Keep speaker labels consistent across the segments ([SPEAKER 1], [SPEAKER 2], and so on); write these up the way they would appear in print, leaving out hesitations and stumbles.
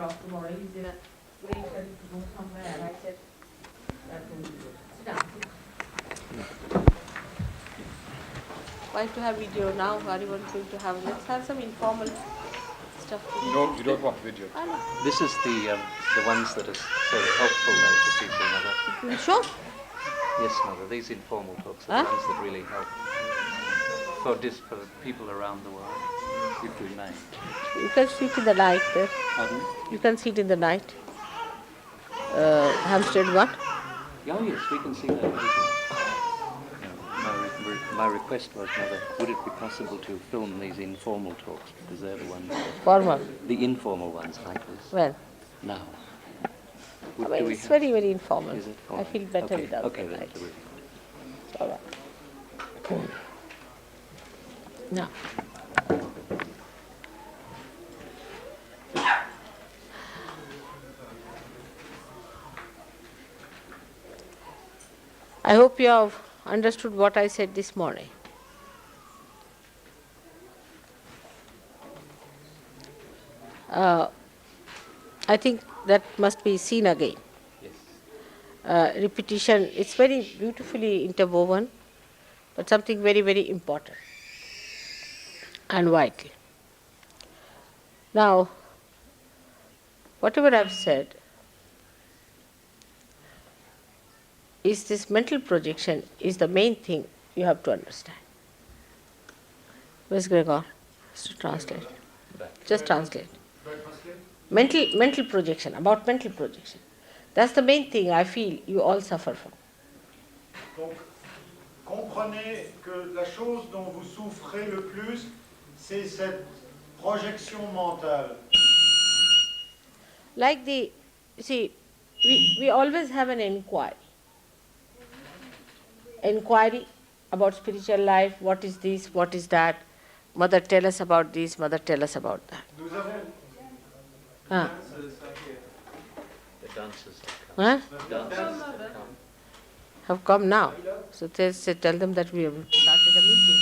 [SPEAKER 1] off tomorrow. He's in a very ready to go somewhere. And I said, that won't be good. Sit down. Why to have video now? Are you going to have? Let's have some informal stuff.
[SPEAKER 2] No, you don't want video.
[SPEAKER 3] This is the ones that are so helpful to people, Mother.
[SPEAKER 1] Sure.
[SPEAKER 3] Yes, Mother. These informal talks are the ones that really help for people around the world, if we may.
[SPEAKER 1] You can sit in the night there.
[SPEAKER 3] Pardon?
[SPEAKER 1] You can sit in the night. Hampstead one.
[SPEAKER 3] Oh yes, we can see that. My request was, Mother, would it be possible to film these informal talks, because they're the ones...
[SPEAKER 1] Formal?
[SPEAKER 3] The informal ones, like this.
[SPEAKER 1] Well?
[SPEAKER 3] Now.
[SPEAKER 1] It's very, very informal.
[SPEAKER 3] Is it formal?
[SPEAKER 1] I feel better without
[SPEAKER 3] okay,
[SPEAKER 1] the
[SPEAKER 3] then.
[SPEAKER 1] lights. It's all right. Now. I hope you have understood what I said this morning. I think that must be seen again.
[SPEAKER 3] Yes.
[SPEAKER 1] Repetition, it's very beautifully interwoven, but something very, very important and vital. Now, whatever I've said is this mental projection is the main thing you have to understand. Where's Gregor? Just to translate. Just translate. Mental projection, about mental projection. That's the main thing I feel you all suffer from.
[SPEAKER 4] Donc, comprenez que la chose dont vous souffrez le plus, c'est cette projection mentale.
[SPEAKER 1] Like we always have an inquiry. Inquiry about spiritual life, what is this, what is that. Mother, tell us about this, Mother, tell us about that.
[SPEAKER 4] Nous avons
[SPEAKER 3] The dancers have come.
[SPEAKER 1] Dancers have come now. So tell them that we have started a meeting.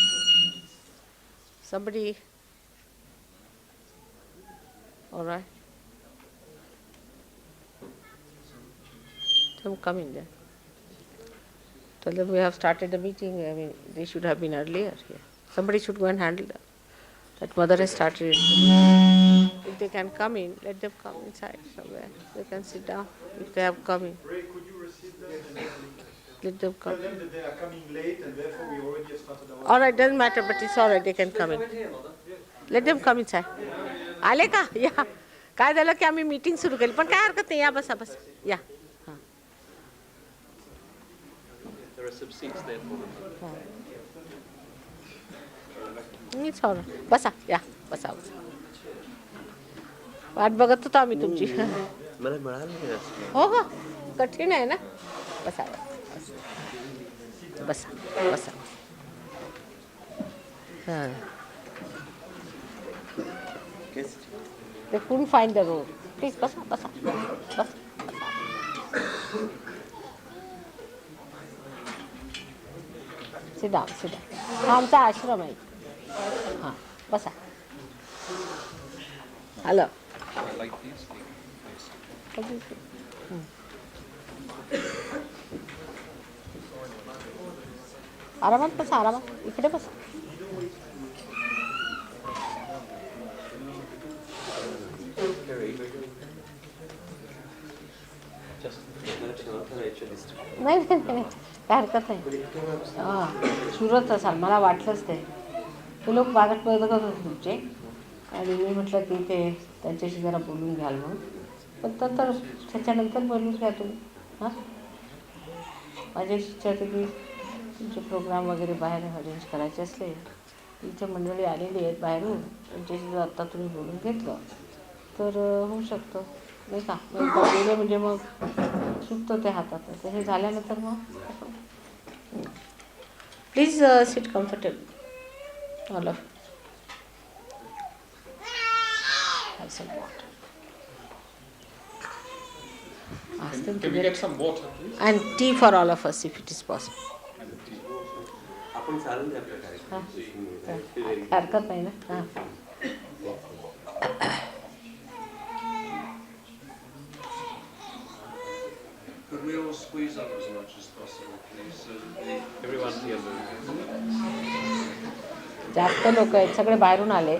[SPEAKER 1] Somebody, all right. Tell them come in there. Tell them we have started a meeting. I mean, they should have been earlier here. Somebody should go and handle that. That Mother has started it. If they can come in, let them come inside somewhere. They can sit down if they have come in.
[SPEAKER 4] Ray, could you receive them?
[SPEAKER 1] Let them come.
[SPEAKER 4] Tell them that they are coming late and therefore we already have started our...
[SPEAKER 1] All right, doesn't matter, but it's all right, they can come in. Let them come inside. आले का? या. काय झालं की आम्ही meeting सुरू केली पण काय हरकत नाही या बसा बस या.
[SPEAKER 3] There are some seats there for them.
[SPEAKER 1] It's all right. बसा या बसा बसा. वाट बघत होतो आम्ही तुमची.
[SPEAKER 3] मला मिळालं
[SPEAKER 1] हो हो कठीण आहे ना. बसा बसा बसा. हां. They couldn't find the road. Please, basa, basa, basa, basa. Sit down, sit down. हा आमचा आश्रम आहे. हां, बसा. Hello.
[SPEAKER 2] I like these.
[SPEAKER 1] आरामात बसा, आरामात. इकडे बसा. नाही नाही नाही काय हरकत नाही. हां सुरत असाल मला वाटलंच ते लोक बागेत बघत होते तुमचे आणि मी म्हटलं की ते त्यांच्याशी जरा बोलून घ्याल म्हणून पण तर त्याच्यानंतर बोलून घ्या तुम्ही. हां माझी इच्छा होती की तुमचे प्रोग्राम वगैरे बाहेर अरेंज करायचे असले इथे मंडळी आलेली आहेत बाहेरून त्यांच्याशी जर आत्ता तुम्ही बोलून घेतलं तर होऊ शकतं नाही का. गेले म्हणजे मग सुटतं ते हातात. तर हे झाल्यानंतर मग please sit comfortable all of have some water. Ask them to
[SPEAKER 2] Can we get some water, please?
[SPEAKER 1] and tea for all of us if it is possible. हरकत नाही ना. हां
[SPEAKER 3] frontier moves.
[SPEAKER 1] जास्त लोक आहेत सगळे बाहेरून आले.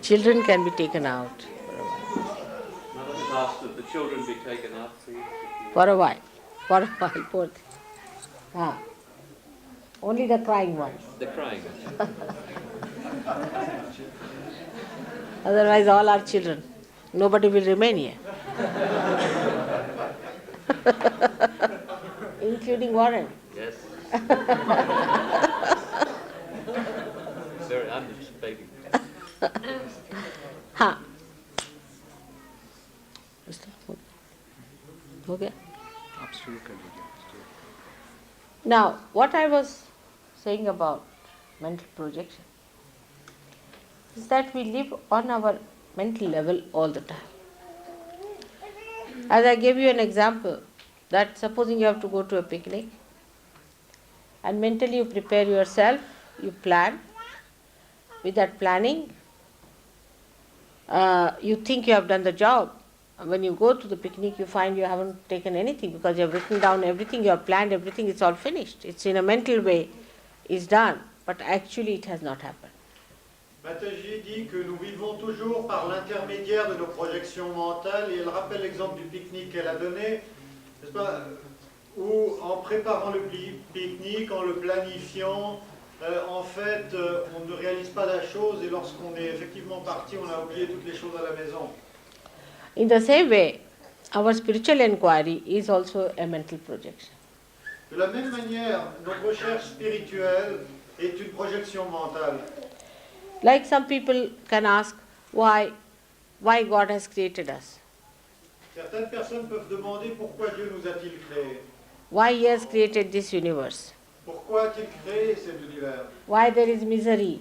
[SPEAKER 1] Children can be taken out
[SPEAKER 3] Mother has asked that the children be taken out, please.
[SPEAKER 1] for a while. For a while, poor thing. Only the crying ones.
[SPEAKER 3] The crying.
[SPEAKER 1] Otherwise, all are children. Nobody will remain here. Including Warren.
[SPEAKER 3] Yes. Sorry, I'm just a baby.
[SPEAKER 1] हाँ हो गया.
[SPEAKER 2] आप शुरू कर लीजिए.
[SPEAKER 1] Now, what I was saying about mental projection is that we live on our mental level all the time. As I gave you an example, that supposing you have to go to a picnic and mentally you prepare yourself, you plan. With that planning, you think you have done the job. When you go to the picnic, you find you haven't taken anything because you have written down everything, you have planned everything, it's all finished. It's in a mental way, it's done, but actually it has not happened.
[SPEAKER 4] Mataji dit que nous vivons toujours par l'intermédiaire de nos projections mentales et elle rappelle l'exemple du pique-nique qu'elle a donné, n'est-ce pas, où en préparant le pique-nique, en le planifiant, en fait, on ne réalise pas la chose et lorsqu'on est effectivement parti, on a oublié toutes les choses à la maison.
[SPEAKER 1] In the same way, our spiritual inquiry is also a mental projection.
[SPEAKER 4] De la même manière, notre recherche spirituelle est une projection mentale.
[SPEAKER 1] Like some people can ask why God has created us,
[SPEAKER 4] Certaines personnes peuvent demander pourquoi Dieu nous a-t-il créés?
[SPEAKER 1] why He has created this universe,
[SPEAKER 4] Pourquoi a-t-il créé cet univers?
[SPEAKER 1] why there is misery.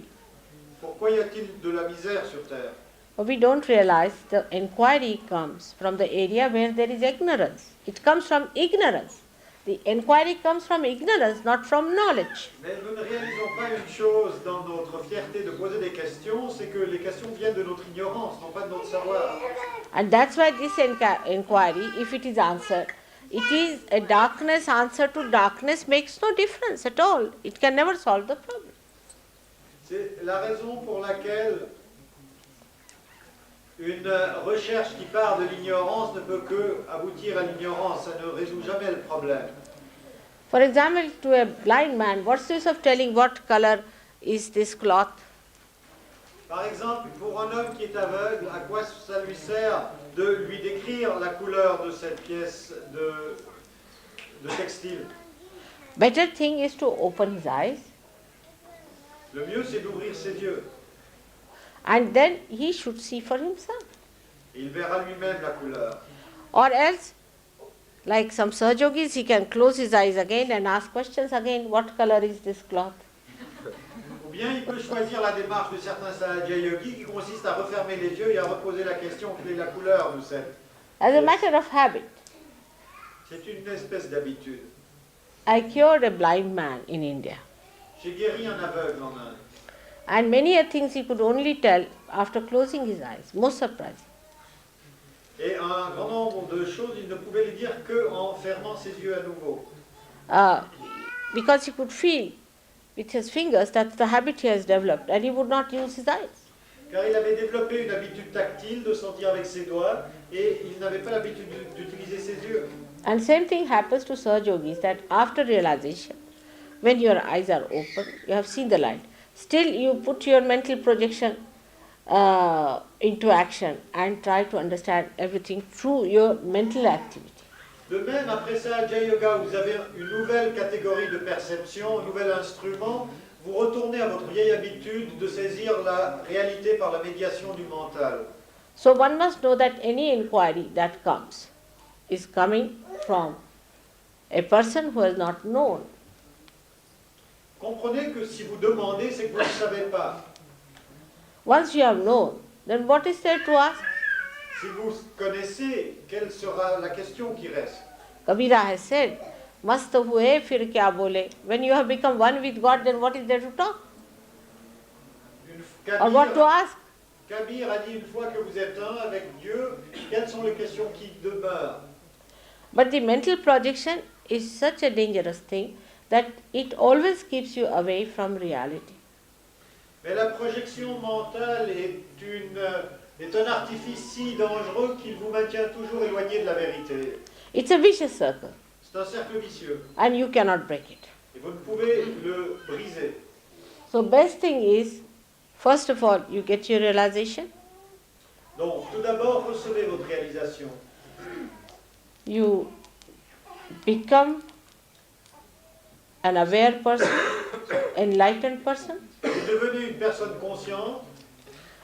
[SPEAKER 4] Pourquoi y a-t-il de la misère sur Terre?
[SPEAKER 1] But we don't realize the inquiry comes from the area where there is ignorance. It comes from ignorance. The inquiry comes from ignorance, not from knowledge.
[SPEAKER 4] Mais nous ne réalisons pas une chose dans notre fierté de poser des questions, c'est que les questions viennent de notre ignorance, non pas de notre savoir.
[SPEAKER 1] And that's why this inquiry, if it is answered, it is a darkness answer to darkness makes no difference at all. It can never solve the problem.
[SPEAKER 4] C'est la raison pour laquelle une recherche qui part de l'ignorance ne peut que aboutir à l'ignorance, ça ne résout jamais le problème.
[SPEAKER 1] For example, to a blind man, what's the use of telling what color is this cloth?
[SPEAKER 4] Par exemple, pour un homme qui est aveugle, à quoi ça lui sert de lui décrire la couleur de cette pièce de textile?
[SPEAKER 1] Better thing is to open his eyes,
[SPEAKER 4] Le mieux, c'est d'ouvrir ses yeux.
[SPEAKER 1] and then he should see for himself.
[SPEAKER 4] Et il verra lui-même la couleur.
[SPEAKER 1] Or else, like some Sahajyogis, he can close his eyes again and ask questions again, what color is this cloth?
[SPEAKER 4] Ou bien il peut choisir la démarche de certains Sahajyogi qui consiste à refermer les yeux et à reposer la question quelle est la couleur de cette.
[SPEAKER 1] As a matter of habit,
[SPEAKER 4] C'est une espèce d'habitude.
[SPEAKER 1] I cured a blind man in India.
[SPEAKER 4] J'ai guéri un aveugle en Inde.
[SPEAKER 1] And many a things he could only tell after closing his eyes. Most surprising.
[SPEAKER 4] Et un grand nombre de choses, il ne pouvait les dire qu'en fermant ses yeux à nouveau.
[SPEAKER 1] Because he could feel with his fingers that's the habit he has developed, and he would not use his eyes.
[SPEAKER 4] Car il avait développé une habitude tactile de sentir avec ses doigts et il n'avait pas l'habitude d'utiliser ses yeux.
[SPEAKER 1] And same thing happens to Sahajyogis, that after realization, when your eyes are open, you have seen the light, still you put your mental projection into action and try to understand everything through your mental activity.
[SPEAKER 4] De même, après Sahajyoga, vous avez une nouvelle catégorie de perception, un nouvel instrument, vous retournez à votre vieille habitude de saisir la réalité par la médiation du mental.
[SPEAKER 1] So one must know that any inquiry that comes is coming from a person who has not known.
[SPEAKER 4] Comprenez que si vous demandez, c'est que vous ne savez pas.
[SPEAKER 1] Once you have known, then what is there to ask?
[SPEAKER 4] Si vous connaissez, quelle sera la question qui reste?
[SPEAKER 1] Kabira has said, Mast hue fir kya bole. When you have become one with God, then what is there to talk? Or what to ask?
[SPEAKER 4] Kabir a dit une fois que vous êtes un avec Dieu, quelles sont les questions qui demeurent?
[SPEAKER 1] But the mental projection is such a dangerous thing that it always keeps you away from reality.
[SPEAKER 4] Mais la projection mentale est un artifice si dangereux qu'il vous maintient toujours éloigné de la vérité.
[SPEAKER 1] It's a vicious circle
[SPEAKER 4] C'est un cercle vicieux
[SPEAKER 1] and you cannot break it.
[SPEAKER 4] et vous ne pouvez le briser.
[SPEAKER 1] So best thing is, first of all, you get your realization.
[SPEAKER 4] Donc, tout d'abord, recevez votre réalisation.
[SPEAKER 1] You become an aware person, enlightened person,
[SPEAKER 4] Vous êtes devenu une personne consciente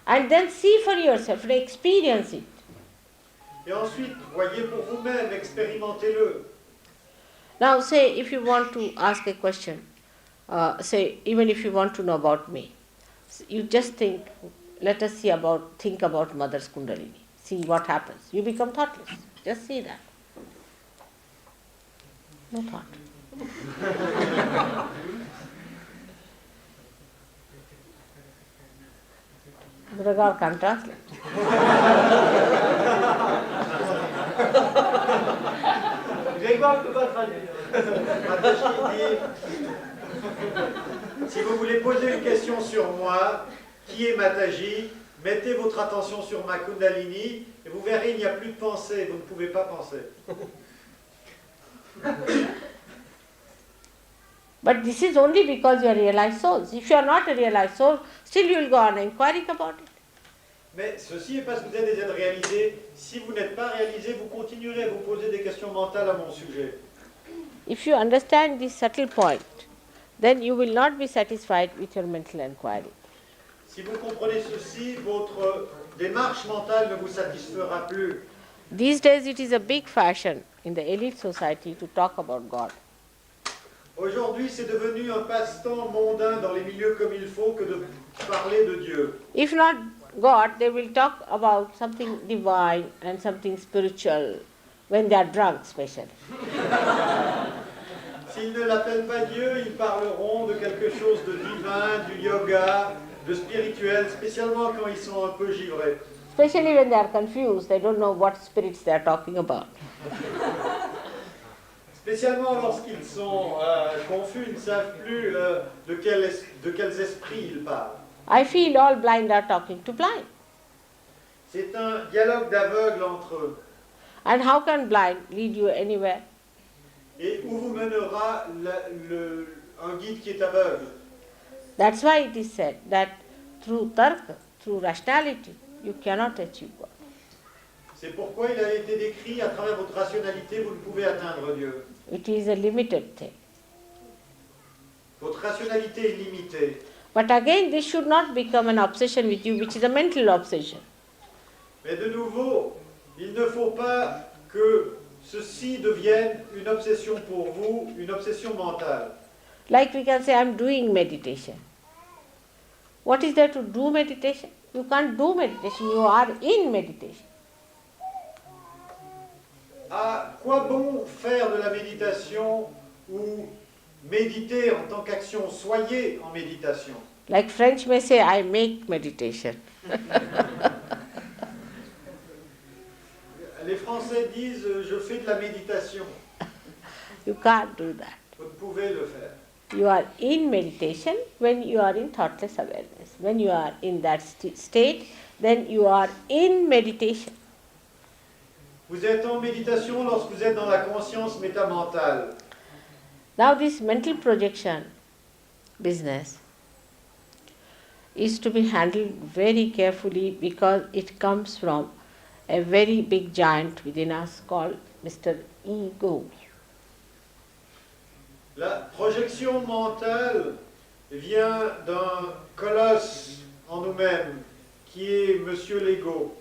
[SPEAKER 1] and then see for yourself, experience it.
[SPEAKER 4] et ensuite, voyez pour vous-même, expérimentez-le.
[SPEAKER 1] Now say if you want to ask a question, say even if you want to know about me, you just think, let us think about Mother's Kundalini. See what happens. You become thoughtless. Just see that. No thought. Dragar can translate.
[SPEAKER 4] Grégoire ne peut pas traduire. Mataji dit, si vous voulez poser une question sur moi, qui est Mataji, mettez votre attention sur ma Kundalini et vous verrez, il n'y a plus de pensée, vous ne pouvez pas penser.
[SPEAKER 1] But this is only because you are realized souls. If you are not a realized soul, still you will go on inquiring about it.
[SPEAKER 4] Mais ceci est parce que vous êtes des êtres réalisés. Si vous n'êtes pas réalisé, vous continuerez à vous poser des questions mentales à mon sujet.
[SPEAKER 1] If you understand this subtle point, then you will not be satisfied with your mental inquiry.
[SPEAKER 4] Si vous comprenez ceci, votre démarche mentale ne vous satisfera plus.
[SPEAKER 1] These days it is a big fashion in the elite society to talk about God.
[SPEAKER 4] Aujourd'hui, c'est devenu un passe-temps mondain dans les milieux comme il faut que de parler de Dieu.
[SPEAKER 1] If not God, they will talk about something divine and something spiritual when they are drunk, especially.
[SPEAKER 4] S'ils ne l'appellent pas Dieu, ils parleront de quelque chose de divin, du yoga, de spirituel, spécialement quand ils sont un peu givrés.
[SPEAKER 1] Especially when they are confused, they don't know what spirits they are talking about.
[SPEAKER 4] Spécialement lorsqu'ils sont confus, ils ne savent plus de quels esprits ils parlent.
[SPEAKER 1] I feel all blind are talking to blind.
[SPEAKER 4] C'est un dialogue d'aveugles entre eux.
[SPEAKER 1] And how can blind lead you anywhere?
[SPEAKER 4] Et où vous mènera un guide qui est aveugle?
[SPEAKER 1] That's why it is said that through tarka, through rationality, you cannot achieve God.
[SPEAKER 4] C'est pourquoi il a été décrit, à travers votre rationalité, vous ne pouvez atteindre Dieu.
[SPEAKER 1] It is a limited thing.
[SPEAKER 4] Votre rationalité est limitée.
[SPEAKER 1] But again, this should not become an obsession with you, which is a mental obsession.
[SPEAKER 4] Mais de nouveau, il ne faut pas que ceci devienne une obsession pour vous, une obsession mentale.
[SPEAKER 1] Like we can say, I'm doing meditation. What is there to do meditation? You can't do meditation, you are in meditation.
[SPEAKER 4] À quoi bon faire de la méditation ou méditer en tant qu'action? Soyez en méditation.
[SPEAKER 1] Like French may say, I make meditation.
[SPEAKER 4] Les Français disent je fais de la méditation.
[SPEAKER 1] You can't do that.
[SPEAKER 4] Vous ne pouvez le faire.
[SPEAKER 1] You are in meditation when you are in thoughtless awareness. When you are in that state, then you are in meditation.
[SPEAKER 4] Vous êtes en méditation lorsque vous êtes dans la conscience métamentale.
[SPEAKER 1] Now this mental projection business is to be handled very carefully because it comes from a very big giant within us called Mr. Ego.
[SPEAKER 4] La projection mentale vient d'un colosse en nous-mêmes qui est Monsieur l'Ego.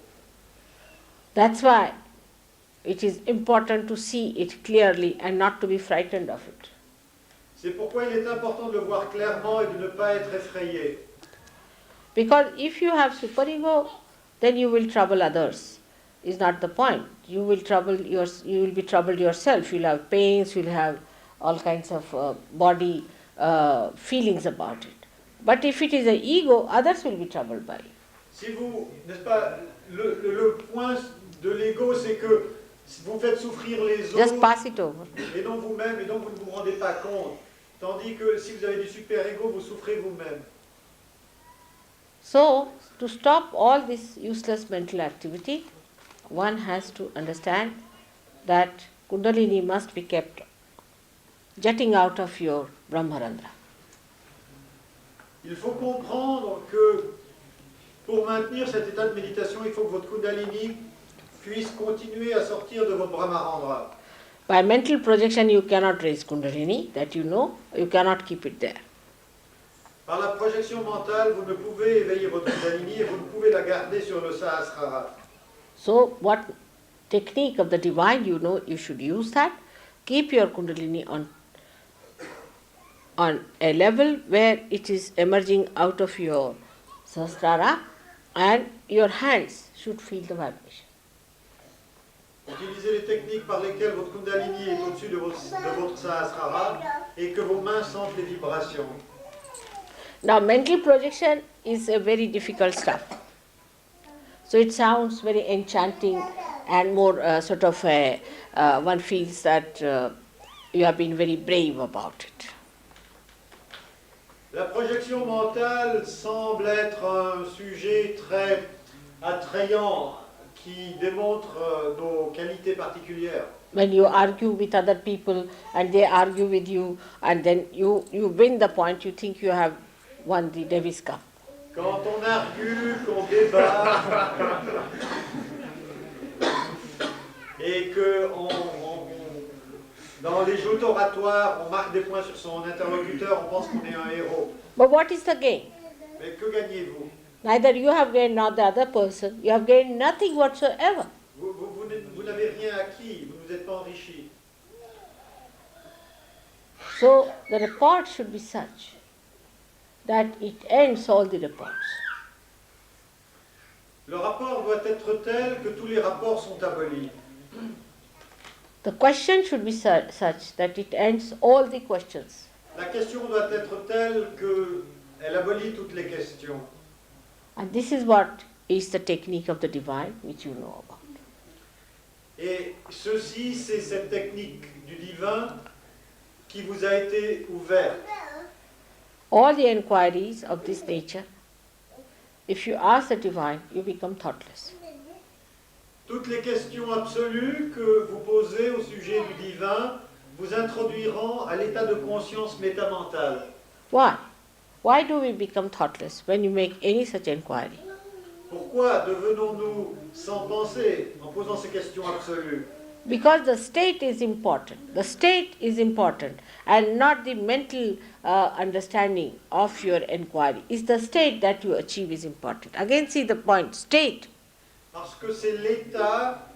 [SPEAKER 1] That's why it is important to see it clearly and not to be frightened of it.
[SPEAKER 4] C'est pourquoi il est important de le voir clairement et de ne pas être effrayé.
[SPEAKER 1] Because if you have superego, then you will trouble others. Is not the point. You will be troubled yourself. You'll have pains. You'll have all kinds of body feelings about it. But if it is an ego, others will be troubled by it.
[SPEAKER 4] Si vous, n'est-ce pas, le point de l'ego, c'est que Si vous faites souffrir les
[SPEAKER 1] Just
[SPEAKER 4] autres
[SPEAKER 1] pass it over.
[SPEAKER 4] et non vous-même, et donc vous ne vous rendez pas compte. Tandis que si vous avez du super-ego, vous souffrez vous-même.
[SPEAKER 1] So, to stop all this useless mental activity, one has to understand that kundalini must be kept jutting out of your Brahmarandra.
[SPEAKER 4] Il faut comprendre que pour maintenir cet état de méditation, il faut que votre kundalini puisse continuer à sortir de votre Brahmarandra.
[SPEAKER 1] By mental projection, you cannot raise kundalini, that you know, you cannot keep it there.
[SPEAKER 4] Par la projection mentale, vous ne pouvez éveiller votre kundalini et vous ne pouvez la garder sur le Sahasrara.
[SPEAKER 1] So, what technique of the divine you know, you should use that. Keep your kundalini on a level where it is emerging out of your sahasrara, and your hands should feel the vibration.
[SPEAKER 4] Utilisez les techniques par lesquelles votre kundalini est au-dessus de votre Sahasrara et que vos mains sentent les vibrations.
[SPEAKER 1] Now, mental projection is a very difficult stuff. So it sounds very enchanting and more one feels that you have been very brave about it.
[SPEAKER 4] La projection mentale semble être un sujet très attrayant qui démontre nos qualités particulières.
[SPEAKER 1] When you argue with other people and they argue with you, and then you win the point, you think you have won the Davis Cup.
[SPEAKER 4] Quand on argue, qu'on débat, et que dans les joutes oratoires, on marque des points sur son interlocuteur, on pense qu'on est un héros.
[SPEAKER 1] But what is the gain?
[SPEAKER 4] Mais que gagnez-vous?
[SPEAKER 1] Neither you have gained nor the other person. You have gained nothing whatsoever.
[SPEAKER 4] Vous n'avez rien acquis, vous ne vous êtes pas enrichi.
[SPEAKER 1] So the report should be such that it ends all the reports.
[SPEAKER 4] Le rapport doit être tel que tous les rapports sont abolis.
[SPEAKER 1] The question should be such that it ends all the questions.
[SPEAKER 4] La question doit être telle qu'elle abolit toutes les questions.
[SPEAKER 1] And this is what is the technique of the divine, which you know about.
[SPEAKER 4] Et ceci, c'est cette technique du divin qui vous a été ouverte.
[SPEAKER 1] All the inquiries of this nature, if you ask the divine, you become thoughtless.
[SPEAKER 4] Toutes les questions absolues que vous posez au sujet du divin vous introduiront à l'état de conscience métamentale.
[SPEAKER 1] Why? Why do we become thoughtless when you make any such inquiry?
[SPEAKER 4] Pourquoi devenons-nous sans pensée en posant ces questions absolues?
[SPEAKER 1] Because the state is important. The state is important, and not the mental understanding of your inquiry. It's the state that you achieve is important. Again, see the point, state.
[SPEAKER 4] Parce que c'est l'état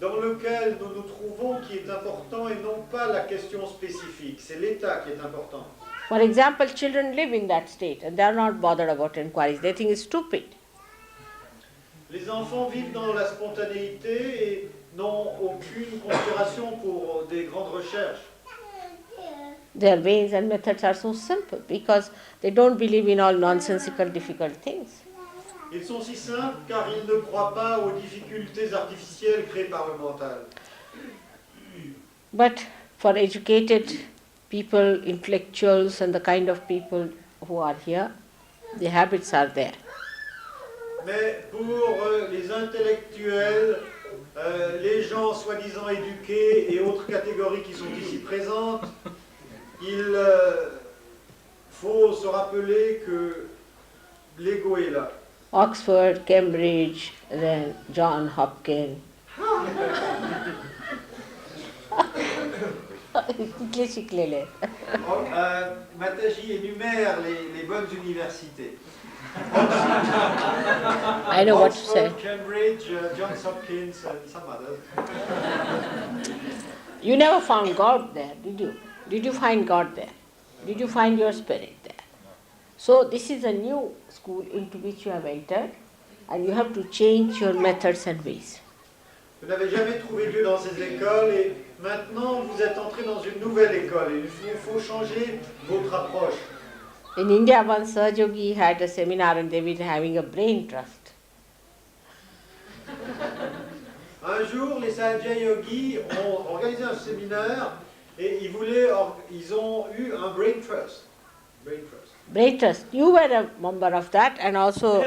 [SPEAKER 4] dans lequel nous nous trouvons qui est important et non pas la question spécifique. C'est l'état qui est important.
[SPEAKER 1] For example, children live in that state and they are not bothered about inquiries. They think it's stupid.
[SPEAKER 4] Les enfants vivent dans la spontanéité et n'ont aucune considération pour des grandes recherches.
[SPEAKER 1] Their ways and methods are so simple because they don't believe in all nonsensical, difficult things.
[SPEAKER 4] Ils sont si simples car ils ne croient pas aux difficultés artificielles créées par le mental.
[SPEAKER 1] But for educated people, intellectuals and the kind of people who are here, the habits are there.
[SPEAKER 4] Mais pour les intellectuels, les gens soi-disant éduqués et autres catégories qui sont ici présentes, il faut se rappeler que l'ego est là.
[SPEAKER 1] Oxford, Cambridge, then John Hopkins.
[SPEAKER 4] Mataji énumère les bonnes universités.
[SPEAKER 1] I know what to say.
[SPEAKER 4] Oxford, Cambridge, Johns Hopkins and some others.
[SPEAKER 1] You never found God there, did you? Did you find God there? Did you find your spirit there? So this is a new school into which you have entered, and you have to change your methods and ways.
[SPEAKER 4] Vous n'avez jamais trouvé Dieu dans ces écoles et maintenant vous êtes entré dans une nouvelle école et il faut changer votre approche.
[SPEAKER 1] In India, once Sahajyogi had a seminar and they were having a brain trust.
[SPEAKER 4] En un jour, les Sahajyogis ont organisé un séminaire et ils ont eu un brain trust. Brain trust.
[SPEAKER 1] Brain Trust. You were a member of that, and also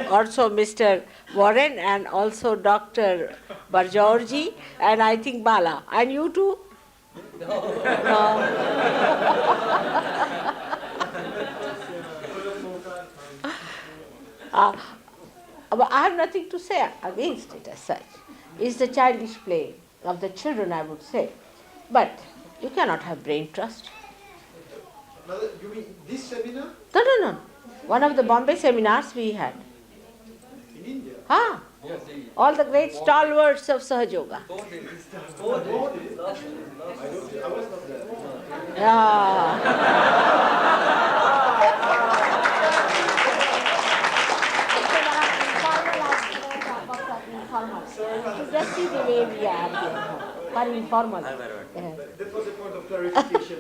[SPEAKER 1] Mr. Warren, and also Dr. Bargeorgi, and I think Bala. And you too? No. But I have nothing to say against it as such. It's the childish play of the children, I would say. But you cannot have brain trust.
[SPEAKER 4] You mean this seminar?
[SPEAKER 1] No. One of the Bombay seminars we had.
[SPEAKER 4] In India?
[SPEAKER 1] Ah, all the great stalwarts of Sahajyoga.
[SPEAKER 4] I was not there.
[SPEAKER 1] Yeah. Just see the way we are here. Very informal. Yeah.
[SPEAKER 4] That was a point of clarification.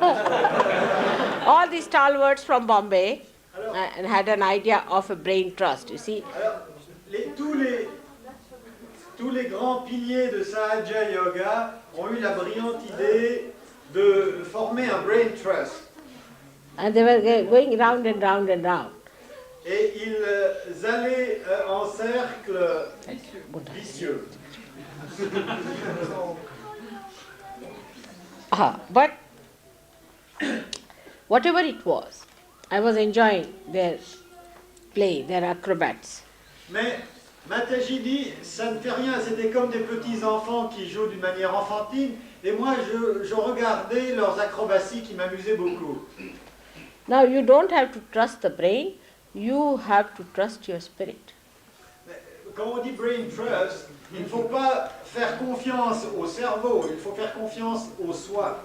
[SPEAKER 1] All the stalwarts from Bombay and had an idea of a brain trust, you see.
[SPEAKER 4] Alors, tous les grands piliers de Sahajyoga ont eu la brillante idée de former un brain trust.
[SPEAKER 1] And they were going round and round and round.
[SPEAKER 4] Et ils allaient en cercle vicieux.
[SPEAKER 1] But whatever it was, I was enjoying their play, their acrobats.
[SPEAKER 4] Mais Mataji dit, ça ne fait rien, c'était comme des petits enfants qui jouent d'une manière enfantine, et moi je regardais leurs acrobaties qui m'amusaient beaucoup.
[SPEAKER 1] Now you don't have to trust the brain, you have to trust your spirit.
[SPEAKER 4] Mais quand on dit brain trust, il ne faut pas faire confiance au cerveau, il faut faire confiance au soi.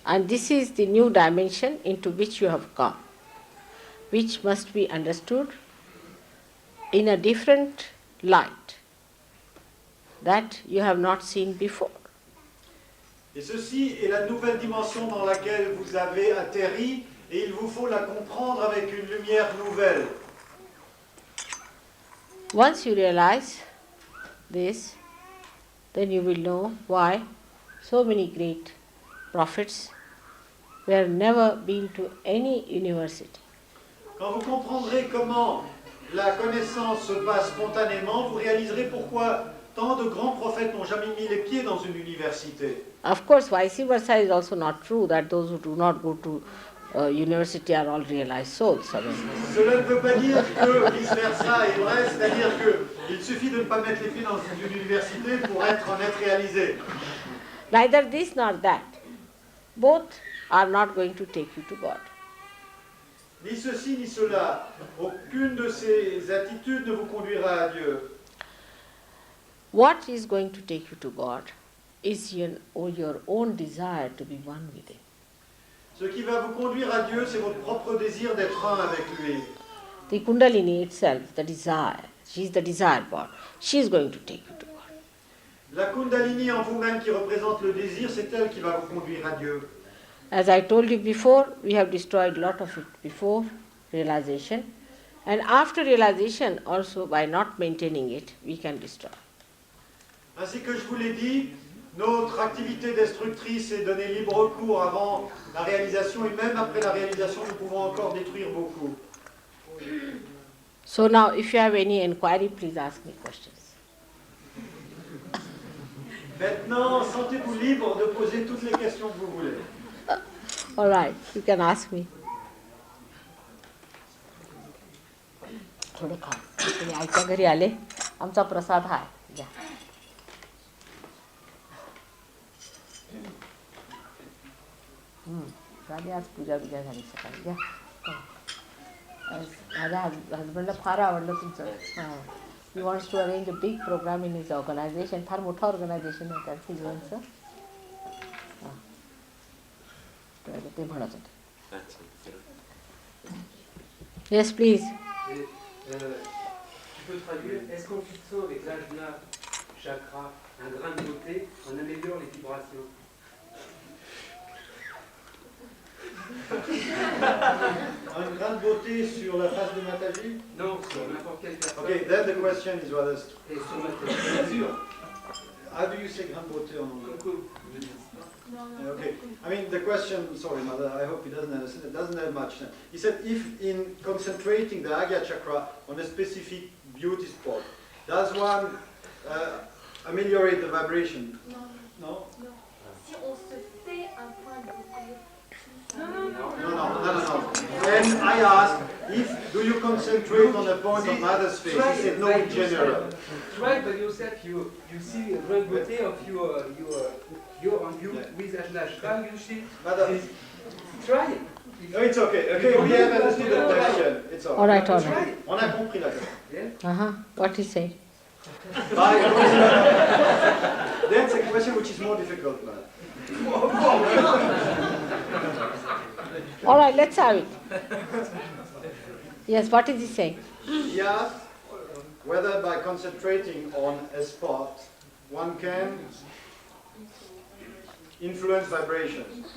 [SPEAKER 1] And this is the new dimension into which you have come, which must be understood in a different light that you have not seen before.
[SPEAKER 4] Et ceci est la nouvelle dimension dans laquelle vous avez atterri, et il vous faut la comprendre avec une lumière nouvelle.
[SPEAKER 1] Once you realize this, then you will know why so many great prophets were never been to any university.
[SPEAKER 4] Quand vous comprendrez comment la connaissance se passe spontanément, vous réaliserez pourquoi tant de grands prophètes n'ont jamais mis les pieds dans une université.
[SPEAKER 1] Of course, vice versa is also not true, that those who do not go to university are all realized souls. I mean.
[SPEAKER 4] Cela ne veut pas dire que vice-versa est vrai, c'est-à-dire qu'il suffit de ne pas mettre les pieds dans une université pour être un être réalisé.
[SPEAKER 1] Neither this nor that. Both are not going to take you to God.
[SPEAKER 4] Ni ceci ni cela, aucune de ces attitudes ne vous conduira à Dieu.
[SPEAKER 1] What is going to take you to God is your own desire to be one with Him.
[SPEAKER 4] Ce qui va vous conduire à Dieu, c'est votre propre désir d'être un avec lui.
[SPEAKER 1] The kundalini itself, the desire, she is the desire part. She is going to take you to God.
[SPEAKER 4] La kundalini en vous-même qui représente le désir, c'est elle qui va vous conduire à Dieu.
[SPEAKER 1] As I told you before, we have destroyed a lot of it before realization, and after realization also by not maintaining it, we can destroy.
[SPEAKER 4] Ainsi que je vous l'ai dit, notre activité destructrice est donner libre cours avant la réalisation, et même après la réalisation, nous pouvons encore détruire beaucoup.
[SPEAKER 1] So now, if you have any inquiry, please ask me questions.
[SPEAKER 4] Maintenant, sentez-vous libre de poser toutes les questions que vous voulez.
[SPEAKER 1] All right, you can ask me. थोडं खा. तुम्ही आईच्या घरी आले, आमचा प्रसाद हा आहे. घ्या. झाली आज पूजा बिजा झाली सकाळी. घ्या. माझ्या हजबंडला फार आवडलं तुमचं. हां. He wants to arrange a big program in his organization. फार मोठं ऑर्गनायझेशन आहे त्याचं हिजवांचं. ते म्हणत होते. Yes, please.
[SPEAKER 5] Tu peux traduire, est-ce qu'en fixant avec l'ajna chakra un grain de beauté, on améliore les vibrations?
[SPEAKER 4] Un grain de beauté sur la face de Mataji?
[SPEAKER 5] Non, sur n'importe quelle personne.
[SPEAKER 4] Okay, then the question is rather
[SPEAKER 5] Et sur Mataji, bien sûr.
[SPEAKER 4] How do you say grande beauté en anglais?
[SPEAKER 5] Coucou, je veux dire.
[SPEAKER 4] Okay. I mean, the question, sorry, Mother, I hope he doesn't understand, it doesn't have much sense. He said if in concentrating the Agya chakra on a specific beauty spot, does one ameliorate the vibration? No?
[SPEAKER 6] Si on se fait un point de beauté.
[SPEAKER 4] No. Then I asked, do you concentrate on a point on mother's face? He said no in general.
[SPEAKER 5] Try by yourself, you see a grande beauté of your visage natural, you see.
[SPEAKER 4] Mother,
[SPEAKER 5] Try it.
[SPEAKER 4] no, it's okay. Okay, we have understood the question. It's all
[SPEAKER 1] All right, all
[SPEAKER 5] Try
[SPEAKER 1] right.
[SPEAKER 5] it.
[SPEAKER 4] On a compris la question.
[SPEAKER 5] Yeah?
[SPEAKER 1] What he said?
[SPEAKER 4] That's a question which is more difficult, man.
[SPEAKER 1] All right, let's have it. Yes, what is he saying?
[SPEAKER 4] He asked whether by concentrating on a spot, one can influence vibrations,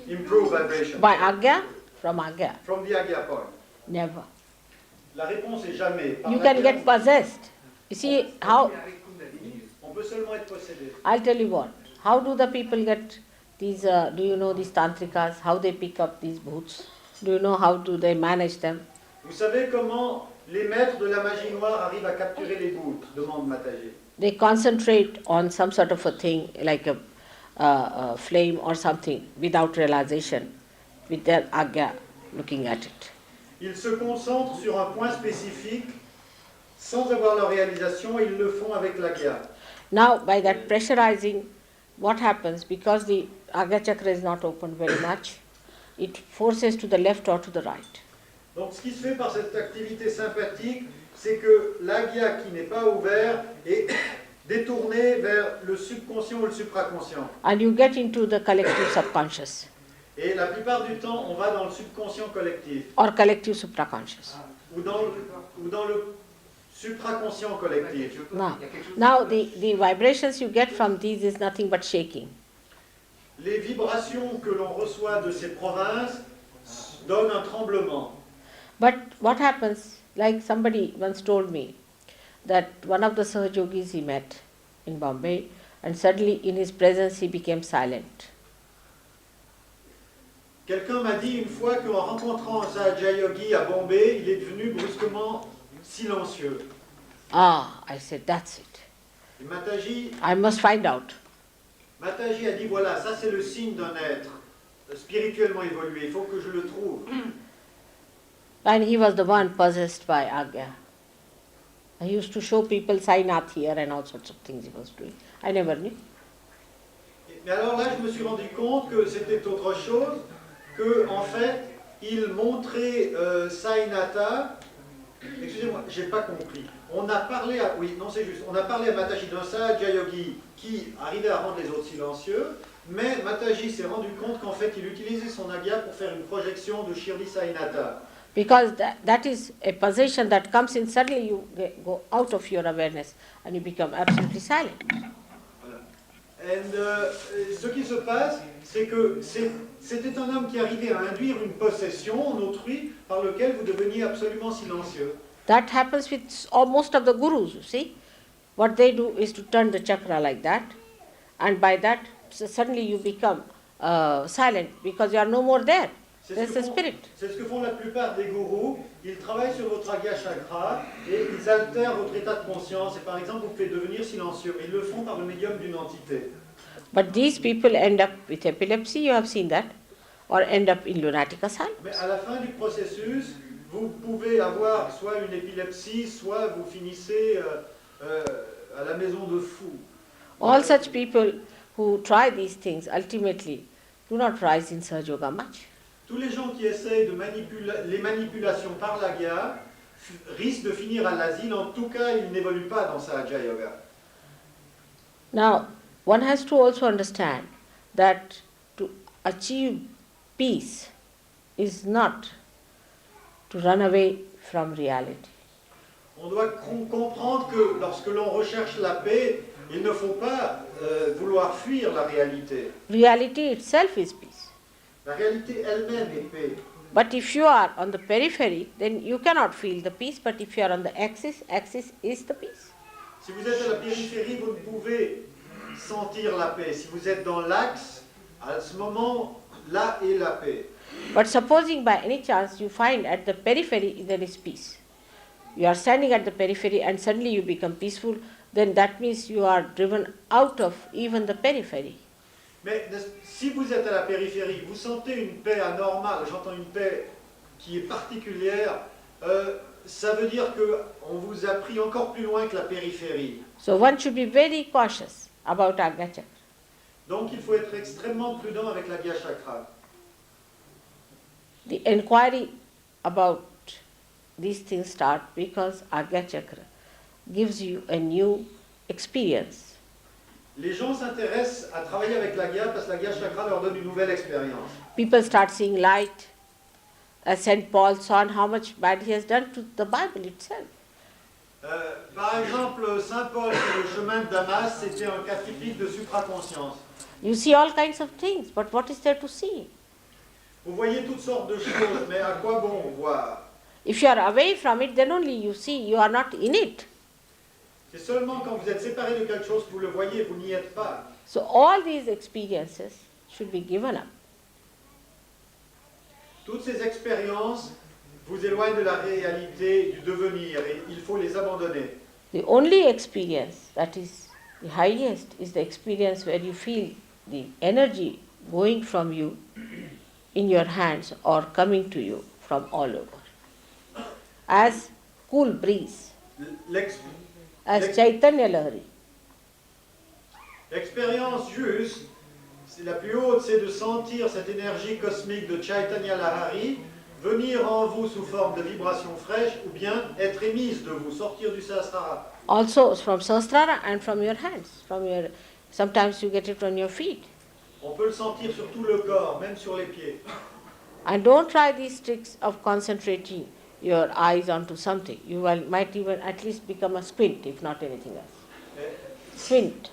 [SPEAKER 4] improve vibrations.
[SPEAKER 1] By Agya? From Agya?
[SPEAKER 4] From the Agya point.
[SPEAKER 1] Never.
[SPEAKER 4] La réponse est jamais. Par
[SPEAKER 1] You can
[SPEAKER 4] laquelle
[SPEAKER 1] get possessed. You see how,
[SPEAKER 4] on peut seulement être possédé.
[SPEAKER 1] I'll tell you what, how do the people get these, do you know these tantrikas, how they pick up these bhoots? Do you know how do they manage them?
[SPEAKER 4] Vous savez comment les maîtres de la magie noire arrivent à capturer les bouts? Demande Mataji.
[SPEAKER 1] They concentrate on some sort of a thing like a flame or something without realization, with their Agya looking at it.
[SPEAKER 4] Ils se concentrent sur un point spécifique sans avoir leur réalisation et ils le font avec l'Agya.
[SPEAKER 1] Now, by that pressurizing, what happens? Because the Agya chakra is not open very much, it forces to the left or to the right.
[SPEAKER 4] Donc ce qui se fait par cette activité sympathique, c'est que l'Agya qui n'est pas ouvert est détourné vers le subconscient ou le supraconscient.
[SPEAKER 1] And you get into the collective subconscious
[SPEAKER 4] Et la plupart du temps, on va dans le subconscient collectif
[SPEAKER 1] or collective supraconscious.
[SPEAKER 4] ou dans le supraconscient collectif.
[SPEAKER 1] Now the vibrations you get from these is nothing but shaking.
[SPEAKER 4] Les vibrations que l'on reçoit de ces provinces donnent un tremblement.
[SPEAKER 1] But what happens, like somebody once told me, that one of the Sahajyogis he met in Bombay, and suddenly in his presence he became silent.
[SPEAKER 4] Quelqu'un m'a dit une fois qu'en rencontrant un Sahajyogi à Bombay, il est devenu brusquement silencieux.
[SPEAKER 1] Ah, I said, that's it.
[SPEAKER 4] Et Mataji
[SPEAKER 1] I must find out.
[SPEAKER 4] a dit voilà, ça c'est le signe d'un être spirituellement évolué, il faut que je le trouve.
[SPEAKER 1] And he was the one possessed by Agya. I used to show people Sainath here and all sorts of things he was doing. I never knew.
[SPEAKER 4] Mais alors là, je me suis rendu compte que c'était autre chose, que en fait, il montrait Sainatha. Excusez-moi, j'ai pas compris. On a parlé à, oui, non c'est juste, on a parlé à Mataji d'un Sahajyogi qui arrivait à rendre les autres silencieux, mais Mataji s'est rendu compte qu'en fait, il utilisait son Agya pour faire une projection de Shirdi Sainatha.
[SPEAKER 1] Because that is a possession that comes in, suddenly you go out of your awareness and you become absolutely silent.
[SPEAKER 4] Voilà. Et ce qui se passe, c'est que c'était un homme qui arrivait à induire une possession en autrui par lequel vous deveniez absolument silencieux.
[SPEAKER 1] That happens with most of the gurus, you see. What they do is to turn the chakra like that, and by that suddenly you become silent because you are no more there. There's a spirit.
[SPEAKER 4] C'est ce que font la plupart des gourous. Ils travaillent sur votre Agya chakra et ils altèrent votre état de conscience. Et par exemple, vous pouvez devenir silencieux. Ils le font par le médium d'une entité.
[SPEAKER 1] But these people end up with epilepsy, you have seen that, or end up in lunatic asylum.
[SPEAKER 4] Mais à la fin du processus, vous pouvez avoir soit une épilepsie, soit vous finissez à la maison de fous.
[SPEAKER 1] All such people who try these things ultimately do not rise in Sahajyoga much.
[SPEAKER 4] Tous les gens qui essayent de les manipulations par l'Agya risquent de finir à l'asile. En tout cas, ils n'évoluent pas dans Sahajyoga.
[SPEAKER 1] Now, one has to also understand that to achieve peace is not to run away from reality.
[SPEAKER 4] On doit comprendre que lorsque l'on recherche la paix, il ne faut pas vouloir fuir la réalité.
[SPEAKER 1] Reality itself is peace.
[SPEAKER 4] La réalité elle-même est paix.
[SPEAKER 1] But if you are on the periphery, then you cannot feel the peace. But if you are on the axis, axis is the peace.
[SPEAKER 4] Si vous êtes à la périphérie, vous ne pouvez sentir la paix. Si vous êtes dans l'axe, à ce moment, là est la paix.
[SPEAKER 1] But supposing by any chance you find at the periphery there is peace, you are standing at the periphery and suddenly you become peaceful, then that means you are driven out of even the periphery.
[SPEAKER 4] Mais si vous êtes à la périphérie, vous sentez une paix anormale, j'entends une paix qui est particulière, ça veut dire qu'on vous a pris encore plus loin que la périphérie.
[SPEAKER 1] So one should be very cautious about Agya Chakra.
[SPEAKER 4] Donc il faut être extrêmement prudent avec l'Agya Chakra.
[SPEAKER 1] The inquiry about these things start because Agya Chakra gives you a new experience.
[SPEAKER 4] Les gens s'intéressent à travailler avec l'Agya parce que l'Agya Chakra leur donne une nouvelle expérience.
[SPEAKER 1] People start seeing light. As St. Paul saw how much bad he has done to the Bible itself.
[SPEAKER 4] Par exemple, Saint Paul sur le chemin de Damas, c'était un cas typique de supraconscience.
[SPEAKER 1] You see all kinds of things, but what is there to see?
[SPEAKER 4] Vous voyez toutes sortes de choses, mais à quoi bon voir?
[SPEAKER 1] If you are away from it, then only you see, you are not in it.
[SPEAKER 4] C'est seulement quand vous êtes séparé de quelque chose que vous le voyez, vous n'y êtes pas.
[SPEAKER 1] So all these experiences should be given up.
[SPEAKER 4] Toutes ces expériences vous éloignent de la réalité, du devenir, et il faut les abandonner.
[SPEAKER 1] The only experience that is the highest is the experience where you feel the energy going from you in your hands or coming to you from all over. As cool breeze, as Chaitanya Lahari.
[SPEAKER 4] L'expérience juste, c'est la plus haute, c'est de sentir cette énergie cosmique de Chaitanya Lahari venir en vous sous forme de vibrations fraîches ou bien être émise de vous, sortir du Sahasrara.
[SPEAKER 1] Also from Sahasrara and from your hands. Sometimes you get it on your feet.
[SPEAKER 4] On peut le sentir sur tout le corps, même sur les pieds.
[SPEAKER 1] And don't try these tricks of concentrating your eyes onto something. You might even at least become a squint, if not anything else. Squint.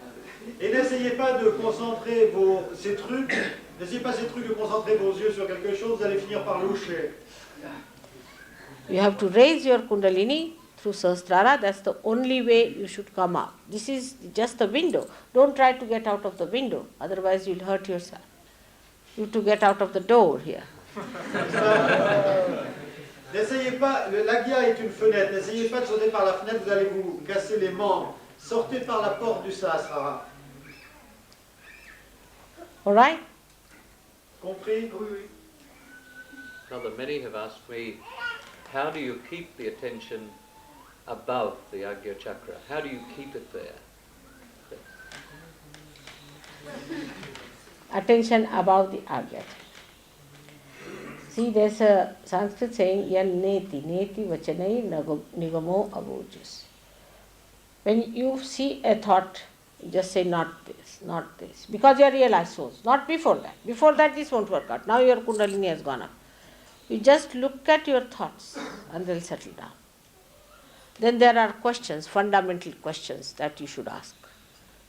[SPEAKER 4] Et n'essayez pas de concentrer ces trucs de concentrer vos yeux sur quelque chose, vous allez finir par loucher.
[SPEAKER 1] You have to raise your kundalini through Sahasrara. That's the only way you should come out. This is just the window. Don't try to get out of the window, otherwise you'll hurt yourself. You have to get out of the door here.
[SPEAKER 4] N'essayez pas, l'Agya est une fenêtre, n'essayez pas de sauter par la fenêtre, vous allez vous casser les membres. Sortez par la porte du Sahasrara.
[SPEAKER 1] All right?
[SPEAKER 4] Compris?
[SPEAKER 5] Oui, oui.
[SPEAKER 3] Brother, many have asked me, how do you keep the attention above the Agya Chakra? How do you keep it there?
[SPEAKER 1] Attention above the Agya. See, there's a Sanskrit saying, yan neti, neti vachanai nigamo avojus. When you see a thought, you just say not this, not this. Because you are realized souls, not before that. Before that this won't work out. Now your kundalini has gone up. You just look at your thoughts and they'll settle down. Then there are questions, fundamental questions that you should ask.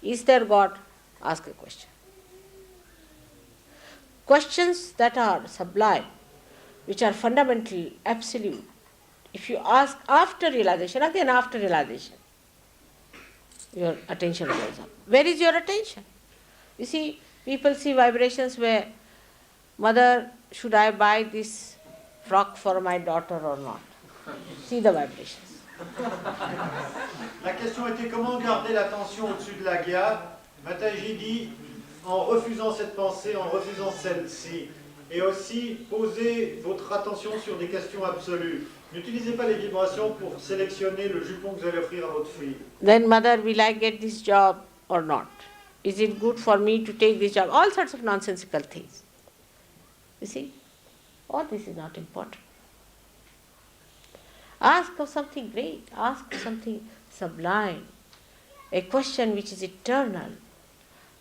[SPEAKER 1] Is there God? Ask a question. Questions that are sublime, which are fundamental, absolute. If you ask after realization, again after realization, your attention goes up. Where is your attention? You see, people see vibrations where, mother, should I buy this frock for my daughter or not? See the vibrations.
[SPEAKER 4] La question était comment garder l'attention au-dessus de l'Agya. Mataji dit, en refusant cette pensée, en refusant celle-ci. Et aussi, posez votre attention sur des questions absolues. N'utilisez pas les vibrations pour sélectionner le jupon que vous allez offrir à votre fille.
[SPEAKER 1] Then, mother, will I get this job or not? Is it good for me to take this job? All sorts of nonsensical things. You see? All this is not important. Ask of something great. Ask of something sublime. A question which is eternal.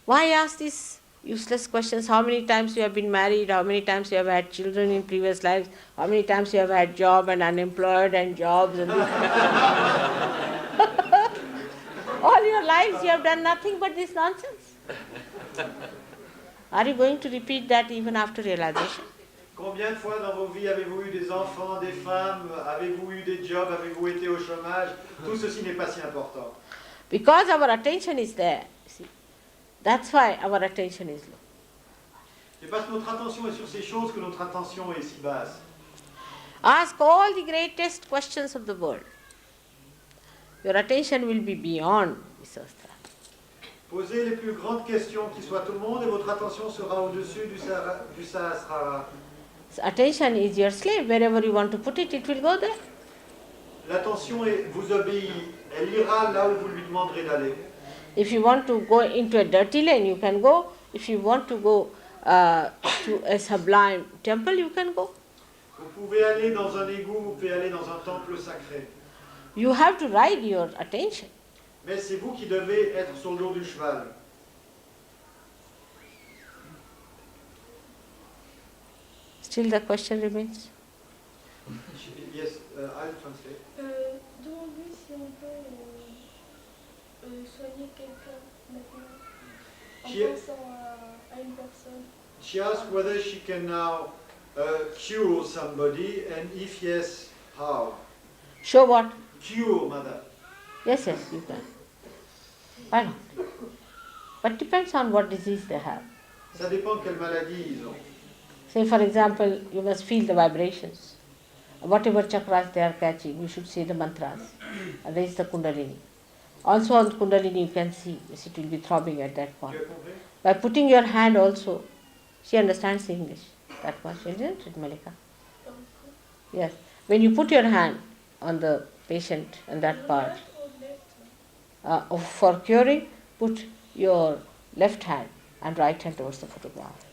[SPEAKER 1] Why ask these useless questions? How many times you have been married? How many times you have had children in previous lives? How many times you have had job and unemployed and jobs? And all your lives you have done nothing but this nonsense. Are you going to repeat that even after realization?
[SPEAKER 4] Combien de fois dans vos vies avez-vous eu des enfants, des femmes? Avez-vous eu des jobs? Avez-vous été au chômage? Tout ceci n'est pas si important.
[SPEAKER 1] Because our attention is there, see, that's why our attention is low.
[SPEAKER 4] C'est parce que notre attention est sur ces choses que notre attention est si basse.
[SPEAKER 1] Ask all the greatest questions of the world. Your attention will be beyond the Sahasrara.
[SPEAKER 4] Posez les plus grandes questions qui soient au monde et votre attention sera au-dessus du Sahasrara.
[SPEAKER 1] So attention is your slave. Wherever you want to put it, it will go there.
[SPEAKER 4] L'attention vous obéit. Elle ira là où vous lui demanderez d'aller.
[SPEAKER 1] If you want to go into a dirty lane, you can go. If you want to go to a sublime temple, you can go.
[SPEAKER 4] Vous pouvez aller dans un égout, vous pouvez aller dans un temple sacré.
[SPEAKER 1] You have to ride your attention.
[SPEAKER 4] Mais c'est vous qui devez être sur le dos du cheval.
[SPEAKER 1] Still the question remains.
[SPEAKER 4] Yes, I'll translate.
[SPEAKER 6] Demande-lui si on peut soigner quelqu'un maintenant en
[SPEAKER 4] Qui est-
[SPEAKER 6] pensant à une personne.
[SPEAKER 4] She asked whether she can now cure somebody, and if yes, how?
[SPEAKER 1] Show what?
[SPEAKER 4] Cure, madame.
[SPEAKER 1] Yes, you can. Why not? But depends on what disease they have.
[SPEAKER 4] Ça dépend quelle maladie ils ont.
[SPEAKER 1] Say, for example, you must feel the vibrations. Whatever chakras they are catching, you should say the mantras. And raise the kundalini. Also on kundalini you can see, yes, it will be throbbing at that
[SPEAKER 4] Tu
[SPEAKER 1] point.
[SPEAKER 4] as compris?
[SPEAKER 1] By putting your hand also, she understands English. That much, isn't it, Malika? Yes. When you put your hand on the patient and that part, for curing, put your left hand and right hand towards the photograph.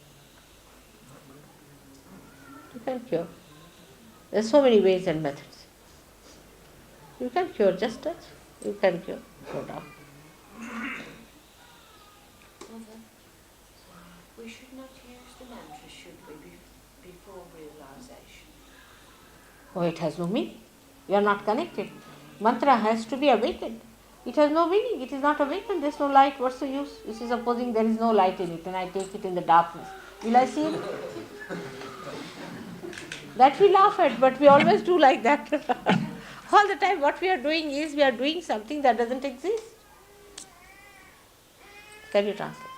[SPEAKER 1] You can cure. There are so many ways and methods. You can cure, just touch. You can cure, no doubt.
[SPEAKER 7] Mother, we should not use the mantra, should we, before realization?
[SPEAKER 1] Oh, it has no meaning. You are not connected. Mantra has to be awakened. It has no meaning. It is not awakened. There is no light. What's the use? You see, supposing there is no light in it and I take it in the darkness. Will I see it? That we laugh at, but we always do like that. All the time what we are doing is we are doing something that doesn't exist. Can you translate?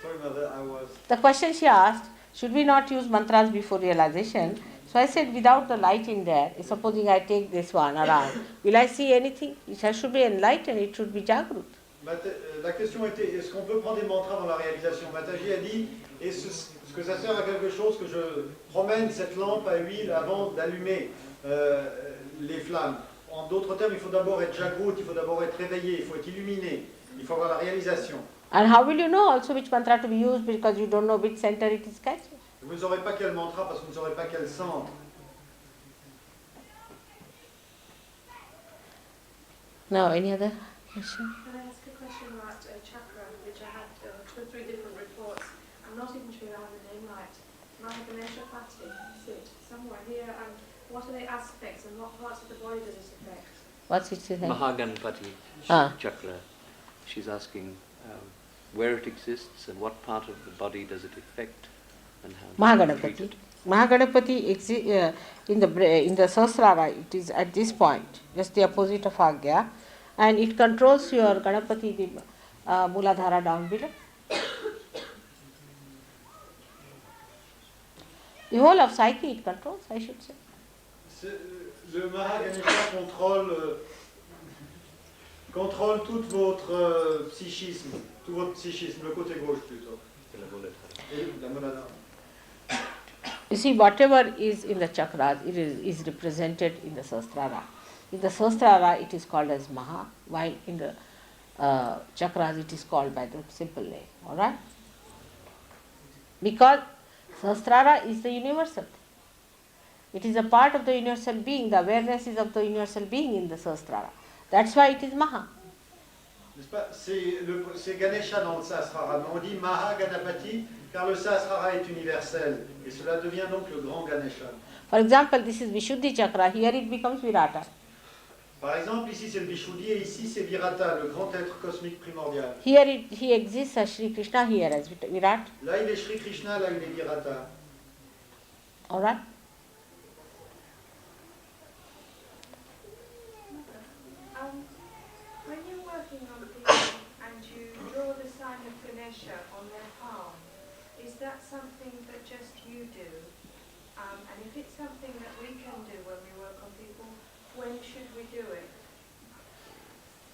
[SPEAKER 4] Sorry, mother, I was.
[SPEAKER 1] The question she asked, should we not use mantras before realization? So I said, without the light in there, supposing I take this one around, will I see anything? It should be enlightened, it should be jagrut.
[SPEAKER 4] La question était, est-ce qu'on peut prendre des mantras dans la réalisation? Mataji a dit, est-ce que ça sert à quelque chose que je promène cette lampe à huile avant d'allumer les flammes? En d'autres termes, il faut d'abord être jagrut, il faut d'abord être réveillé, il faut être illuminé, il faut avoir la réalisation.
[SPEAKER 1] And how will you know also which mantra to be used because you don't know which center it is catching?
[SPEAKER 4] Vous ne saurez pas quel mantra parce que vous ne saurez pas quel centre.
[SPEAKER 1] Now, any other question?
[SPEAKER 8] Can I ask a question about chakra, which I had 2 or 3 different reports? I'm not even sure I have the name right. Mahaganesha Pati, sit somewhere here, and what are the aspects and what parts of the body does it affect?
[SPEAKER 1] What's its name?
[SPEAKER 3] Mahaganpati
[SPEAKER 1] Ah.
[SPEAKER 3] chakra. She's asking where it exists and what part of the body does it affect and how does it treat
[SPEAKER 1] Mahaganapati.
[SPEAKER 3] it.
[SPEAKER 1] Mahaganapati in the Sahasrara, it is at this point, just the opposite of Agya, and it controls your Ganapati, the Muladhara down below. The whole of psyche it controls, I should say.
[SPEAKER 4] Le Mahaganesha contrôle tout votre psychisme, tout votre psychisme, le côté gauche plutôt. Et la Muladhara.
[SPEAKER 1] You see, whatever is in the chakras, it is represented in the Sahasrara. In the Sahasrara, it is called as Maha, while in the chakras, it is called by the simple name. All right? Because Sahasrara is the universal. It is a part of the universal being. The awareness is of the universal being in the Sahasrara. That's why it is Maha.
[SPEAKER 4] N'est-ce pas? C'est Ganesha dans le Sahasrara, mais on dit Mahaganapati car le Sahasrara est universel et cela devient donc le grand Ganesha.
[SPEAKER 1] For example, this is Vishuddhi chakra, here it becomes Virata.
[SPEAKER 4] Par exemple, ici c'est le Vishuddhi et ici c'est Virata, le grand être cosmique primordial.
[SPEAKER 1] Here he exists as Sri Krishna, here as Virat.
[SPEAKER 4] Là il est Sri Krishna, là il est Virata.
[SPEAKER 1] All right?
[SPEAKER 8] When you're
[SPEAKER 7] working on people and you draw the sign of Ganesha on their palm, is that something that just you do? And if it's something that we can do when we work on people, when should we do it?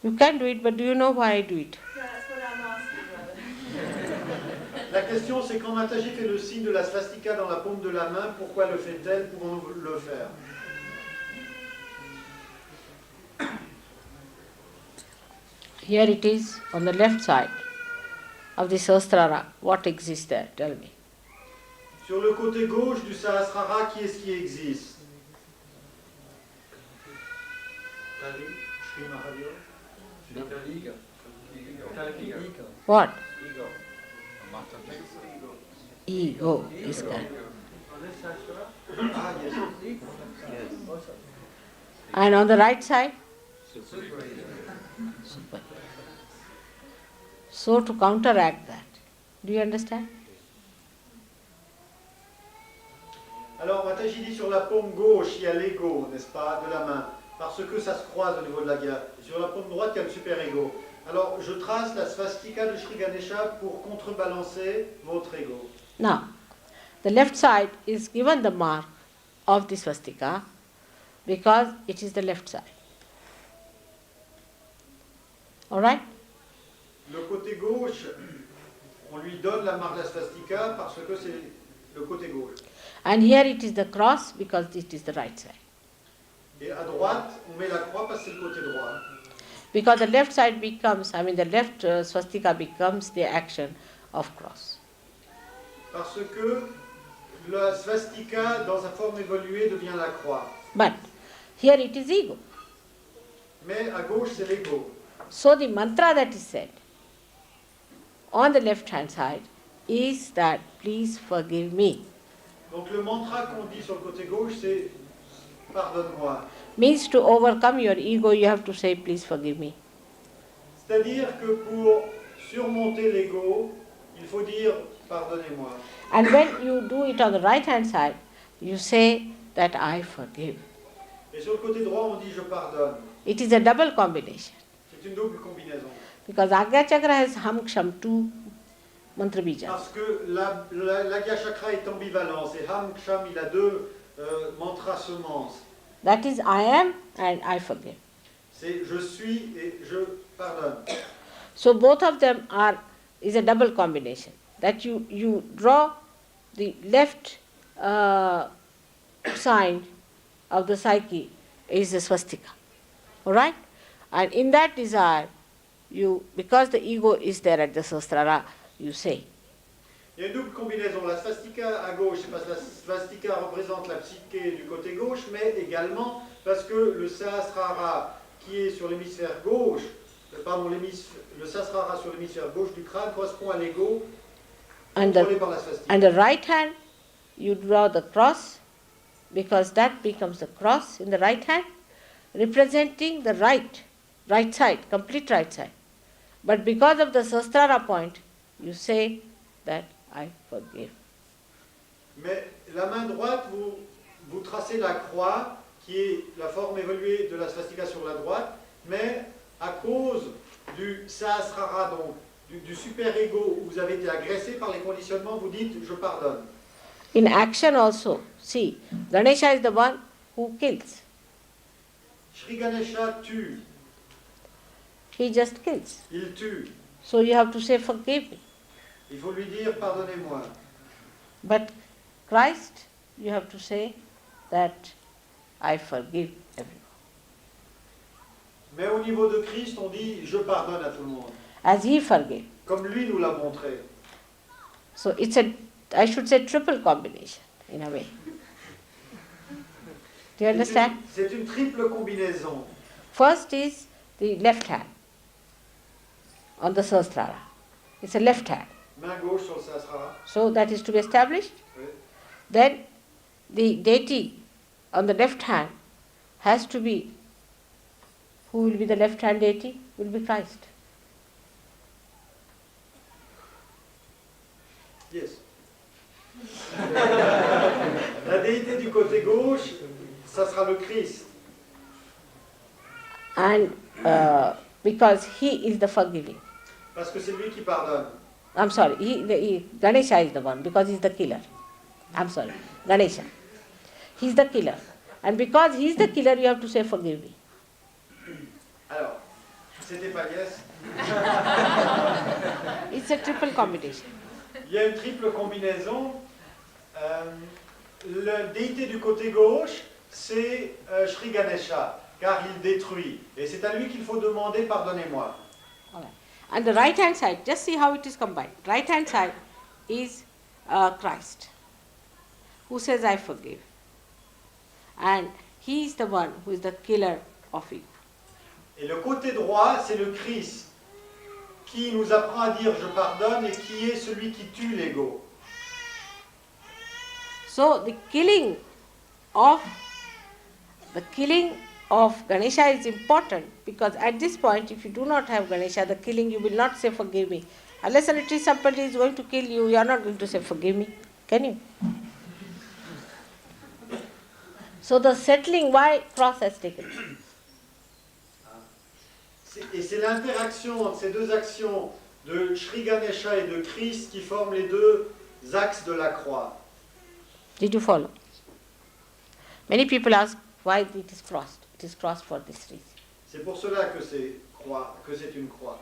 [SPEAKER 1] You can do it, but do you know why I do it?
[SPEAKER 7] Yeah, that's what I'm asking, brother.
[SPEAKER 4] La question, c'est quand Mataji fait le signe de la svastika dans la paume de la main, pourquoi le fait-elle? Pouvons-nous le faire?
[SPEAKER 1] Here it is on the left side of the Sahasrara. What exists there? Tell me.
[SPEAKER 4] Sur le côté gauche du Sahasrara, qui est-ce qui existe? Shree Mahavira.
[SPEAKER 1] What?
[SPEAKER 2] Ego. Mataji.
[SPEAKER 1] Ego is correct.
[SPEAKER 4] Ah, yes.
[SPEAKER 1] And on the right side? Super. So to counteract that, do you understand?
[SPEAKER 4] Alors, Mataji dit sur la paume gauche, il y a l'ego, n'est-ce pas, de la main, parce que ça se croise au niveau de la guerre. Sur la paume droite, il y a le super-ego. Alors, je trace la svastika de Shree Ganesha pour contrebalancer votre ego.
[SPEAKER 1] Now, the left side is given the mark of the swastika because it is the left side. Alright?
[SPEAKER 4] Le côté gauche, on lui donne la marque de la svastika parce que c'est le côté gauche.
[SPEAKER 1] And here it is the cross because it is the right side.
[SPEAKER 4] Et à droite, on met la croix parce que c'est le côté droit.
[SPEAKER 1] Because the left side becomes, the left swastika becomes the action of cross.
[SPEAKER 4] Parce que la svastika, dans sa forme évoluée, devient la croix.
[SPEAKER 1] But here it is ego.
[SPEAKER 4] Mais à gauche, c'est l'ego.
[SPEAKER 1] So the mantra that is said on the left hand side is that please forgive me.
[SPEAKER 4] Donc le mantra qu'on dit sur le côté gauche, c'est pardonne-moi.
[SPEAKER 1] Means to overcome your ego, you have to say please forgive me.
[SPEAKER 4] C'est-à-dire que pour surmonter l'ego, il faut dire pardonnez-moi.
[SPEAKER 1] And when you do it on the right hand side, you say that I forgive.
[SPEAKER 4] Et sur le côté droit, on dit je pardonne.
[SPEAKER 1] It is a double combination.
[SPEAKER 4] C'est une double combinaison.
[SPEAKER 1] Because Agya Chakra has Ham Ksham, two mantra bija.
[SPEAKER 4] Parce que l'Agya Chakra est ambivalence et Ham Ksham, il a deux mantras semences.
[SPEAKER 1] That is I am and I forgive.
[SPEAKER 4] C'est je suis et je pardonne.
[SPEAKER 1] So both of them is a double combination. That you draw the left sign of the psyche is the swastika. Alright? And in that desire, because the ego is there at the Sahasrara, you say.
[SPEAKER 4] Il y a une double combinaison. La svastika à gauche, c'est parce que la svastika représente la psyché du côté gauche, mais également parce que le Sahasrara qui est sur l'hémisphère gauche, le Sahasrara sur l'hémisphère gauche du crâne correspond à l'ego contrôlé par la svastika.
[SPEAKER 1] And the right hand, you draw the cross, because that becomes the cross in the right hand, representing the right side, complete right side. But because of the Sahasrara point, you say that I forgive.
[SPEAKER 4] Mais la main droite, vous tracez la croix, qui est la forme évoluée de la svastika sur la droite, mais à cause du Sahasrara, donc du super-ego, où vous avez été agressé par les conditionnements, vous dites « je pardonne ».
[SPEAKER 1] In action also, see, Ganesha is the one who kills.
[SPEAKER 4] Shree Ganesha tue,
[SPEAKER 1] He just kills.
[SPEAKER 4] il tue.
[SPEAKER 1] So you have to say forgive me.
[SPEAKER 4] Il faut lui dire « pardonnez-moi ».
[SPEAKER 1] But Christ, you have to say that I forgive everyone.
[SPEAKER 4] Mais au niveau de Christ, on dit « je pardonne à tout le monde
[SPEAKER 1] As he forgave. ».
[SPEAKER 4] Comme lui nous l'a montré.
[SPEAKER 1] So it's I should say triple combination in a way. Do you understand?
[SPEAKER 4] C'est une triple combinaison.
[SPEAKER 1] First is the left hand on the Sahasrara. It's a left hand.
[SPEAKER 4] Main gauche sur le Sahasrara.
[SPEAKER 1] So that is to be established.
[SPEAKER 4] Oui.
[SPEAKER 1] Then the deity on the left hand has to be, who will be the left hand deity? Will be Christ.
[SPEAKER 4] Yes. La déité du côté gauche, ça sera le Christ.
[SPEAKER 1] And because he is the forgiving.
[SPEAKER 4] Parce que c'est lui qui pardonne.
[SPEAKER 1] I'm sorry, Ganesha is the one because he's the killer. I'm sorry, Ganesha. He's the killer. And because he's the killer, you have to say forgive me.
[SPEAKER 4] Alors, c'était pas yes.
[SPEAKER 1] It's a triple combination.
[SPEAKER 4] Il y a une triple combinaison. La déité du côté gauche, c'est Shree Ganesha, car il détruit. Et c'est à lui qu'il faut demander pardonnez-moi.
[SPEAKER 1] All right. And the right hand side, just see how it is combined. Right hand side is Christ, who says I forgive. And he is the one who is the killer of ego.
[SPEAKER 4] Et le côté droit, c'est le Christ, qui nous apprend à dire je pardonne et qui est celui qui tue l'ego.
[SPEAKER 1] So the killing of Ganesha is important, because at this point, if you do not have Ganesha, the killing, you will not say forgive me. Unless and until somebody is going to kill you, you are not going to say forgive me. Can you? So the settling, why cross has taken?
[SPEAKER 4] Et c'est l'interaction entre ces deux actions de Shree Ganesha et de Christ qui forment les deux axes de la croix.
[SPEAKER 1] Did you follow? Many people ask why it is crossed. It is crossed for this reason.
[SPEAKER 4] C'est pour cela que c'est une croix.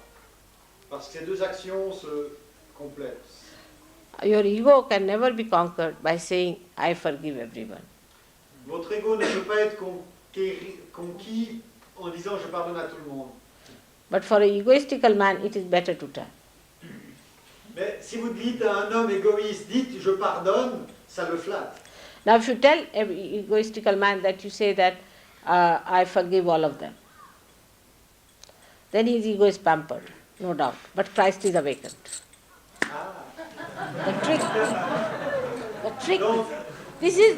[SPEAKER 4] Parce que ces deux actions se complètent.
[SPEAKER 1] Your ego can never be conquered by saying, I forgive everyone.
[SPEAKER 4] Votre ego ne peut pas être conquis en disant je pardonne à tout le monde.
[SPEAKER 1] But for an egoistical man, it is better to tell.
[SPEAKER 4] Mais si vous dites à un homme égoïste, dites je pardonne, ça le flatte.
[SPEAKER 1] Now if you tell an egoistical man that you say that I forgive all of them, then his ego is pampered, no doubt. But Christ is awakened.
[SPEAKER 4] Ah.
[SPEAKER 1] The trick, this is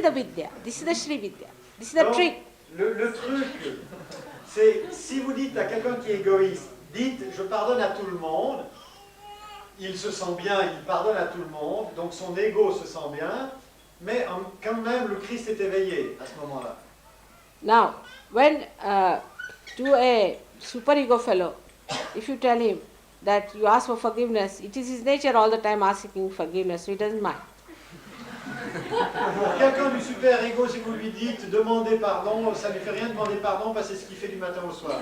[SPEAKER 1] the Vidya, this is the Shree Vidya, this is the trick.
[SPEAKER 4] Le truc, c'est si vous dites à quelqu'un qui est égoïste, dites je pardonne à tout le monde, il se sent bien, il pardonne à tout le monde, donc son ego se sent bien, mais quand même le Christ est éveillé à ce moment-là.
[SPEAKER 1] Now, when to a super-ego fellow, if you tell him that you ask for forgiveness, it is his nature all the time asking forgiveness, so he doesn't mind.
[SPEAKER 4] Pour quelqu'un du super-ego, si vous lui dites demandez pardon, ça ne lui fait rien de demander pardon parce que c'est ce qu'il fait du matin au soir.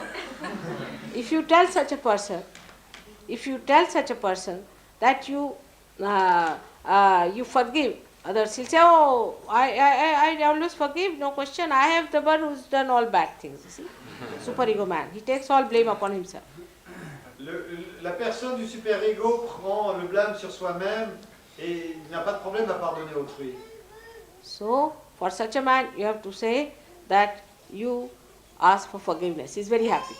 [SPEAKER 1] If you tell such a person that you forgive others, he'll say, oh, I always forgive, no question, I have the one who's done all bad things, you see. Super-ego man, he takes all blame upon himself.
[SPEAKER 4] La personne du super-ego prend le blâme sur soi-même et il n'a pas de problème à pardonner autrui.
[SPEAKER 1] So, for such a man, you have to say that you ask for forgiveness. He's very happy.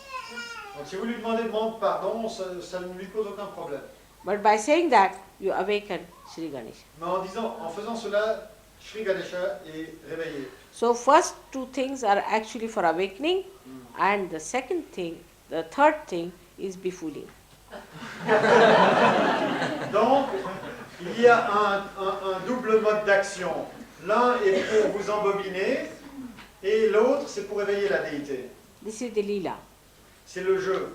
[SPEAKER 4] Donc si vous lui demandez pardon, ça ne lui pose aucun problème.
[SPEAKER 1] But by saying that, you awaken Shree Ganesha.
[SPEAKER 4] Mais en faisant cela, Shree Ganesha est réveillé.
[SPEAKER 1] So first two things are actually for awakening, and the third thing is befooling.
[SPEAKER 4] Donc, il y a un double mode d'action. L'un est pour vous embobiner, et l'autre, c'est pour éveiller la déité.
[SPEAKER 1] This is the lila.
[SPEAKER 4] C'est le jeu.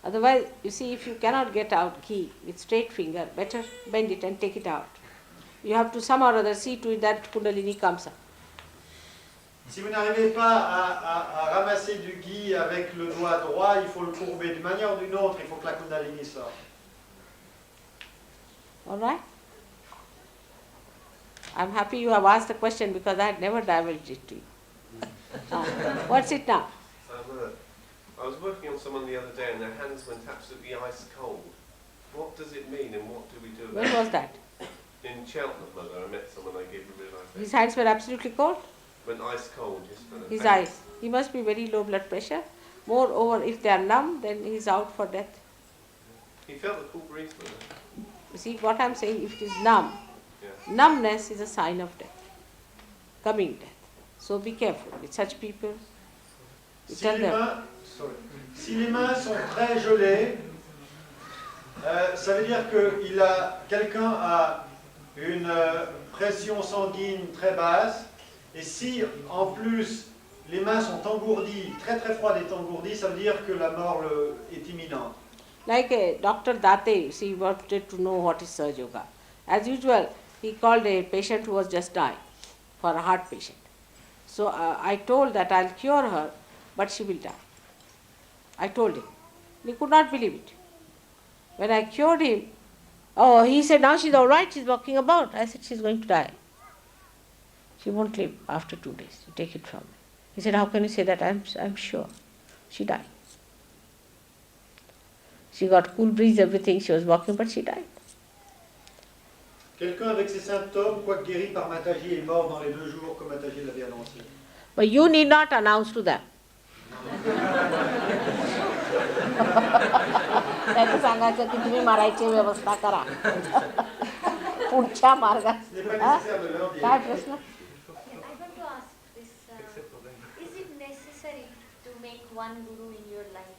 [SPEAKER 1] Otherwise, you see, if you cannot get out key with straight finger, better bend it and take it out. You have to somehow or other see to it that kundalini comes up.
[SPEAKER 4] Si vous n'arrivez pas à ramasser du gui avec le doigt droit, il faut le courber d'une manière ou d'une autre, il faut que la kundalini sorte.
[SPEAKER 1] All right? I'm happy you have asked the question because I had never divulged it to you. What's it now?
[SPEAKER 9] I was working on someone the other day and their hands went absolutely ice cold. What does it mean and what do we do about
[SPEAKER 1] When was that?
[SPEAKER 9] In Cheltenham, Mother, I met someone I gave a real life.
[SPEAKER 1] His hands were absolutely cold?
[SPEAKER 9] Went ice cold, just kind of.
[SPEAKER 1] His eyes. He must be very low blood pressure. Moreover, if they are numb, then he is out for death.
[SPEAKER 9] He felt the cool breeze, Mother.
[SPEAKER 1] You see what I'm saying? If it is numb,
[SPEAKER 9] Yeah.
[SPEAKER 1] numbness is a sign of death, coming death. So be careful with such people. You
[SPEAKER 4] Si
[SPEAKER 1] tell
[SPEAKER 4] les,
[SPEAKER 1] them.
[SPEAKER 4] si les mains sont très gelées, ça veut dire que quelqu'un a une pression sanguine très basse, et si en plus les mains sont engourdies, très très froides et engourdies, ça veut dire que la mort est imminente.
[SPEAKER 1] Like Dr. Date, she wanted to know what is Sahajyoga. As usual, he called a patient who was just dying, for a heart patient. So I told that I'll cure her, but she will die. I told him. He could not believe it. When I cured him, oh, he said, now she's all right, she's walking about. I said, she's going to die. She won't live after 2 days. You take it from me. He said, how can you say that? I'm sure. She died. She got cool breeze, everything. She was walking, but she died.
[SPEAKER 4] Quelqu'un avec ces symptômes, quoique guéri par Mataji, est mort dans les 2 jours que Mataji l'avait annoncé.
[SPEAKER 1] But you need not announce to them. त्यांनी सांगायचं की तुम्ही मारायची व्यवस्था करा. पुढच्या मार्गात. काय प्रश्न?
[SPEAKER 10] I want to ask this, is it necessary to make one guru in your life?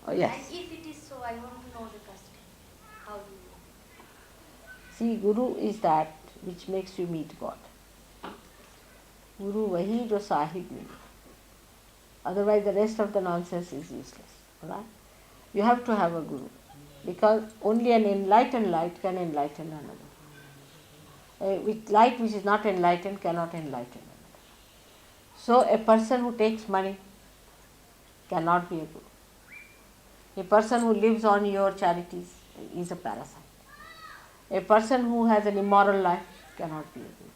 [SPEAKER 1] Oh, yes.
[SPEAKER 10] And if it is so, I want to know the custom. How do you?
[SPEAKER 1] See, Guru is that which makes you meet God. Guru वही जो साहिब मिले. Otherwise the rest of the nonsense is useless. Right? You have to have a Guru. Because only an enlightened light can enlighten another. With light which is not enlightened cannot enlighten another. So a person who takes money cannot be a Guru. A person who lives on your charities is a parasite. A person who has an immoral life cannot be a Guru.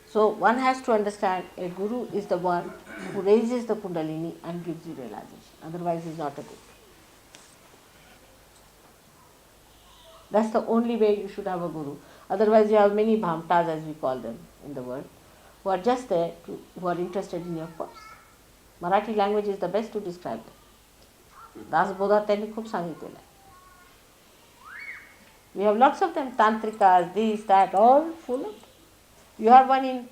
[SPEAKER 1] So one has to understand a Guru is the one who raises the kundalini and gives you realization. Otherwise he is not a Guru. That's the only way you should have a Guru. Otherwise you have many bhamtas, as we call them in the world, who are just there, who are interested in your purse. Marathi language is the best to describe them. Dasbodha त्यांनी खूप सांगितलेलं आहे. We have lots of them, tantrikas, this, that, all full of. You have one in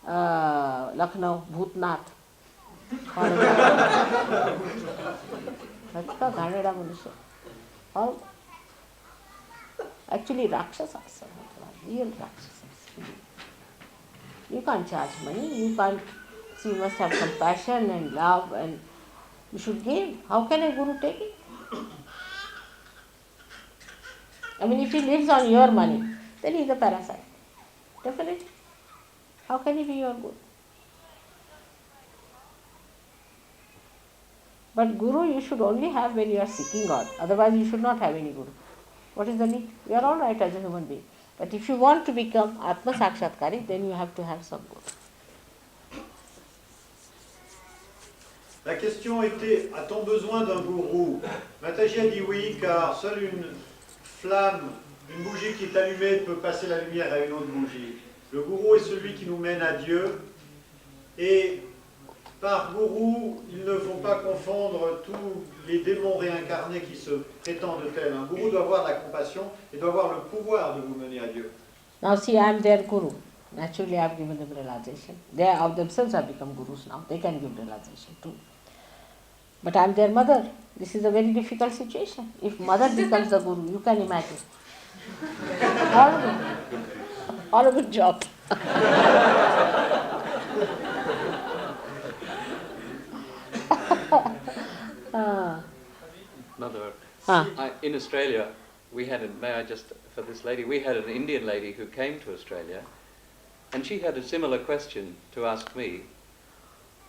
[SPEAKER 1] Lucknow, Bhutnath. That's the Ghaneda Manushya. All actually Rakshasas, real Rakshasas. You can't charge money, you can't, so you must have compassion and love, and you should give. How can a Guru take it? I mean, if he lives on your money, then he is a parasite. Definitely. How can he be your Guru? But Guru you should only have when you are seeking God. Otherwise you should not have any Guru. What is the need? You are all right as a human being. But if you want to become Atma Sakshatkari, then you have to have some Guru.
[SPEAKER 4] La question était, a-t-on besoin d'un gourou? Mataji a dit oui, car seule une flamme, une bougie qui est allumée peut passer la lumière à une autre bougie. Le gourou est celui qui nous mène à Dieu. Et par gourou, il ne faut pas confondre tous les démons réincarnés qui se prétendent tels. Un gourou doit avoir de la compassion et doit avoir le pouvoir de vous mener à Dieu.
[SPEAKER 1] Now see, I am their Guru. Naturally I have given them realization. They of themselves have become Gurus now. They can give realization too. But I am their mother. This is a very difficult situation. If mother becomes the Guru, you can imagine. Horrible. Horrible job.
[SPEAKER 3] Mother,
[SPEAKER 1] Ah.
[SPEAKER 3] in Australia, we had, for this lady, we had an Indian lady who came to Australia, and she had a similar question to ask me,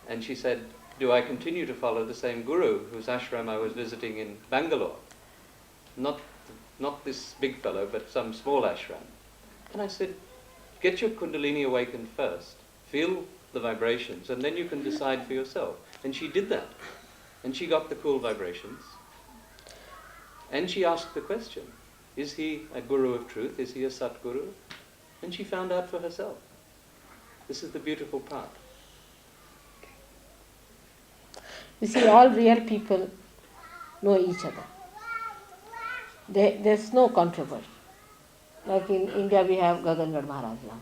[SPEAKER 3] and she said, do I continue to follow the same guru whose ashram I was visiting in Bangalore? Not this big fellow, but some small ashram. And I said, get your kundalini awakened first, feel the vibrations, and then you can decide for yourself. And she did that. And she got the cool vibrations. And she asked the question, is he a guru of truth? Is he a Satguru? And she found out for herself. This is the beautiful part.
[SPEAKER 1] You see, all real people know each other. There's no controversy. Like in India we have Gagangad Maharaj now.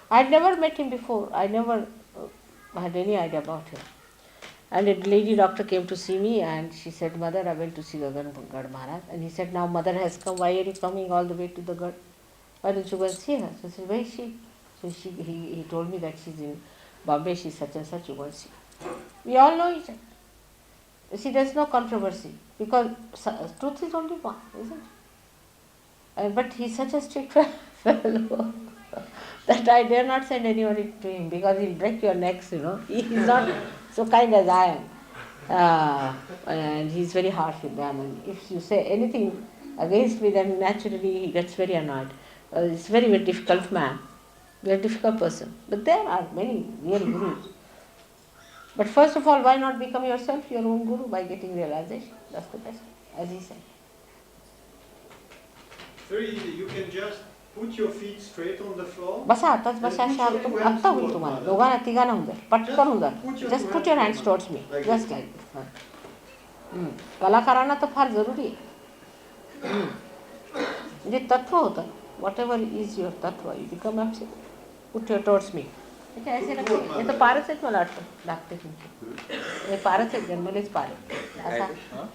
[SPEAKER 1] I had never met him before. I never had any idea about him. And a lady doctor came to see me and she said, Mother, I went to see Gagangad Maharaj. And he said, now Mother has come, why are you coming all the way to the Gad? Why don't you go and see her? So I said, where is she? So he told me that she's in Bombay, she's such and such, you won't see. We all know each other. You see, there's no controversy because truth is only one, isn't it? But he's such a strict fellow that I dare not send anybody to him because he'll break your necks, you know. He's not so kind as I am. And he's very harsh with them. And if you say anything against me, then naturally he gets very annoyed. He's very, very difficult man, very difficult person. But there are many real gurus. But first of all, why not become yourself your own guru by getting realization? That's the best, as he said.
[SPEAKER 4] Very easy. You can just put your feet straight on the floor.
[SPEAKER 1] बसा आताच बसा शांत आत्ता होईल तुम्हाला दोघांना तिघांना होऊन जाईल पटकन होऊन जाईल just put your hands towards me just like कलाकारांना तर फार जरुरी आहे म्हणजे तत्व होतं वॉट एव्हर इज युअर तत्व you become absolute put your towards me ऐसे नका हे तर पारच आहेत मला वाटतं लागते तुमचे हे पारच आहेत जन्मलेच पार आहेत असा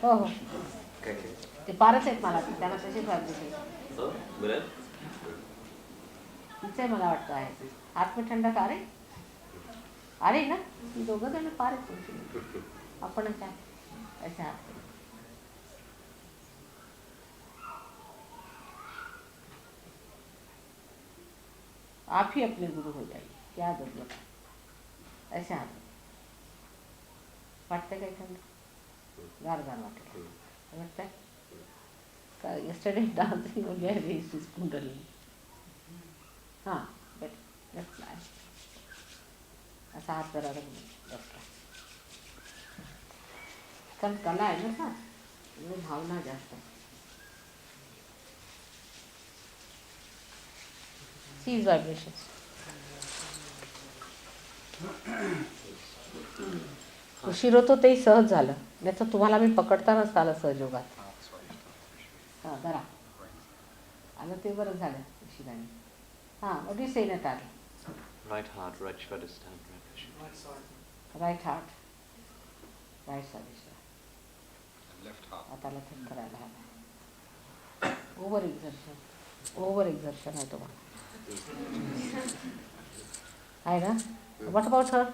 [SPEAKER 1] हो हो ते पारच आहेत मला त्यांना तसेच वाटते तिचे मला वाटतं आहे हात में ठंडा का अरे ना ती दोघं जण पार आहेत तुमची आपणच आहे ऐसे हात आप ही अपने गुरु हो जाइए क्या जरूरत है ऐसे हात वाटतं काही थंड गार गार वाटतं वाटतंय का yesterday dancing only I raised his kundalini. हाँ बेट लेफ्ट लाइन असा हात जरा लेफ्ट कारण कला आहे ना का भावना जास्त सीज व्हायब्रेशन्स उशिरो तो तेही सहज झालं नाही तर तुम्हाला मी पकडतानाच आलं सहजयोगात हां जरा आलं ते बरं झालं उशिराने हां what do you say Natalie?
[SPEAKER 3] Right heart, right Svadhisthana, right
[SPEAKER 5] Right side.
[SPEAKER 1] Right heart, right Svadhisthana.
[SPEAKER 2] Left heart.
[SPEAKER 1] हाताला थंड करायला हवा ओव्हर एक्झर्शन आहे तुम्हाला आहे ना what about her?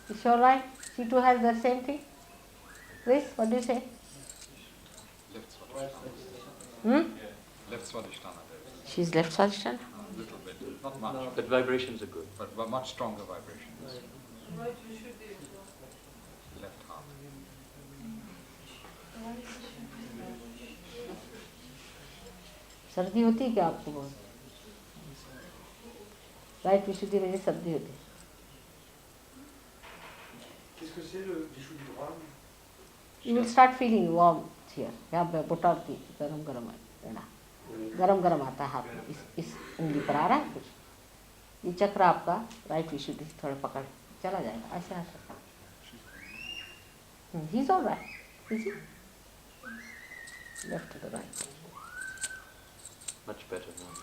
[SPEAKER 1] Is she all right? She too has the same thing? Chris, what do you say?
[SPEAKER 2] Left Svadhisthana.
[SPEAKER 1] Hmm?
[SPEAKER 2] Left Svadhisthana.
[SPEAKER 1] She's left Svadhisthana?
[SPEAKER 2] A little bit. Not much.
[SPEAKER 3] But vibrations are good.
[SPEAKER 2] But much stronger vibrations. Left heart.
[SPEAKER 1] सर्दी होती है क्या आपको बहुत right विशुद्धि में सर्दी होती है
[SPEAKER 5] Qu'est-ce que c'est le bichou du roi?
[SPEAKER 1] You will start feeling warm here. यहाँ पे बोटावती गरम गरम है ना गरम गरम आता है हाथ में इस उंगली पर आ रहा है कुछ ये चक्र आपका राइट विशुद्धि थोड़ा पकड़ चला जाएगा ऐसे हाथ ही is all right is left to the right
[SPEAKER 3] Much better now.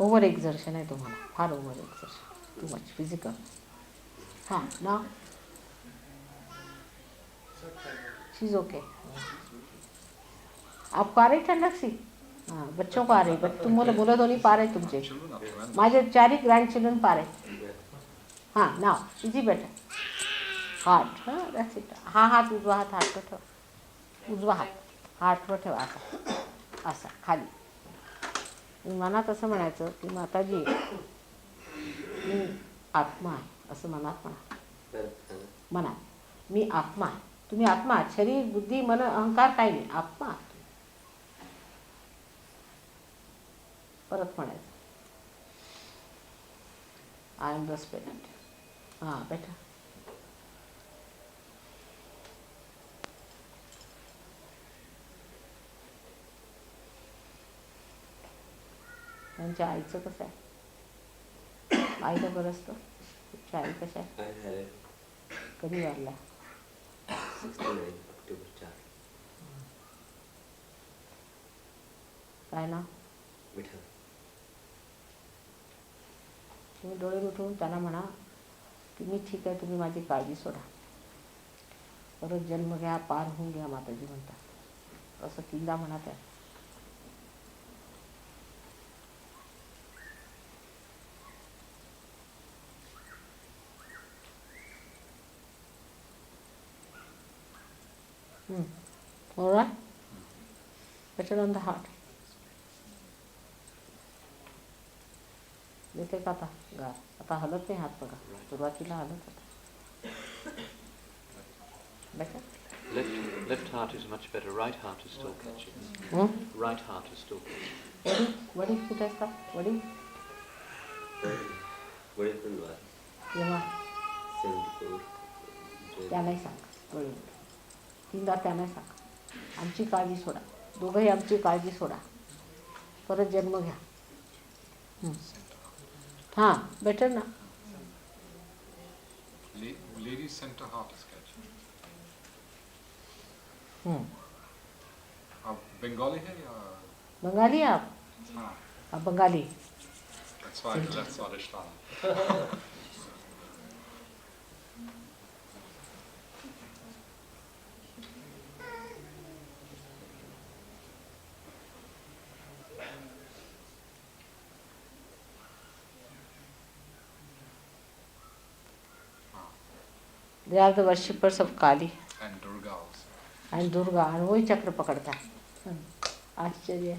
[SPEAKER 1] Over exertion आहे तुम्हाला फार over exertion too much physical हाँ ना शीज ओके आपको आ रही ठंडक सी हाँ बच्चों को आ रही बट तुम बोला तो नहीं पा रहे तुमचे
[SPEAKER 2] Children are tremendous.
[SPEAKER 1] माझे 4 ग्रैंड चिल्ड्रन पा रहे हाँ नाव इजी बेटर हार्ट हां दॅट्स इट हा हात उजवा हात हात ठेवा उजवा हात हातवर ठेवा असा असा खाली मनात असं म्हणायचं की माताजी मी आत्मा आहे असं मनात म्हणा मनात मी आत्मा आहे तुम्ही आत्मा आहात शरीर बुद्धी मन अहंकार काही नाही आत्मा आहात परत म्हणायचं आय एम द स्पिरिट हां बेटा त्यांच्या आईचं कसं आहे आईला बरं असतं तुमच्या आई कशा आहे कधी वारल्या
[SPEAKER 11] 69 ऑक्टोबर 4
[SPEAKER 1] काय ना
[SPEAKER 11] विठ्ठल
[SPEAKER 1] तुम्ही डोळे उठवून त्यांना म्हणा की मी ठीक आहे तुम्ही माझी काळजी सोडा परत जन्म घ्या पार होऊन घ्या माताजी म्हणतात असं 3दा म्हणा त्या All right? Better on the heart. देते का आता गार आता हलत नाही हात बघा सुरुवातीला हलत होता better?
[SPEAKER 3] Left heart is much better. Right heart is still catching. Right heart is still catching.
[SPEAKER 1] वडील कुठे असतात वडील
[SPEAKER 11] वडील पण वार
[SPEAKER 1] जेव्हा
[SPEAKER 11] 74
[SPEAKER 1] त्या नाही सांग वडील तीनदा त्या नाही सांग आमची काळजी सोडा दोघंही आमची काळजी सोडा परत जन्म घ्या हां बेटर ना
[SPEAKER 2] Lady center heart is catching. आप बंगाली है या?
[SPEAKER 1] बंगाली आप?
[SPEAKER 2] हाँ.
[SPEAKER 1] आप Bengali.
[SPEAKER 2] That's why I left Swadhisthana.
[SPEAKER 1] They are the worshippers of Kali.
[SPEAKER 2] And Durga also.
[SPEAKER 1] And Durga. और वही चक्र पकड़ता है. आश्चर्य.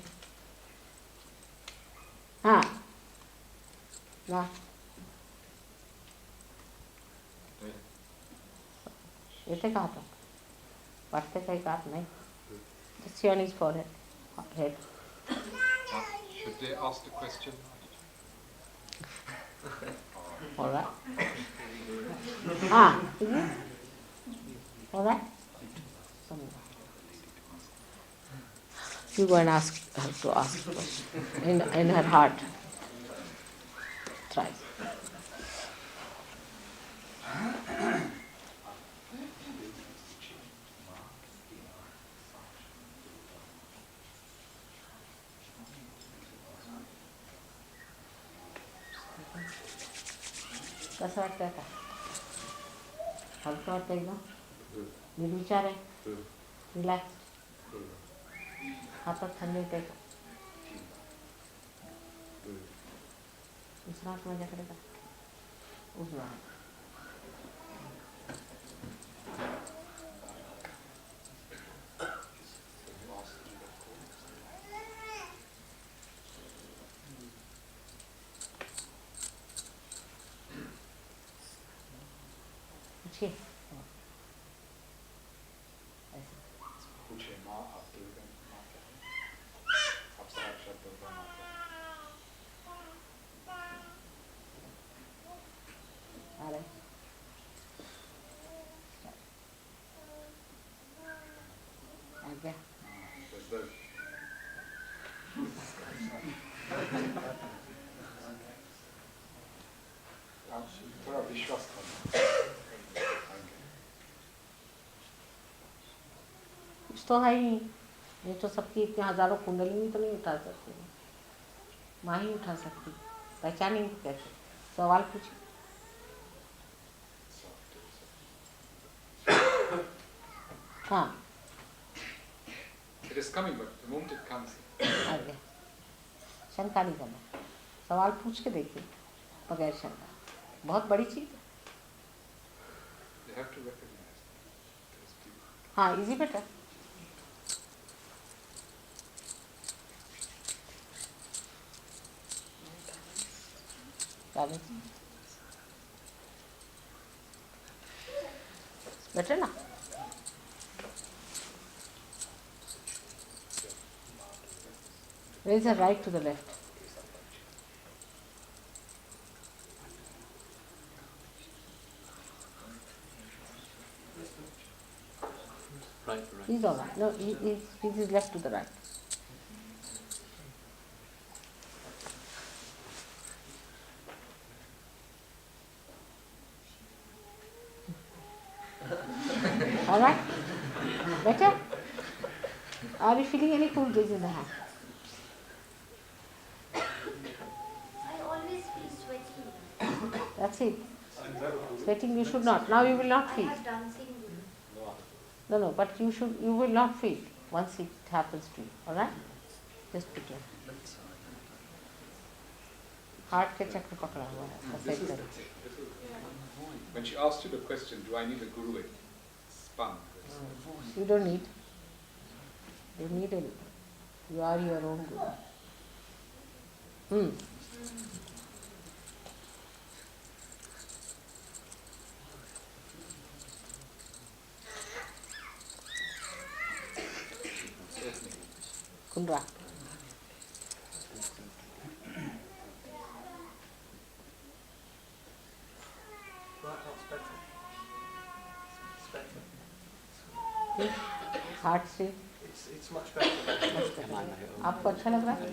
[SPEAKER 1] हाँ. ना. येते का आता? पढ़ते काही का नहीं. Just on his forehead. Head.
[SPEAKER 2] Should they ask the question?
[SPEAKER 1] All right. Ah, is it? All right. You go and ask her to ask in her heart. Try. कसं वाटतं आता हलकं वाटतं एकदम निर्विचार आहे रिलॅक्स हातात थंडी येते का दुसरा हात माझ्याकडे का उजवा हात
[SPEAKER 2] पूछे माँ आप दुर्गा माँ क्या है? आप साक्षात दुर्गा माँ क्या है?
[SPEAKER 1] आ रहे आ गया
[SPEAKER 2] थोड़ा विश्वास करना
[SPEAKER 1] कुछ तो है ही ये तो सबकी इतने हजारों कुंडलिनी तो नहीं उठा सकती माँ ही उठा सकती पहचानेंगे कैसे सवाल पूछिए हाँ
[SPEAKER 2] It is coming, but the moment it comes,
[SPEAKER 1] आ गया शंका नहीं करना सवाल पूछ के देखिए बगैर शंका बहुत बड़ी चीज़ है
[SPEAKER 2] you have to recognize.
[SPEAKER 1] हाँ इजी बेटा बेटर ना raise her right to the left
[SPEAKER 3] Right.
[SPEAKER 1] he's all right no he's left to the right all right better are you feeling any cool breeze in the hand
[SPEAKER 10] I always feel sweaty.
[SPEAKER 1] that's it sweating you should not now you will not
[SPEAKER 10] I
[SPEAKER 1] feel
[SPEAKER 10] have dancing guru.
[SPEAKER 1] no but you will not feel once it happens to you all right just be careful heart के चक्र पकड़ा हुआ है ऐसे करो
[SPEAKER 2] When she asked you the question, do I need a guru? It spun.
[SPEAKER 1] You don't need. You need a. You are your own guru. Kundra. Heart से
[SPEAKER 9] It's much better.
[SPEAKER 1] आपको अच्छा लग रहा है?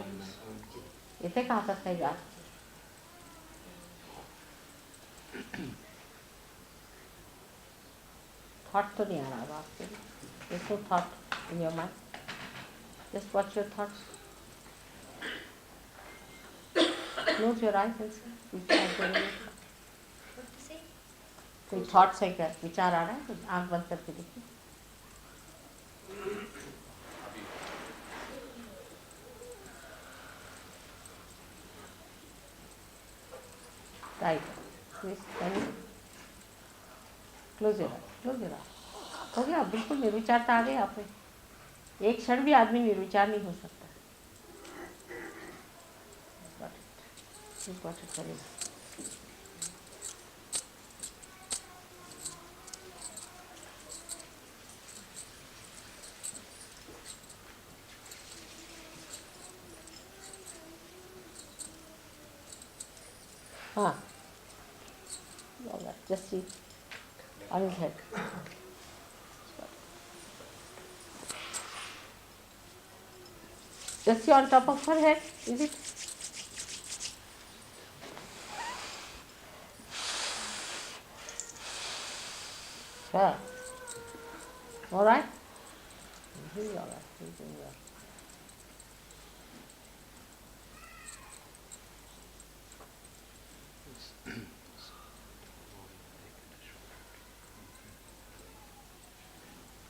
[SPEAKER 1] इसे कहाँ तक है यार? थॉट तो नहीं आ रहा आपके? There's no thought in your mind. Just watch your thoughts. Close your eyes and see which are going on.
[SPEAKER 10] What to say?
[SPEAKER 1] कोई थॉट्स है क्या? विचार आ रहा है? तो आँख बंद करके देखिए. Right. Please, can you close your eyes? Close your eyes. हो गया, बिल्कुल निर्विचारता आ गई आप में. एक क्षण भी आदमी निर्विचार नहीं हो सकता. Got it, sorry. हाँ. All right. Just see on his head. Just see on top of her head, is it? Sure. All right? He's all right. He's doing well.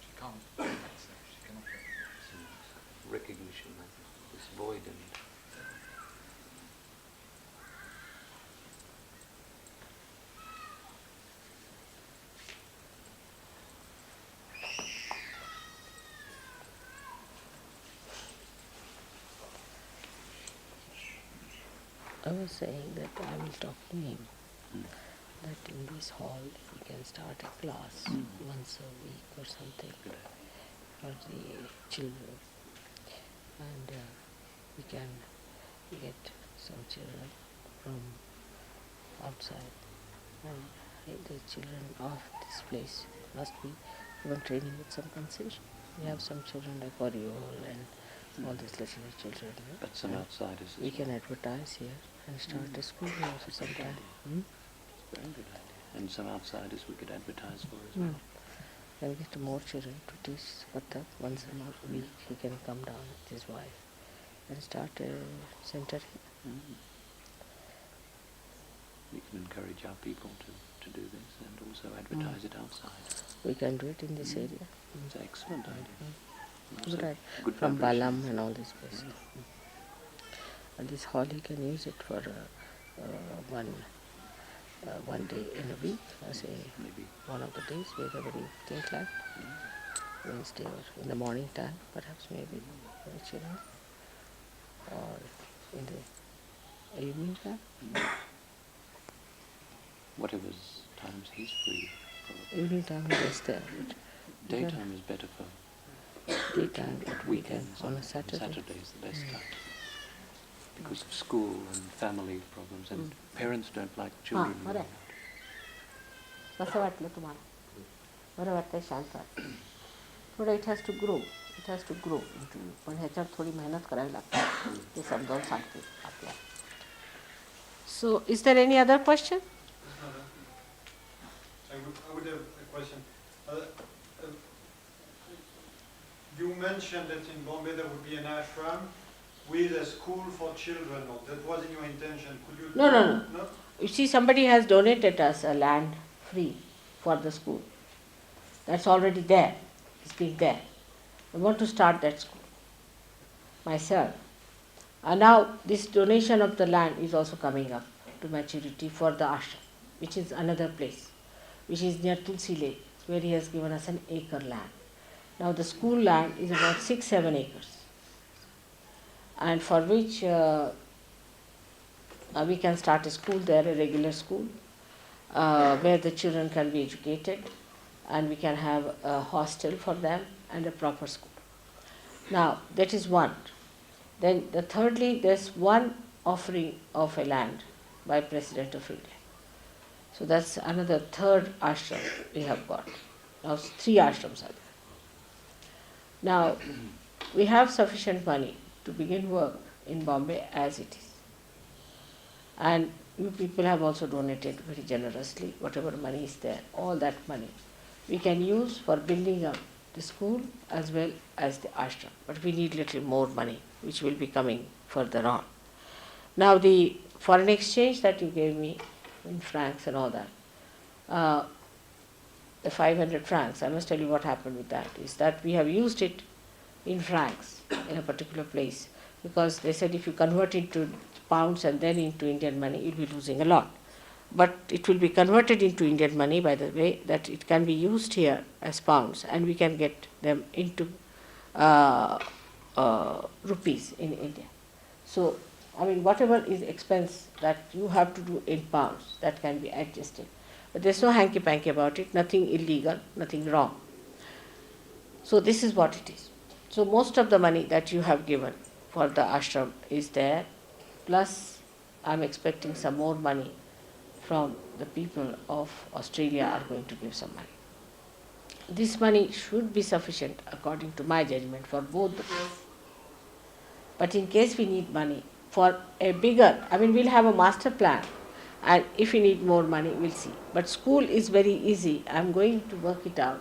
[SPEAKER 2] She can't. She cannot.
[SPEAKER 3] Recognition, I think, this void and
[SPEAKER 1] I was saying that I will talk to him, that in this hall he can start a class once a week or something for the children, and we can get some children from outside, and the children of this place must be even training with some concession. We have some children like Oriole and all these little children.
[SPEAKER 3] but some outsiders.
[SPEAKER 1] We can advertise here and start a school also sometime.
[SPEAKER 3] It's a very good idea. And some outsiders we could advertise for as well.
[SPEAKER 1] And get more children to teach Kathak once a week. He can come down with his wife and start a center here.
[SPEAKER 3] We can encourage our people to do this and also advertise it outside.
[SPEAKER 1] We can do it in this area.
[SPEAKER 3] It's an excellent idea.
[SPEAKER 1] Good idea.
[SPEAKER 3] Good
[SPEAKER 1] From
[SPEAKER 3] vibration.
[SPEAKER 1] Balam and all these places. And this hall he can use it for one day in a week, say
[SPEAKER 3] Maybe.
[SPEAKER 1] one of the days, wherever you think like. Wednesday or in the morning time, perhaps maybe for the children, or in the evening time.
[SPEAKER 3] Whatever times he's free, probably.
[SPEAKER 1] Evening time he is there.
[SPEAKER 3] Daytime is better for
[SPEAKER 1] Daytime,
[SPEAKER 3] but weekends
[SPEAKER 1] on a
[SPEAKER 3] and
[SPEAKER 1] Saturday.
[SPEAKER 3] Saturday's the best time. Because of school and family problems and parents don't like children.
[SPEAKER 1] बरं. कसं वाटलं तुम्हाला? बरं वाटतंय, शांत वाटतं. थोडं it has to grow. It has to grow. पण ह्याच्यावर थोडी मेहनत करावी लागते. ते समजावून सांगते आपल्याला. So, is there any other question?
[SPEAKER 4] I would have a question. You mentioned that in Bombay there would be an ashram with a school for children. That wasn't your intention. Could you?
[SPEAKER 1] No. You see, somebody has donated us a land free for the school. That's already there. It's been there. I want to start that school myself. And now this donation of the land is also coming up to maturity for the ashram, which is another place, which is near Tulsi Lake, where he has given us an acre land. Now the school land is about 6-7 acres, and for which we can start a school there, a regular school, where the children can be educated, and we can have a hostel for them and a proper school. Now that is one. Then the thirdly, there's one offering of a land by President of India. So that's another third ashram we have got. Now 3 ashrams are there. Now we have sufficient money to begin work in Bombay as it is. And you people have also donated very generously, whatever money is there, all that money we can use for building up the school as well as the ashram. But we need little more money, which will be coming further on. Now the foreign exchange that you gave me in francs and all that, the 500 francs, I must tell you what happened with that, is that we have used it in francs in a particular place, because they said if you convert it to pounds and then into Indian money, you'll be losing a lot. But it will be converted into Indian money by the way that it can be used here as pounds, and we can get them into rupees in India. So, I mean, whatever is expense that you have to do in pounds, that can be adjusted. But there's no hanky-panky about it, nothing illegal, nothing wrong. So this is what it is. So most of the money that you have given for the ashram is there, plus I'm expecting some more money from the people of Australia are going to give some money. This money should be sufficient according to my judgment for both the cases. But in case we need money for a bigger, I mean, we'll have a master plan, and if we need more money, we'll see. But school is very easy. I'm going to work it out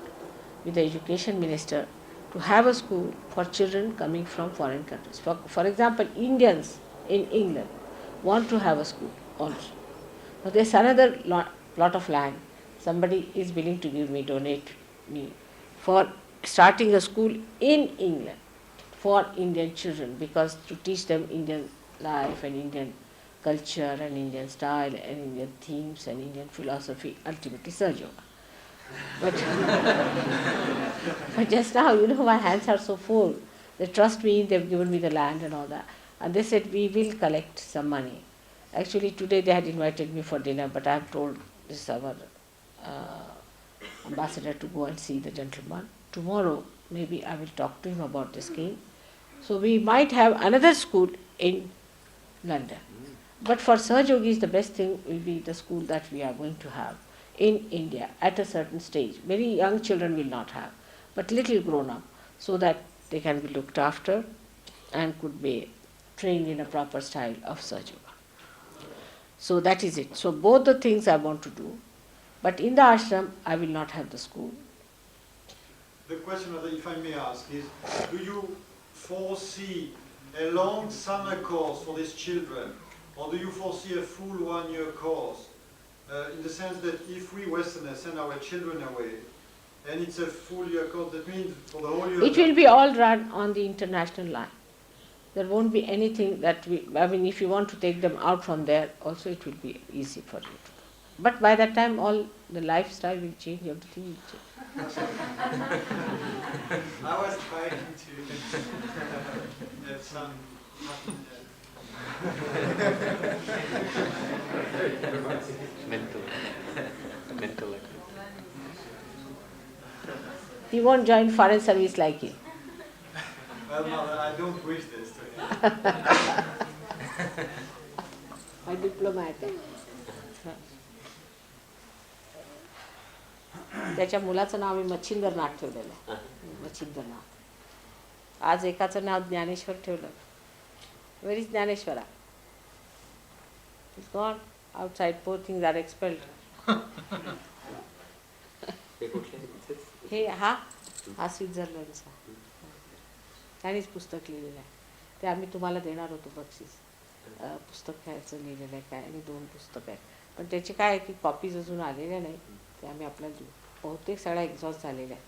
[SPEAKER 1] with the education minister to have a school for children coming from foreign countries. For example, Indians in England want to have a school also. Now there's another plot of land. Somebody is willing to donate me for starting a school in England for Indian children, because to teach them Indian life and Indian culture and Indian style and Indian themes and Indian philosophy, ultimately Sahajyoga. But just now, my hands are so full. They trust me, they've given me the land and all that. And they said, we will collect some money. Actually, today they had invited me for dinner, but I have told this our ambassador to go and see the gentleman. Tomorrow, maybe I will talk to him about the scheme. So we might have another school in London. But for Sahajyogis, the best thing will be the school that we are going to have in India at a certain stage. Very young children will not have, but little grown up, so that they can be looked after and could be trained in a proper style of Sahajyoga. So that is it. So both the things I want to do, but in the ashram I will not have the school.
[SPEAKER 4] The question, if I may ask, is do you foresee a long summer course for these children, or do you foresee a full 1-year course? In the sense that if we Westerners send our children away, and it's a full year course, that means for the whole year...
[SPEAKER 1] It will be all run on the international line. There won't be anything that if you want to take them out from there, also it will be easy for you to do. But by that time, all the lifestyle will change, everything will change.
[SPEAKER 4] I was trying to have some...
[SPEAKER 3] mental.
[SPEAKER 1] He won't join foreign service like you.
[SPEAKER 4] Well, no, I don't wish this to him.
[SPEAKER 1] A diplomat. त्याच्या मुलाचं नाव मी मच्छिंद्रनाथ ठेवलेलं आहे. मच्छिंद्रनाथ. आज एकाचं नाव ज्ञानेश्वर ठेवलं. Where is Jnaneshwara? He's gone outside. Poor things are expelled. हे हा स्वित्झर्लंडचा. त्यानेच पुस्तक लिहिलेलं आहे. ते आम्ही तुम्हाला देणार होतो बक्षीस. पुस्तक घ्यायचं लिहिलेलं आहे काय, आणि 2 पुस्तक आहेत. पण त्याचे काय आहे की कॉपीज अजून आलेल्या नाही, ते आम्ही आपल्याला देऊ. बहुतेक सगळ्या एक्झॉस्ट झालेल्या आहेत.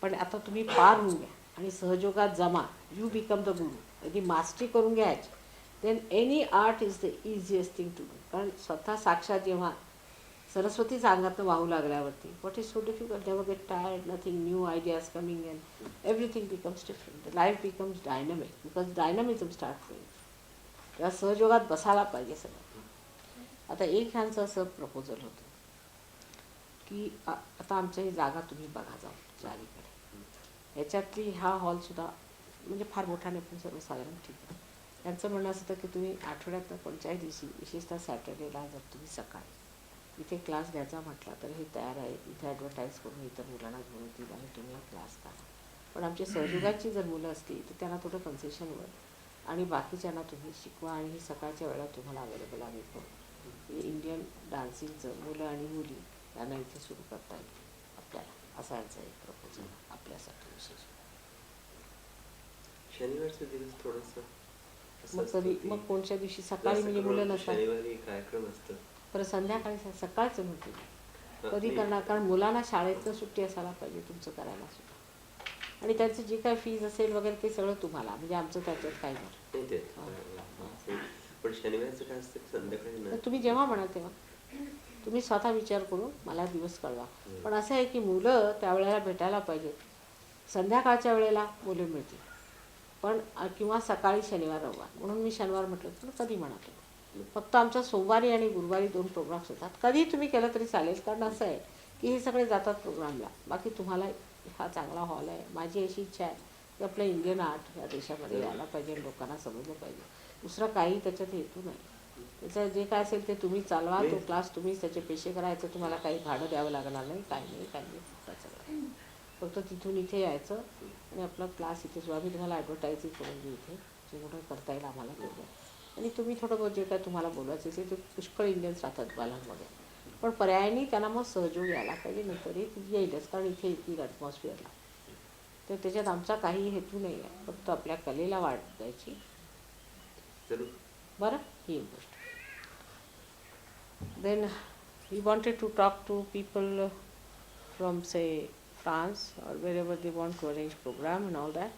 [SPEAKER 1] पण आता तुम्ही पार होऊन घ्या आणि सहयोगात जमा. यू बिकम द गुरु. यदि मास्टरी करून घ्यायची, then any art is the easiest thing to do. कारण स्वतः साक्षात जेव्हा सरस्वतीच अंगातनं वाहू लागल्यावरती what is so difficult, never get tired, nothing new ideas coming in, everything becomes different, life becomes dynamic because dynamism start होईल. तेव्हा सहयोगात बसायला पाहिजे सगळं. आता एक ह्यांचं असं प्रपोजल होतं की आता आमच्या ही जागा तुम्ही बघा जाऊ चारीकडे, ह्याच्यातली हा हॉलसुद्धा म्हणजे फार मोठा नाही पण सर्वसाधारण ठीक आहे. त्यांचं म्हणणं असं होतं की तुम्ही आठवड्यातनं कोणत्याही दिवशी विशेषतः सॅटर्डेला जर तुम्ही सकाळी इथे क्लास घ्यायचा म्हटला तर हे तयार आहे, इथे ॲडव्हर्टाईज करून इतर मुलांना घेऊन येतील आणि तुम्ही हा क्लास करा. पण आमच्या सहयोगाची जर मुलं असतील तर त्यांना थोडं कन्सेशनवर आणि बाकीच्यांना तुम्ही शिकवा आणि ही सकाळच्या वेळा तुम्हाला अवेलेबल आम्ही करू. इंडियन डान्सिंगचं मुलं आणि मुली यांना इथे सुरू करता येईल आपल्याला, असा यांचा एक प्रपोजल आपल्यासाठी विशेष.
[SPEAKER 11] शनिवारचा दिवस थोडंसं
[SPEAKER 1] मग कधी मग कोणत्या दिवशी सकाळी म्हणजे मुलं नसतात,
[SPEAKER 11] शनिवारी कार्यक्रम असतं,
[SPEAKER 1] परत संध्याकाळी सकाळचं म्हणते कधी करणार, कारण मुलांना शाळेतनं सुट्टी असायला पाहिजे तुमचं करायला सुद्धा, आणि त्यांचं जे काय फीज असेल वगैरे ते सगळं तुम्हाला, म्हणजे आमचं त्याच्यात काही नाही.
[SPEAKER 11] ते पण शनिवारचं काय असतं संध्याकाळी
[SPEAKER 1] तुम्ही जेव्हा म्हणाल तेव्हा तुम्ही स्वतः विचार करून मला दिवस कळवा. पण असं आहे की मुलं त्यावेळेला भेटायला पाहिजेत. संध्याकाळच्या वेळेला मुलं मिळतील पण किंवा सकाळी शनिवार रविवार, म्हणून मी शनिवार म्हटलं पण कधी म्हणा तुम्ही. फक्त आमच्या सोमवारी आणि गुरुवारी 2 प्रोग्राम्स होतात. कधी तुम्ही केलं तरी चालेल, कारण असं आहे की हे सगळे जातात प्रोग्रामला. बाकी तुम्हाला हा चांगला हॉल आहे. माझी अशी इच्छा आहे की आपलं इंडियन आर्ट या देशामध्ये यायला पाहिजे, लोकांना समजलं पाहिजे. दुसरं काही त्याच्यात हेतू नाही. त्याचं जे काय असेल ते तुम्ही चालवा, तो क्लास तुम्हीच त्याचे पैसे करायचं, तुम्हाला काही भाडं द्यावं लागणार नाही, काही नाही सगळं. फक्त तिथून इथे यायचं आणि आपला क्लास इथे सुद्धा आम्ही तुम्हाला ॲडव्हर्टायझिंग करून देऊ इथे, जे कुठं करता येईल आम्हाला तेवढं. आणि तुम्ही थोडं जे काय तुम्हाला बोलायचं असेल ते पुष्कळ इंडियन्स राहतात बालांमध्ये, पण पर्यायाने त्यांना मग सहयोग यायला पाहिजे, नंतर ती येईलच, कारण इथे येतील ॲटमॉस्फिअरला. तर त्याच्यात आमचा काही हेतू नाही आहे, फक्त आपल्या कलेला वाढ द्यायची. बरं, ही एक गोष्ट. Then we wanted to talk to people from say France or wherever they want to arrange program and all that.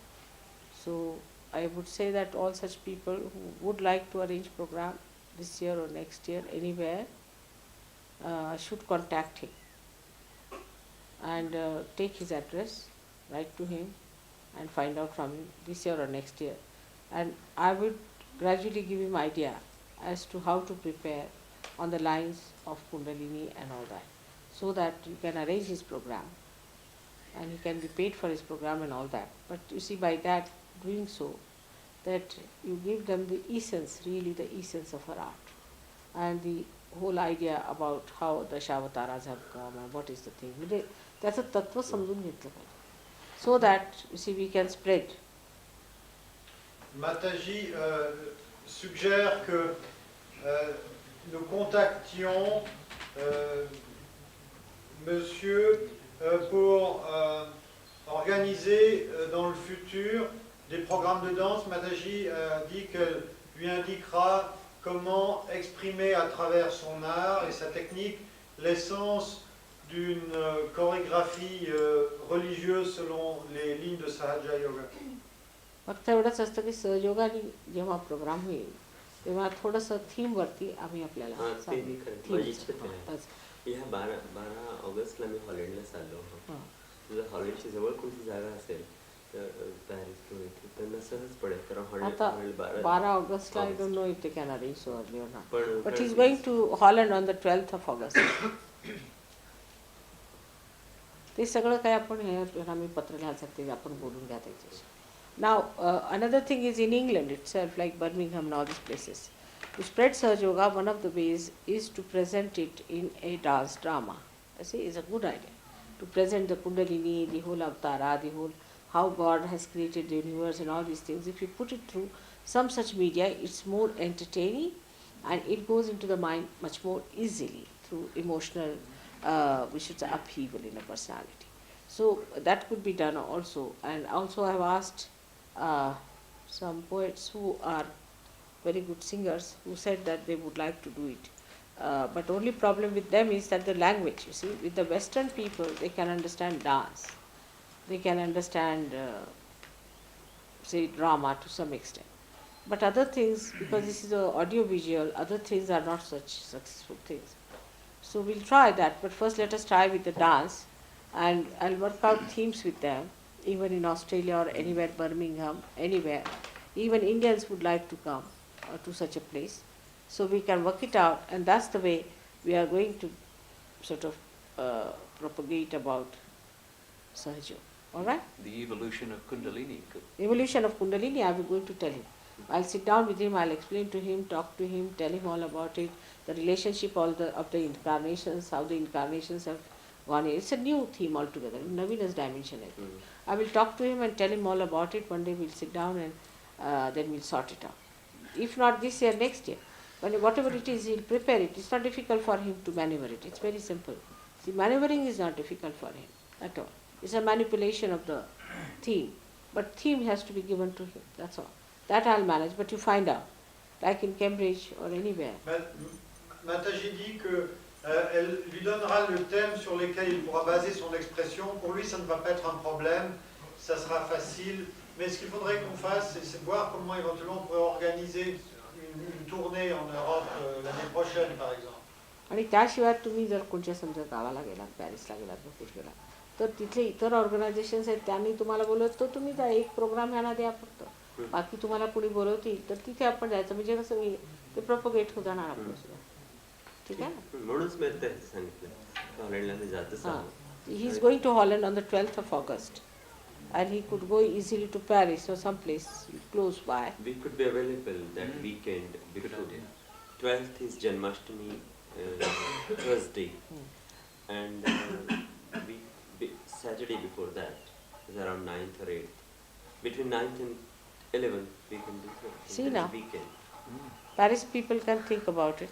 [SPEAKER 1] So I would say that all such people who would like to arrange program this year or next year anywhere should contact him and take his address, write to him and find out from him this year or next year, and I would gradually give him idea as to how to prepare on the lines of kundalini and all that, so that you can arrange his program and he can be paid for his program and all that. But you see, by that doing so, that you give them the essence, really the essence of our art, and the whole idea about how the Shavataras have come and what is the thing. म्हणजे त्याचं तत्व समजून घेतलं पाहिजे, so that you see we can spread.
[SPEAKER 4] Mataji suggère que nous contactions monsieur pour organiser dans le futur des programmes de danse. Mataji dit qu'elle lui indiquera comment exprimer à travers son art et sa technique l'essence d'une chorégraphie religieuse selon les lignes de Sahajyoga.
[SPEAKER 1] फक्त एवढंच असतं की सहयोगाने जेव्हा programme होईल तेव्हा थोडंसं थीमवरती आम्ही आपल्याला
[SPEAKER 11] ह्या 12 ऑगस्टला मी हॉलंडला चाललो होतो. तुझं हॉलंडची जवळ कोणती जागा असेल तर पॅरिस किंवा इथे त्यांना सहज पडेल, कारण
[SPEAKER 1] आता 12 ऑगस्टला I don't know if they can arrange so early or not, but he is going to Holland on the 12th of August. ते सगळं काय आपण हे आम्ही पत्र लिहायचं ते आपण बोलून घ्या त्याच्याशी. Now another thing is in England itself, like Birmingham and all these places, to spread Sahajyoga, one of the ways is to present it in a dance drama. I see, it's a good idea to present the kundalini, the whole avatara, the whole how God has created the universe and all these things. If you put it through some such media, it's more entertaining and it goes into the mind much more easily through emotional, we should say, upheaval in a personality. So that could be done also. And also I have asked some poets who are very good singers who said that they would like to do it. But only problem with them is that the language, you see, with the Western people, they can understand dance. They can understand, say, drama to some extent. But other things, because this is audio visual, other things are not such successful things. So we'll try that, but first let us try with the dance, and I'll work out themes with them, even in Australia or anywhere, Birmingham, anywhere. Even Indians would like to come to such a place. So we can work it out, and that's the way we are going to sort of propagate about Sahajyoga. All right?
[SPEAKER 3] The evolution of kundalini.
[SPEAKER 1] Evolution of kundalini, I will going to tell him. I'll sit down with him, I'll explain to him, talk to him, tell him all about it, the relationship of the incarnations, how the incarnations have gone in. It's a new theme altogether, Navina's dimension, I think. I will talk to him and tell him all about it. One day we'll sit down and then we'll sort it out. If not this year, next year. But whatever it is, he'll prepare it. It's not difficult for him to maneuver it. It's very simple. See, maneuvering is not difficult for him at all. It's a manipulation of the theme. But theme has to be given to him, that's all. That I'll manage, but you find out, like in Cambridge or anywhere.
[SPEAKER 4] Mataji dit que elle lui donnera le thème sur lequel il pourra baser son expression. Pour lui, ça ne va pas être un problème, ça sera facile. Mais ce qu'il faudrait qu'on fasse, c'est de voir comment éventuellement on pourrait organiser une tournée en Europe l'année prochaine, par exemple.
[SPEAKER 1] आणि त्याशिवाय तुम्ही जर कोणत्या समजा गावाला गेलात, पॅरिसला गेलात, कुठे गेलात, तर तिथले इतर ऑर्गनायझेशन्स आहेत, त्यांनी तुम्हाला बोलवत, तर तुम्ही जा, एक प्रोग्राम ह्याला द्या फक्त. बाकी तुम्हाला कुणी बोलवतील तर तिथे आपण जायचं, म्हणजे कसं ते प्रोपगेट होत जाणार आपलं सुद्धा. ठीक आहे ना?
[SPEAKER 11] म्हणूनच मी सांगितलं हॉलंडला मी जातच आहे.
[SPEAKER 1] He is going to Holland on the 12th of August. And he could go easily to Paris or someplace close by.
[SPEAKER 11] We could be available that weekend before 12th is Janmashtami, Thursday, and Saturday before that is around 9th or 8th. Between 9th and 11th we can do something.
[SPEAKER 1] See now,
[SPEAKER 11] weekend.
[SPEAKER 1] Paris people can think about it.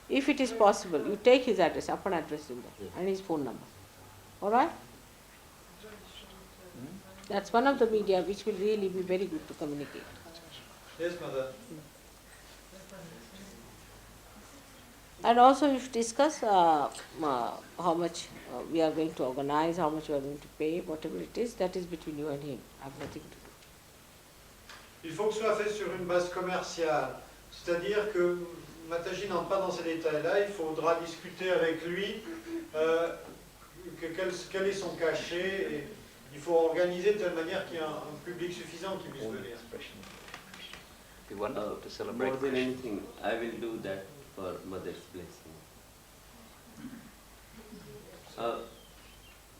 [SPEAKER 1] If it is possible, you take his address, upon address in there, and his phone number. All right? That's one of the media which will really be very good to communicate.
[SPEAKER 4] Yes, mother.
[SPEAKER 1] And also you should discuss how much we are going to organize, how much we are going to pay, whatever it is, that is between you and him. I have nothing to do.
[SPEAKER 4] Il faut que ce soit fait sur une base commerciale. C'est-à-dire que Mataji n'entre pas dans ces détails-là, il faudra discuter avec lui quel est son cachet. Et il faut organiser de telle manière qu'il y ait un public suffisant qui puisse venir.
[SPEAKER 3] Be wonderful to celebrate.
[SPEAKER 11] More than anything, I will do that for Mother's blessing.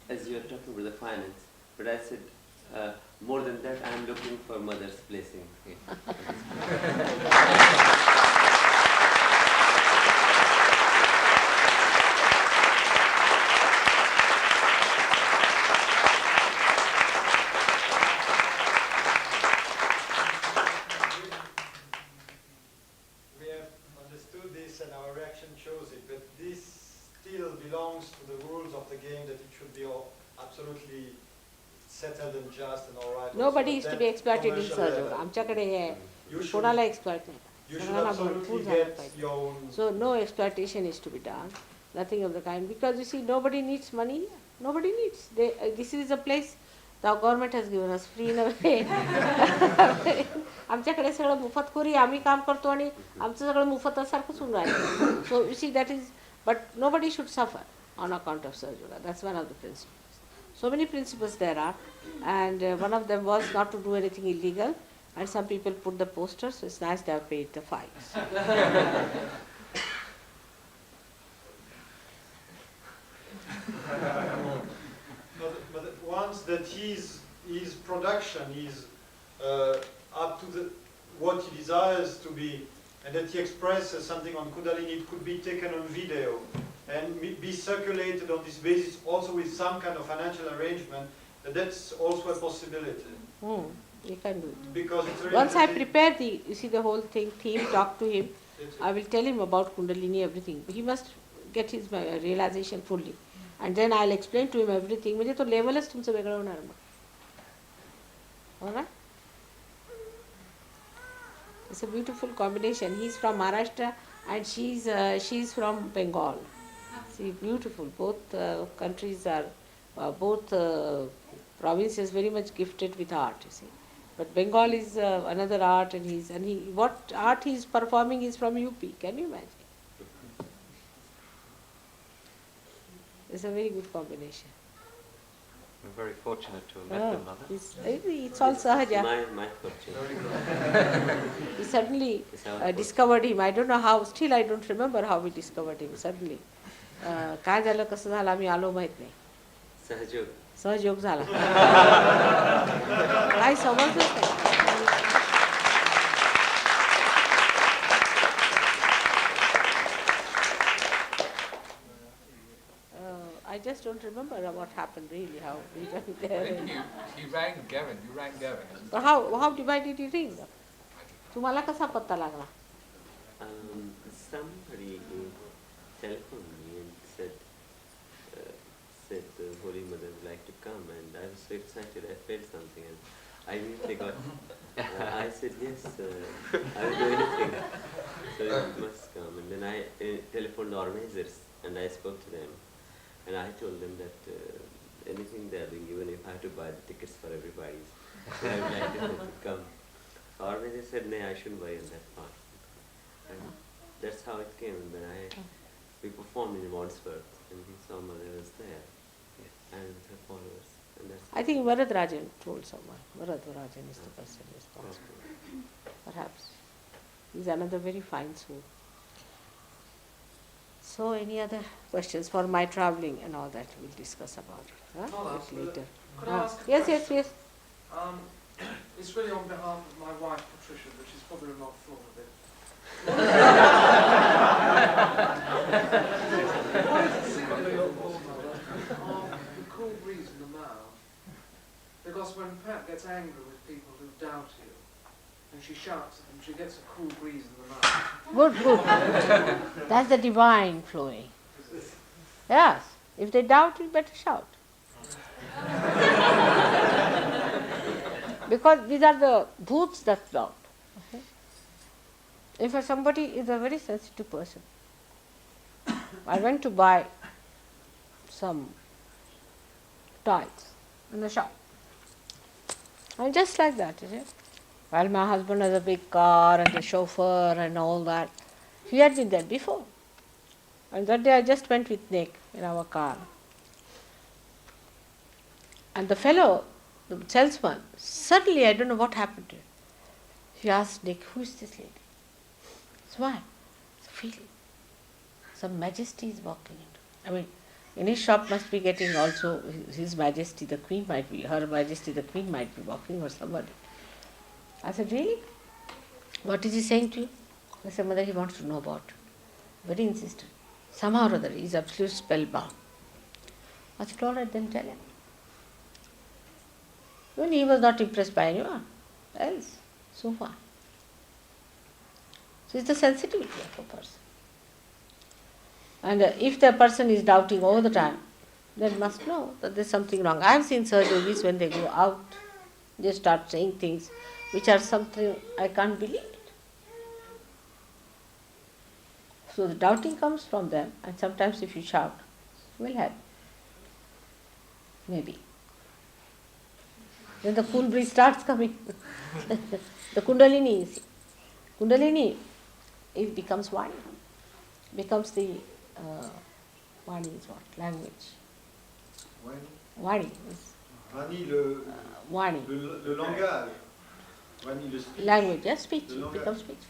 [SPEAKER 11] As you are talking about the finance, but I said more than that, I am looking for Mother's blessing.
[SPEAKER 1] Nobody is to be exploited in Sahajyoga. आमच्याकडे हे कोणाला exploit नाही. सगळ्यांना भरपूर झालं पाहिजे. So no exploitation is to be done. Nothing of the kind. Because you see, nobody needs money. Nobody needs. This is a place the government has given us free in a way. आमच्याकडे सगळं मुफतखोरी, आम्ही काम करतो आणि आमचं सगळं मुफतसारखंच होऊन राहिलं. So you see, that is, but nobody should suffer on account of Sahajyoga. That's one of the principles. So many principles there are, and one of them was not to do anything illegal, and some people put the posters, so it's nice they have paid the fines.
[SPEAKER 4] But once that his production is up to what he desires to be, and that he expresses something on Kundalini, it could be taken on video and be circulated on this basis, also with some kind of financial arrangement. That's also a possibility.
[SPEAKER 1] You can do it.
[SPEAKER 4] Because it's really
[SPEAKER 1] once I prepare the whole theme, talk to him, I will tell him about Kundalini, everything. He must get his realization fully. And then I'll explain to him everything. म्हणजे तो लेवलच तुमचं वेगळं होणार मग. Alright? It's a beautiful combination. He's from Maharashtra and she's from Bengal. See, beautiful. Both countries are, both provinces very much gifted with art, you see. But Bengal is another art, and what art he's performing is from UP. Can you imagine? It's a very good combination.
[SPEAKER 3] We're very fortunate to have met them, Mother.
[SPEAKER 1] It's all Sahaja.
[SPEAKER 11] My fortune.
[SPEAKER 1] We suddenly
[SPEAKER 11] It's our fortune.
[SPEAKER 1] discovered him. I don't know how, still I don't remember how we discovered him suddenly. काय झालं कसं झालं आम्ही आलो माहित नाही.
[SPEAKER 11] Sahajyoga.
[SPEAKER 1] Sahajyoga झाला. काही समजलंच नाही. I just don't remember what happened really, how we went
[SPEAKER 2] I
[SPEAKER 1] there.
[SPEAKER 2] think he rang Gavin. You rang Gavin. Isn't
[SPEAKER 1] So how did he ring? तुम्हाला कसा पत्ता लागला?
[SPEAKER 11] Somebody telephoned me and said the Holy Mother would like to come, and I was so excited. I felt something, and I immediately got. I said yes, I will do anything. So you must come, and then I telephoned the organizers, and I spoke to them, and I told them that anything they are doing, even if I have to buy the tickets for everybody, I would like them to come. The organizer said, no, I shouldn't buy in that part. And that's how it came. And then we performed in Wandsworth, and we saw Mother was there, and her followers. And that's
[SPEAKER 1] I think Varadarajan told someone. Varadarajan is the person responsible. Perhaps. He's another very fine soul. So any other questions for my travelling and all that we'll discuss about it.
[SPEAKER 12] I'll ask,
[SPEAKER 1] later.
[SPEAKER 12] could I ask a
[SPEAKER 1] Yes,
[SPEAKER 12] question?
[SPEAKER 1] yes.
[SPEAKER 12] It's really on behalf of my wife Patricia, but she's probably not thought of it. What is the secret of the cool breeze in the mouth? Because when Pat gets angry with people who doubt you, and she shouts at them, she gets a cool breeze in the mouth.
[SPEAKER 1] Good, good. That's the divine flowing. Yes. If they doubt, you better shout. Because these are the bhoots that doubt. Okay? If somebody is a very sensitive person, I went to buy some toys in the shop. And just like that, is it? While my husband has a big car and a chauffeur and all that, he had been there before. And that day I just went with Nick in our car. And the fellow, the salesman, suddenly, I don't know what happened to him. He asked Nick, who is this lady? It's why? It's a feeling. Some majesty is walking into. I mean, in his shop must be getting also His Majesty the Queen might be, Her Majesty the Queen might be walking or somebody. I said, really? What is he saying to you? I said, Mother, he wants to know about you. Very insistent. Somehow or other, he is absolutely spellbound. I said, all right, then tell him. When he was not impressed by anyone else, so far. So it's the sensitivity of a person. And if the person is doubting all the time, then must know that there's something wrong. I have seen Sahajyogis when they go out, they start saying things which are something I can't believe it. So the doubting comes from them, and sometimes if you shout, it will help. Maybe. Then the cool breeze starts coming. The kundalini, you see. Kundalini, it becomes Vani. Becomes the, Vani is what? Language. Vani is.
[SPEAKER 4] Vani,
[SPEAKER 1] Vani.
[SPEAKER 4] le langage. Vani, le speech.
[SPEAKER 1] Language, yes, speech. It becomes speech.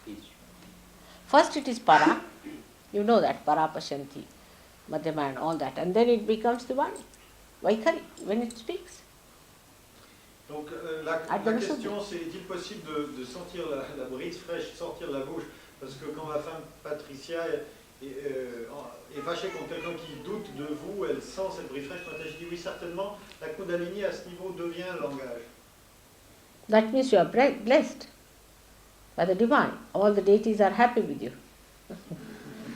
[SPEAKER 1] First it is para. You know that, para pashanti, madhyama and all that. And then it becomes the Vani. Vaikhari, when it speaks.
[SPEAKER 4] Donc la question c'est, est-il possible de sentir la brise fraîche sortir de la bouche? Parce que quand ma femme Patricia est fâchée contre quelqu'un qui doute de vous, elle sent cette brise fraîche. Mataji dit oui, certainement, la kundalini à ce niveau devient un langage.
[SPEAKER 1] That means you are blessed by the divine. All the deities are happy with you.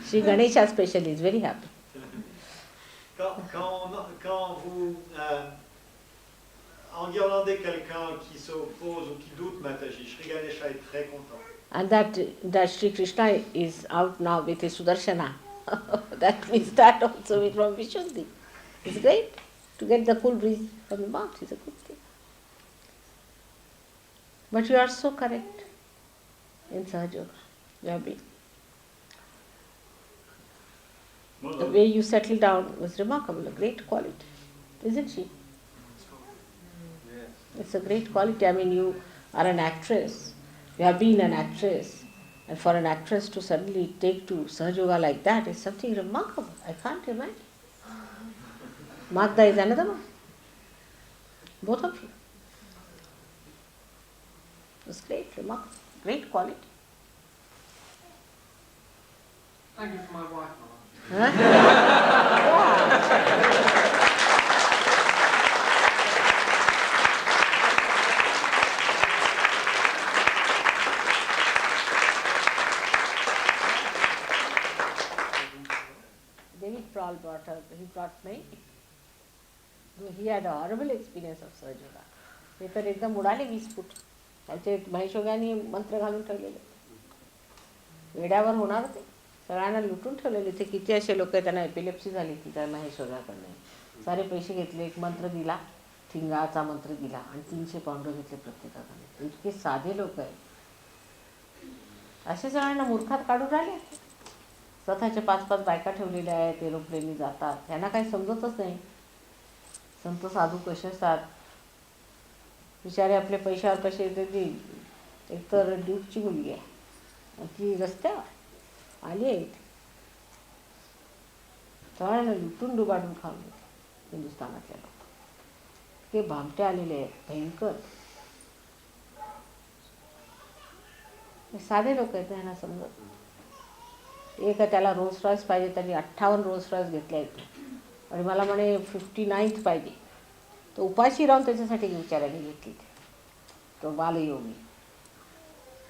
[SPEAKER 1] Sri Ganesha especially is very happy.
[SPEAKER 4] Quand vous enguirlandez quelqu'un qui s'oppose ou qui doute, Mataji, Sri Ganesha est très content.
[SPEAKER 1] And that Sri Krishna is out now with his Sudarshana. That means that also is from Vishuddhi. It's great to get the cool breeze from the mouth. It's a good thing. But you are so correct in Sahajyoga. You have been. The way you settled down was remarkable, a great quality, isn't she? It's a great quality. I mean, you are an actress, you have been an actress, and for an actress to suddenly take to Sahajyoga like that is something remarkable. I can't imagine. Magda is another one. Both of you. It's great, remarkable, great quality.
[SPEAKER 12] Thank you for my wife, Mama.
[SPEAKER 1] Huh? Yeah. David Prawl brought me. He had a horrible experience of Sahajyoga. ते तर एकदम उडाले 20 फूट. त्याचे महेशयोगाने मंत्र घालून ठेवलेले. वेड्यावर होणार ते. सगळ्यांना लुटून ठेवलेले. ते किती असे लोक आहेत त्यांना एपिलेप्सी झाली की त्या महेशयोगाकडनं. सारे पैसे घेतले, एक मंत्र दिला, थिंगाचा मंत्र दिला आणि 300 पाउंड घेतले प्रत्येकाकडे. इतके साधे लोक आहेत. असे सगळ्यांना मूर्खात काढून राहिले. स्वतःच्या 5-5 बायका ठेवलेल्या आहेत, एरोप्लेननी जातात. त्यांना काही समजतच नाही. संत साधू कसे असतात. बिचारे आपले पैशावर कसे येते. एक तर ड्यूकची मुलगी आहे ती रस्त्यावर आली आहे. सगळ्यांना लुटून डुबाडून खाऊन घेते हिंदुस्थानातल्या लोक. ते भामटे आलेले आहेत भयंकर. साधे लोक आहेत त्यांना समजत. एक त्याला रोल्स रॉयस पाहिजे, त्यांनी 58 रोल्स रॉयस घेतले आहेत आणि मला म्हणे 59th पाहिजे. तो उपाशी राहून त्याच्यासाठी विचाराने घेतली. तो बालयोगी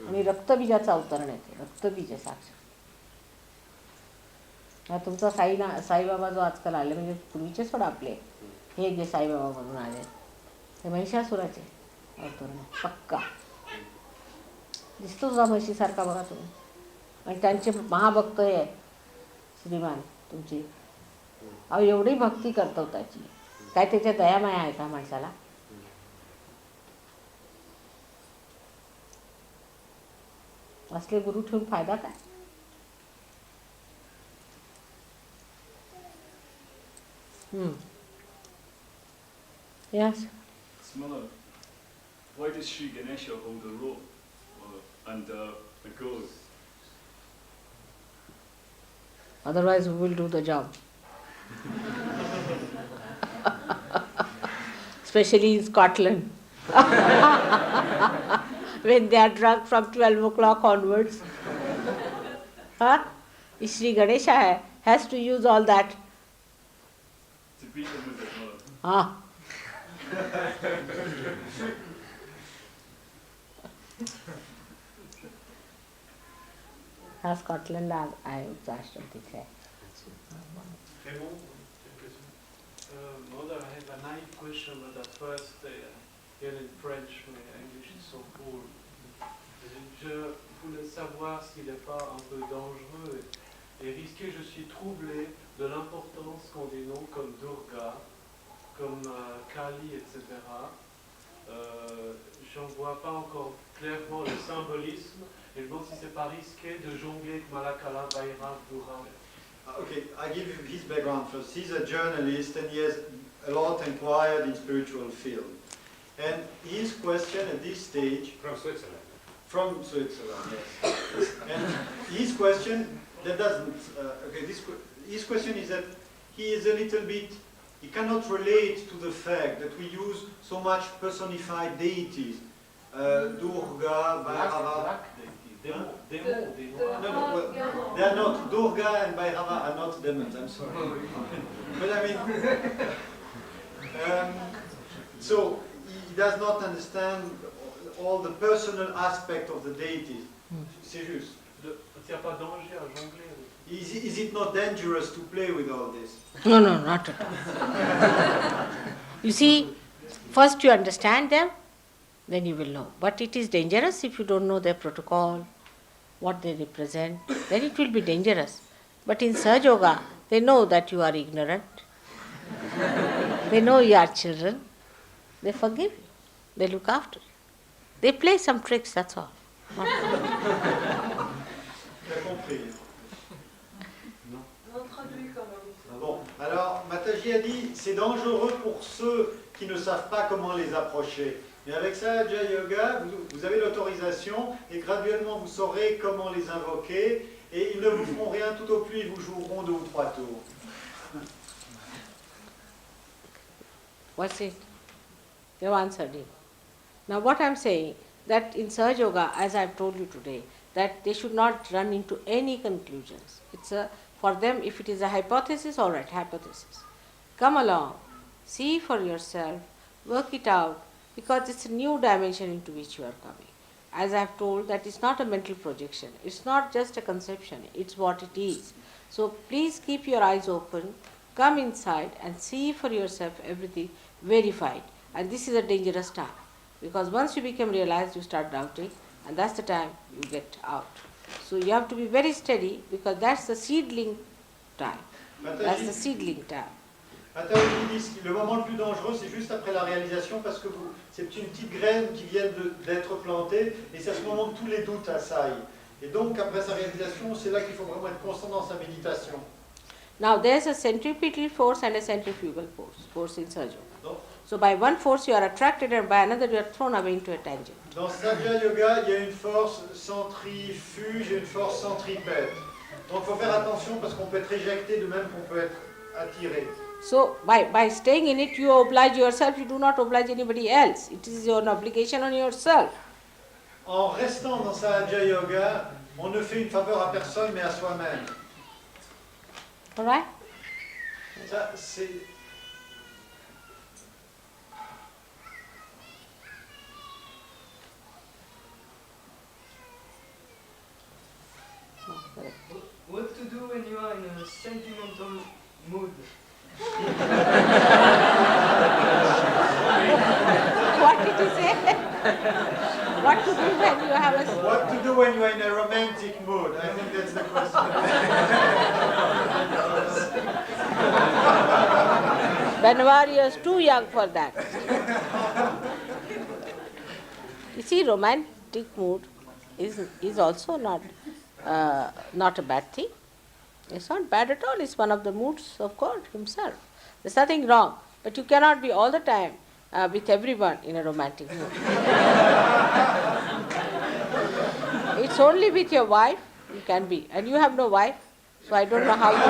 [SPEAKER 1] आणि रक्तबीजाचा अवतरण आहे. रक्तबीज साक्षात. हा तुमचा साईबाबा जो आजकाल आले, म्हणजे पूर्वीचे सोडा आपले हे जे साईबाबा म्हणून आले ते महिषासुराचे अवतरण आहे. पक्का दिसतो तुझा म्हशीसारखा बघा तुम्ही. आणि त्यांचे महाभक्त हे श्रीमान तुमची. अहो एवढी भक्ती करतो त्याची. काय त्याच्या दयामाया आहे का माणसाला. असले गुरु ठेवून फायदा काय. Yes.
[SPEAKER 13] Smala, why does Sri Ganesha hold a rope and a ghost?
[SPEAKER 1] Otherwise, who will do the job? Especially in Scotland. When they are drunk from 12 o'clock onwards. Huh? Sri Ganesha has to use all that.
[SPEAKER 13] To beat them with it, Mother.
[SPEAKER 1] Ah. हाँ Scotland आए उपराष्ट्र दिख रहा है.
[SPEAKER 14] Mother, I have a naive question, but at first, here in French, my English is so poor. Je voulais savoir s'il n'est pas un peu dangereux et risqué. Je suis troublé de l'importance qu'ont des noms comme Durga, comme Kali, etc. J'en vois pas encore clairement le symbolisme et je me demande si c'est pas risqué de jongler avec Malakala, Bhairav, Dura.
[SPEAKER 4] Okay, I give you his background first. He's a journalist and he has a lot inquired in spiritual field. And his question at this stage...
[SPEAKER 2] From Switzerland.
[SPEAKER 4] From Switzerland, yes. And his question, that doesn't... his question is that he is a little bit... He cannot relate to the fact that we use so much personified deities. Durga, Bhairava...
[SPEAKER 14] No,
[SPEAKER 4] well, they are not. Durga and Bhairava are not demons, I'm sorry. But I mean, so he does not understand all the personal aspect of the deities. Serious. Is it not dangerous to play with all this?
[SPEAKER 1] No, not at all. You see, first you understand them, then you will know. But it is dangerous if you don't know their protocol, what they represent, then it will be dangerous. But in Sahajyoga, they know that you are ignorant. They know you are children. They forgive you. They look after you. They play some tricks, that's all.
[SPEAKER 8] On traduit quand
[SPEAKER 4] Mataji a dit, c'est dangereux pour ceux qui ne savent pas comment les approcher. Mais avec Sahajyoga, vous avez l'autorisation et graduellement vous saurez comment les invoquer et ils ne vous feront rien, tout au plus ils vous joueront 2 ou 3 tours.
[SPEAKER 1] What's it? You answered it. Now what I'm saying, that in Sahajyoga, as I've told you today, that they should not run into any conclusions. It's for them, if it is a hypothesis, all right, hypothesis. Come along, see for yourself, work it out, because it's a new dimension into which you are coming. As I've told, that it's not a mental projection, it's not just a conception, it's what it is. So please keep your eyes open, come inside and see for yourself everything verified. And this is a dangerous time, because once you become realized, you start doubting, and that's the time you get out. So you have to be very steady, because that's the seedling time. That's the seedling time.
[SPEAKER 4] Mataji dit que le moment le plus dangereux, c'est juste après la réalisation, parce que c'est une petite graine qui vient d'être plantée, et c'est à ce moment que tous les doutes assaillent. Et donc, après sa réalisation, c'est là qu'il faut vraiment être constant dans sa méditation.
[SPEAKER 1] Now there's a centripetal force and a centrifugal force in Sahajyoga. So by one force you are attracted and by another you are thrown away into a tangent.
[SPEAKER 4] Dans Sahajyoga, il y a une force centrifuge et une force centripète. Donc il faut faire attention parce qu'on peut être éjecté de même qu'on peut être attiré.
[SPEAKER 1] So by staying in it you oblige yourself, you do not oblige anybody else. It is your obligation on yourself.
[SPEAKER 4] En restant dans Sahajyoga, on ne fait une faveur à personne mais à soi-même.
[SPEAKER 1] All right?
[SPEAKER 4] Ça, c'est...
[SPEAKER 15] What to do when you are in a sentimental mood?
[SPEAKER 1] What did you say? What to do when you have a...
[SPEAKER 4] What to do when you are in a romantic mood? I think that's the question.
[SPEAKER 1] Benvari is too young for that. You see, romantic mood is also not a bad thing. It's not bad at all. It's one of the moods of God Himself. There's nothing wrong. But you cannot be all the time with everyone in a romantic mood. It's only with your wife you can be. And you have no wife, so I don't know how you...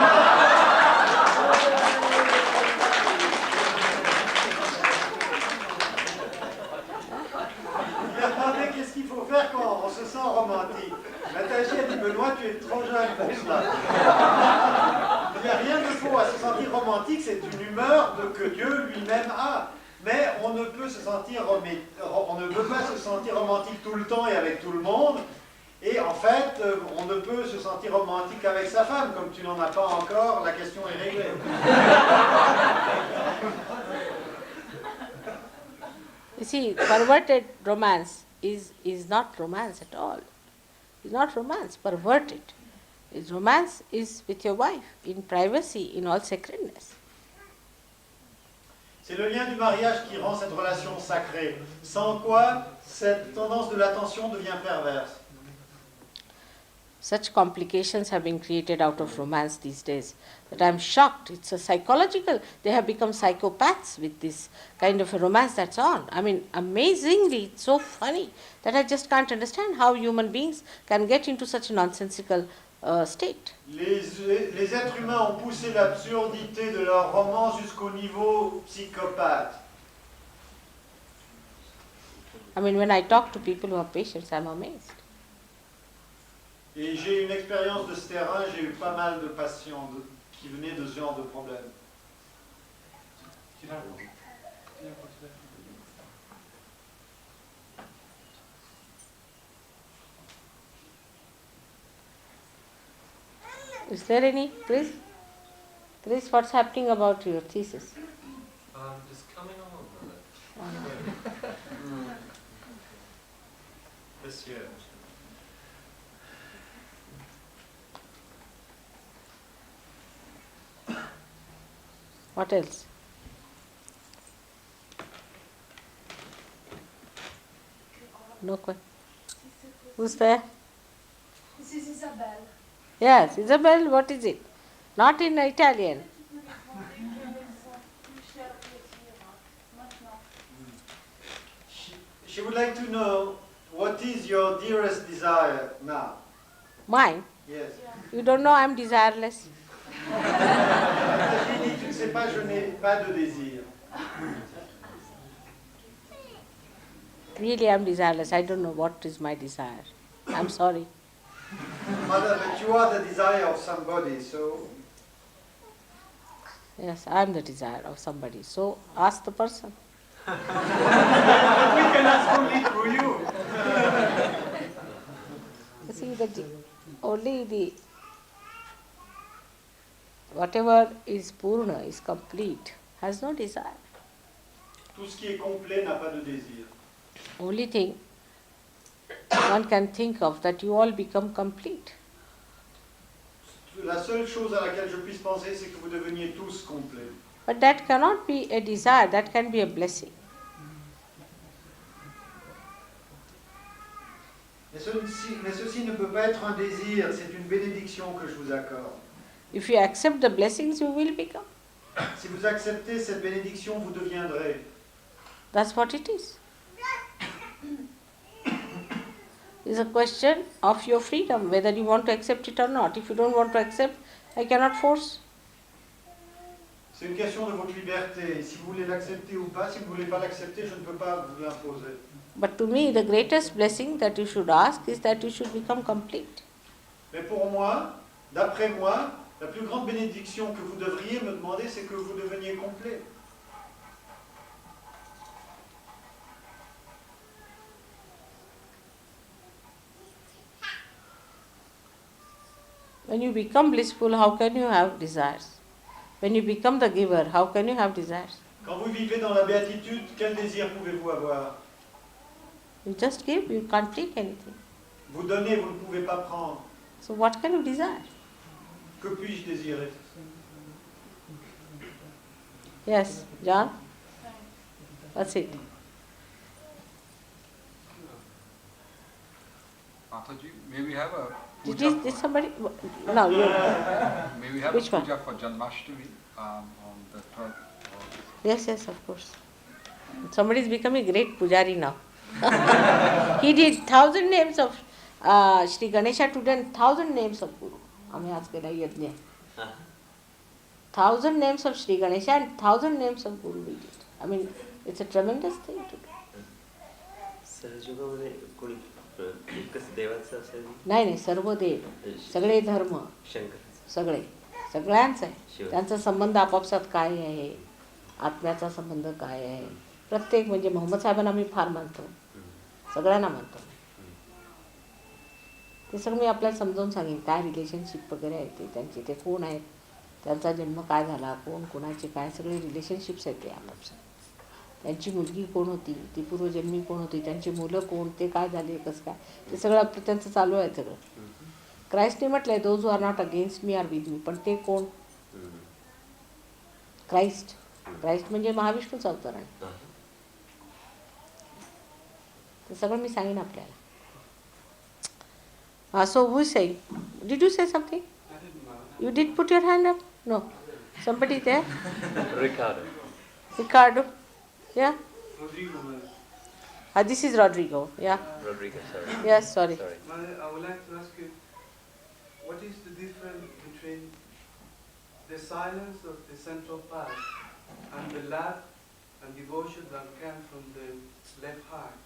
[SPEAKER 4] Qu'est-ce qu'il faut faire quand on se sent romantique? Mataji a dit, Benoît, tu es trop jeune pour cela. Il n'y a rien de faux à se sentir romantique, c'est une humeur que Dieu lui-même a. Mais on ne peut pas se sentir romantique tout le temps et avec tout le monde. Et en fait, on ne peut se sentir romantique avec sa femme. Comme tu n'en as pas encore, la question est réglée.
[SPEAKER 1] You see, perverted romance is not romance at all. It's not romance, perverted. Romance is with your wife, in privacy, in all sacredness.
[SPEAKER 4] C'est le lien du mariage qui rend cette relation sacrée. Sans quoi, cette tendance de l'attention devient perverse.
[SPEAKER 1] Such complications have been created out of romance these days that I'm shocked. It's a psychological, they have become psychopaths with this kind of a romance that's on. I mean, amazingly, it's so funny that I just can't understand how human beings can get into such a nonsensical state.
[SPEAKER 4] Les êtres humains ont poussé l'absurdité de leur romance jusqu'au niveau psychopathe.
[SPEAKER 1] I mean, when I talk to people who have patience, I'm amazed.
[SPEAKER 4] Et j'ai une expérience de ce terrain, j'ai eu pas mal de patients qui venaient de ce genre de problème.
[SPEAKER 1] Is there any, Chris? Chris, what's happening about your thesis?
[SPEAKER 9] Just coming along with it. This year.
[SPEAKER 1] What else? No question. Who's there?
[SPEAKER 6] This is Isabel.
[SPEAKER 1] Yes, Isabel, what is it? Not in Italian.
[SPEAKER 4] She would like to know what is your dearest desire now?
[SPEAKER 1] Mine?
[SPEAKER 4] Yes.
[SPEAKER 1] You don't know I'm desireless.
[SPEAKER 4] Mataji dit, tu ne sais pas, je n'ai pas de désir.
[SPEAKER 1] Really, I'm desireless. I don't know what is my desire. I'm sorry.
[SPEAKER 4] Mother, but you are the desire of somebody, so...
[SPEAKER 1] Yes, I'm the desire of somebody. So ask the person.
[SPEAKER 4] But we can ask only through you.
[SPEAKER 1] You see, only the whatever is purna, is complete, has no desire.
[SPEAKER 4] Tout ce qui est complet n'a pas de désir.
[SPEAKER 1] Only thing one can think of that you all become complete.
[SPEAKER 4] La seule chose à laquelle je puisse penser, c'est que vous deveniez tous complets.
[SPEAKER 1] But that cannot be a desire, that can be a blessing.
[SPEAKER 4] Mais ceci ne peut pas être un désir, c'est une bénédiction que je vous accorde.
[SPEAKER 1] If you accept the blessings, you will become.
[SPEAKER 4] Si vous acceptez cette bénédiction, vous deviendrez.
[SPEAKER 1] That's what it is. It's a question of your freedom, whether you want to accept it or not. If you don't want to accept, I cannot force.
[SPEAKER 4] C'est une question de votre liberté. Si vous voulez l'accepter ou pas, si vous ne voulez pas l'accepter, je ne peux pas vous l'imposer.
[SPEAKER 1] But to me, the greatest blessing that you should ask is that you should become complete.
[SPEAKER 4] Mais pour moi, d'après moi, la plus grande bénédiction que vous devriez me demander, c'est que vous deveniez complet.
[SPEAKER 1] When you become blissful, how can you have desires? When you become the giver, how can you have desires?
[SPEAKER 4] Quand vous vivez dans la béatitude, quel désir pouvez-vous avoir?
[SPEAKER 1] You just give, you can't take anything.
[SPEAKER 4] Vous donnez, vous ne pouvez pas prendre.
[SPEAKER 1] So what can you desire?
[SPEAKER 4] Que puis-je désirer?
[SPEAKER 1] Yes, John? That's it.
[SPEAKER 2] Mataji, may we have a
[SPEAKER 1] Did somebody? No, you.
[SPEAKER 2] May we have
[SPEAKER 1] Which
[SPEAKER 2] a
[SPEAKER 1] one?
[SPEAKER 2] puja for Janmashtami on the 12th?
[SPEAKER 1] Yes, yes, of course. Somebody is becoming a great pujari now. He did 1,000 names of Sri Ganesha today, 1,000 names of Guru. आम्ही आज केला यज्ञ. 1,000 names of Sri Ganesha and 1,000 names of Guru we did. I mean, it's a tremendous thing to do.
[SPEAKER 11] सहजयोगामध्ये कोणी एकच देवाचं असेल?
[SPEAKER 1] नाही सर्व देव, सगळे धर्म, सगळे, सगळ्यांचं आहे. त्यांचा संबंध आपापसात काय आहे, आत्म्याचा संबंध काय आहे, प्रत्येक म्हणजे मोहम्मद साहेबांना आम्ही फार मानतो, सगळ्यांना मानतो. ते सगळं मी आपल्याला समजावून सांगेन काय रिलेशनशिप वगैरे आहे ते त्यांचे, ते कोण आहेत, त्यांचा जन्म काय झाला, कोण कोणाचे काय, सगळे रिलेशनशिप्स आहेत ते आपापसात. त्यांची मुलगी कोण होती, ती पूर्वजन्मी कोण होती, त्यांची मुलं कोण, ते काय झाले, कसं काय, ते सगळं त्यांचं चालू आहे सगळं. क्राइस्टने म्हटलंय those who are not against me are with me, पण ते कोण? क्राइस्ट. क्राइस्ट म्हणजे महाविष्णूच अवतार आहे. ते सगळं मी सांगेन आपल्याला. So who is saying? Did you say something? You did put your hand up? No. Somebody there?
[SPEAKER 3] Ricardo.
[SPEAKER 1] Ricardo? Yeah?
[SPEAKER 14] Rodrigo.
[SPEAKER 1] This is Rodrigo. Yeah?
[SPEAKER 3] Rodrigo, sorry.
[SPEAKER 1] Yes, sorry.
[SPEAKER 14] Mother, I would like to ask you, what is the difference between the silence of the central part and the love and devotion that come from the left heart?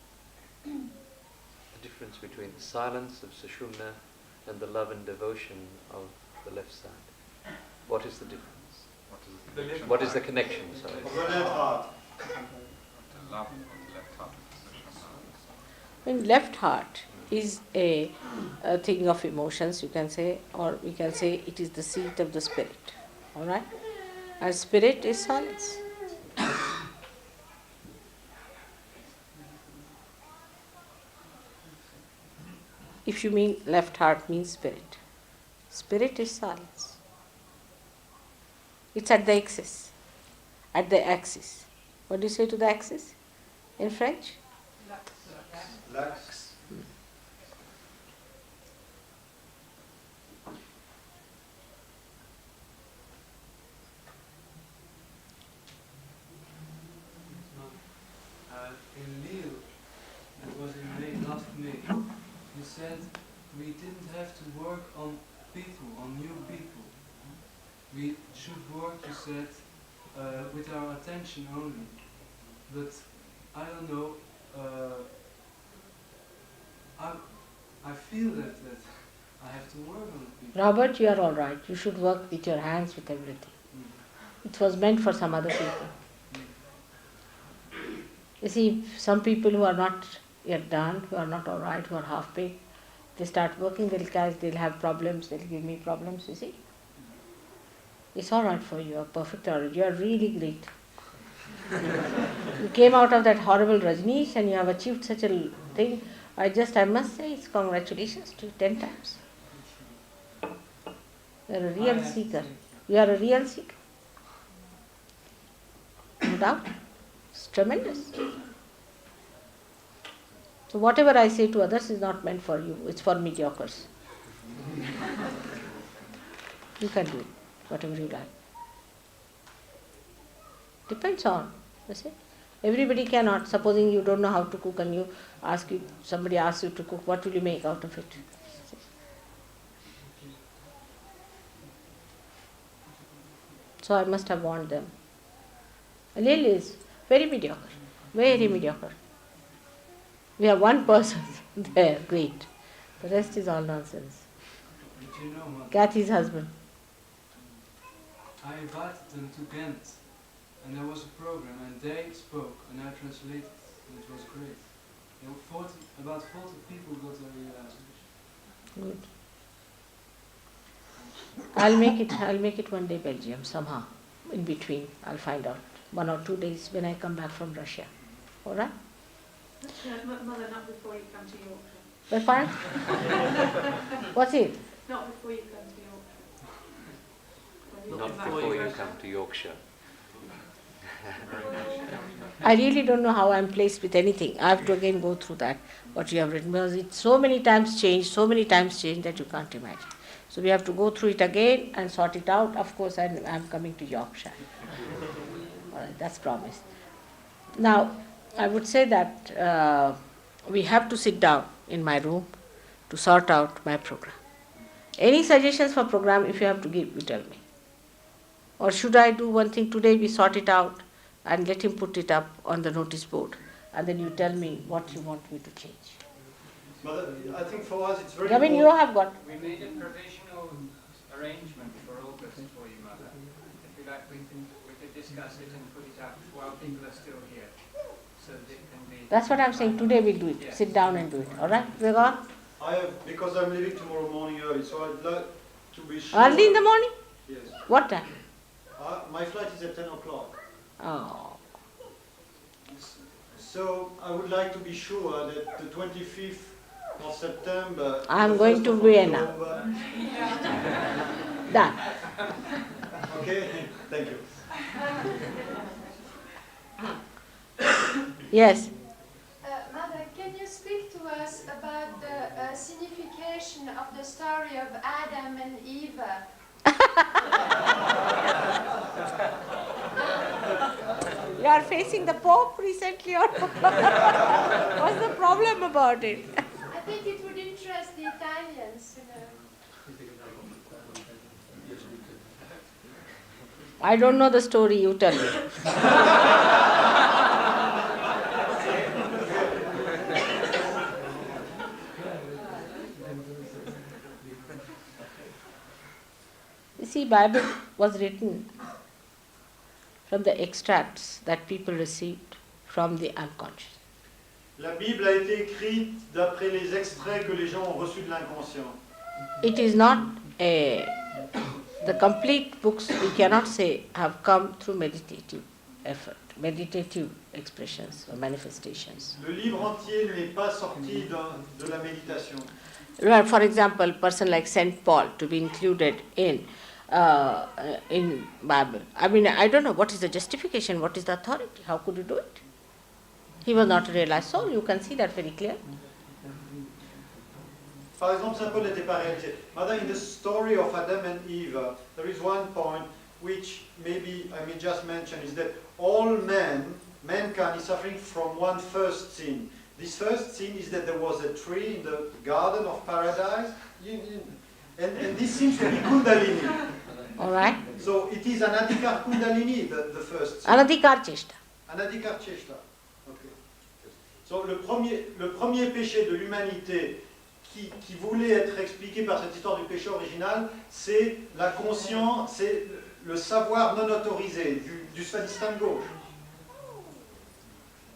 [SPEAKER 3] The difference between the silence of Sushumna and the love and devotion of the left side. What is the difference? What is the connection? Sorry.
[SPEAKER 4] The left heart.
[SPEAKER 2] The love of the left heart.
[SPEAKER 1] In left heart is a thing of emotions, you can say, or we can say it is the seat of the spirit. All right? And spirit is silence. If you mean left heart means spirit. Spirit is silence. It's at the axis. At the axis. What do you say to the axis in French?
[SPEAKER 4] L'axe.
[SPEAKER 14] In Lille, was in May, last May. You said we didn't have to work on people, on new people. We should work, you said, with our attention only. But I don't know. I feel that I have to work on people.
[SPEAKER 1] Robert, you are all right. You should work with your hands, with everything. It was meant for some other people. You see, some people who are not yet done, who are not all right, who are half-baked, they start working, they'll have problems, they'll give me problems, you see. It's all right for you, you are perfect, you are really great. You came out of that horrible Rajneesh and you have achieved such a thing. I must say, it's congratulations to you 10 times. You are a real seeker. You are a real seeker. No doubt. It's tremendous. So whatever I say to others is not meant for you, it's for mediocres. You can do it, whatever you like. Depends on, you see. Everybody cannot. Supposing you don't know how to cook and somebody asks you to cook, what will you make out of it? So I must have warned them. Lil is very mediocre, very mediocre. We have one person there, great. The rest is all nonsense.
[SPEAKER 14] But you know, Mother,
[SPEAKER 1] Kathy's husband.
[SPEAKER 14] I invited them to Ghent, and there was a program, and they spoke, and I translated, and it was great. There were about 40 people got a realization.
[SPEAKER 1] Good. I'll make it one day Belgium somehow. In between, I'll find out. 1 or 2 days when I come back from Russia. All right?
[SPEAKER 8] Mother, not before you come to Yorkshire.
[SPEAKER 1] But fine. What's it?
[SPEAKER 8] Not before you come to Yorkshire.
[SPEAKER 3] Not before you come to Yorkshire.
[SPEAKER 1] I really don't know how I'm placed with anything. I have to again go through that, what you have written, because it's so many times changed that you can't imagine. So we have to go through it again and sort it out. Of course, I'm coming to Yorkshire. All right, that's promised. Now, I would say that we have to sit down in my room to sort out my program. Any suggestions for program, if you have to give, you tell me. Or should I do one thing today, we sort it out and let him put it up on the notice board, and then you tell me what you want me to change.
[SPEAKER 4] Mother, I think for us it's very
[SPEAKER 1] I mean, you have got...
[SPEAKER 16] We made a provisional arrangement for August for you, Mother. If you like, we could discuss it and put it up while people are still here, so that it can be...
[SPEAKER 1] That's what I'm saying, today we'll do it.
[SPEAKER 16] Yes.
[SPEAKER 1] Sit down and do it, all right? We're gone?
[SPEAKER 4] Because I'm leaving tomorrow morning early, so I'd like to be sure...
[SPEAKER 1] Early in the morning?
[SPEAKER 4] Yes.
[SPEAKER 1] What time?
[SPEAKER 4] My flight is at 10 o'clock.
[SPEAKER 1] Oh.
[SPEAKER 4] So I would like to be sure that the 25th of September...
[SPEAKER 1] I'm going to Vienna. Done.
[SPEAKER 4] Okay, thank you.
[SPEAKER 1] Yes.
[SPEAKER 6] Mother, can you speak to us about the signification of the story of Adam and Eve?
[SPEAKER 1] You are facing the Pope recently, or what's the problem about it?
[SPEAKER 6] I think it would interest the Italians, you know.
[SPEAKER 1] I don't know the story, you tell me. You see, Bible was written from the extracts that people received from the unconscious.
[SPEAKER 4] La Bible a été écrite d'après les extraits que les gens ont reçus de l'inconscient.
[SPEAKER 1] It is not the complete books, we cannot say, have come through meditative effort, meditative expressions or manifestations.
[SPEAKER 4] Le livre entier n'est pas sorti de la méditation.
[SPEAKER 1] For example, a person like Saint Paul to be included in Bible. I mean, I don't know what is the justification, what is the authority, how could you do it? He was not a realized soul, you can see that very clearly.
[SPEAKER 4] Par exemple, Saint Paul n'était pas réalisé. Mother, in the story of Adam and Eve, there is one point which maybe I may just mention, is that all mankind is suffering from one first sin. This first scene is that there was a tree in the garden of paradise, and this seems to be kundalini.
[SPEAKER 1] All right.
[SPEAKER 4] So it is anadikar kundalini, the first scene.
[SPEAKER 1] Anadikar cheshta.
[SPEAKER 4] Anadikar cheshta. Okay. So le premier péché de l'humanité qui voulait être expliqué par cette histoire du péché original, c'est la conscience, c'est le savoir non autorisé du swadhisthane gauche.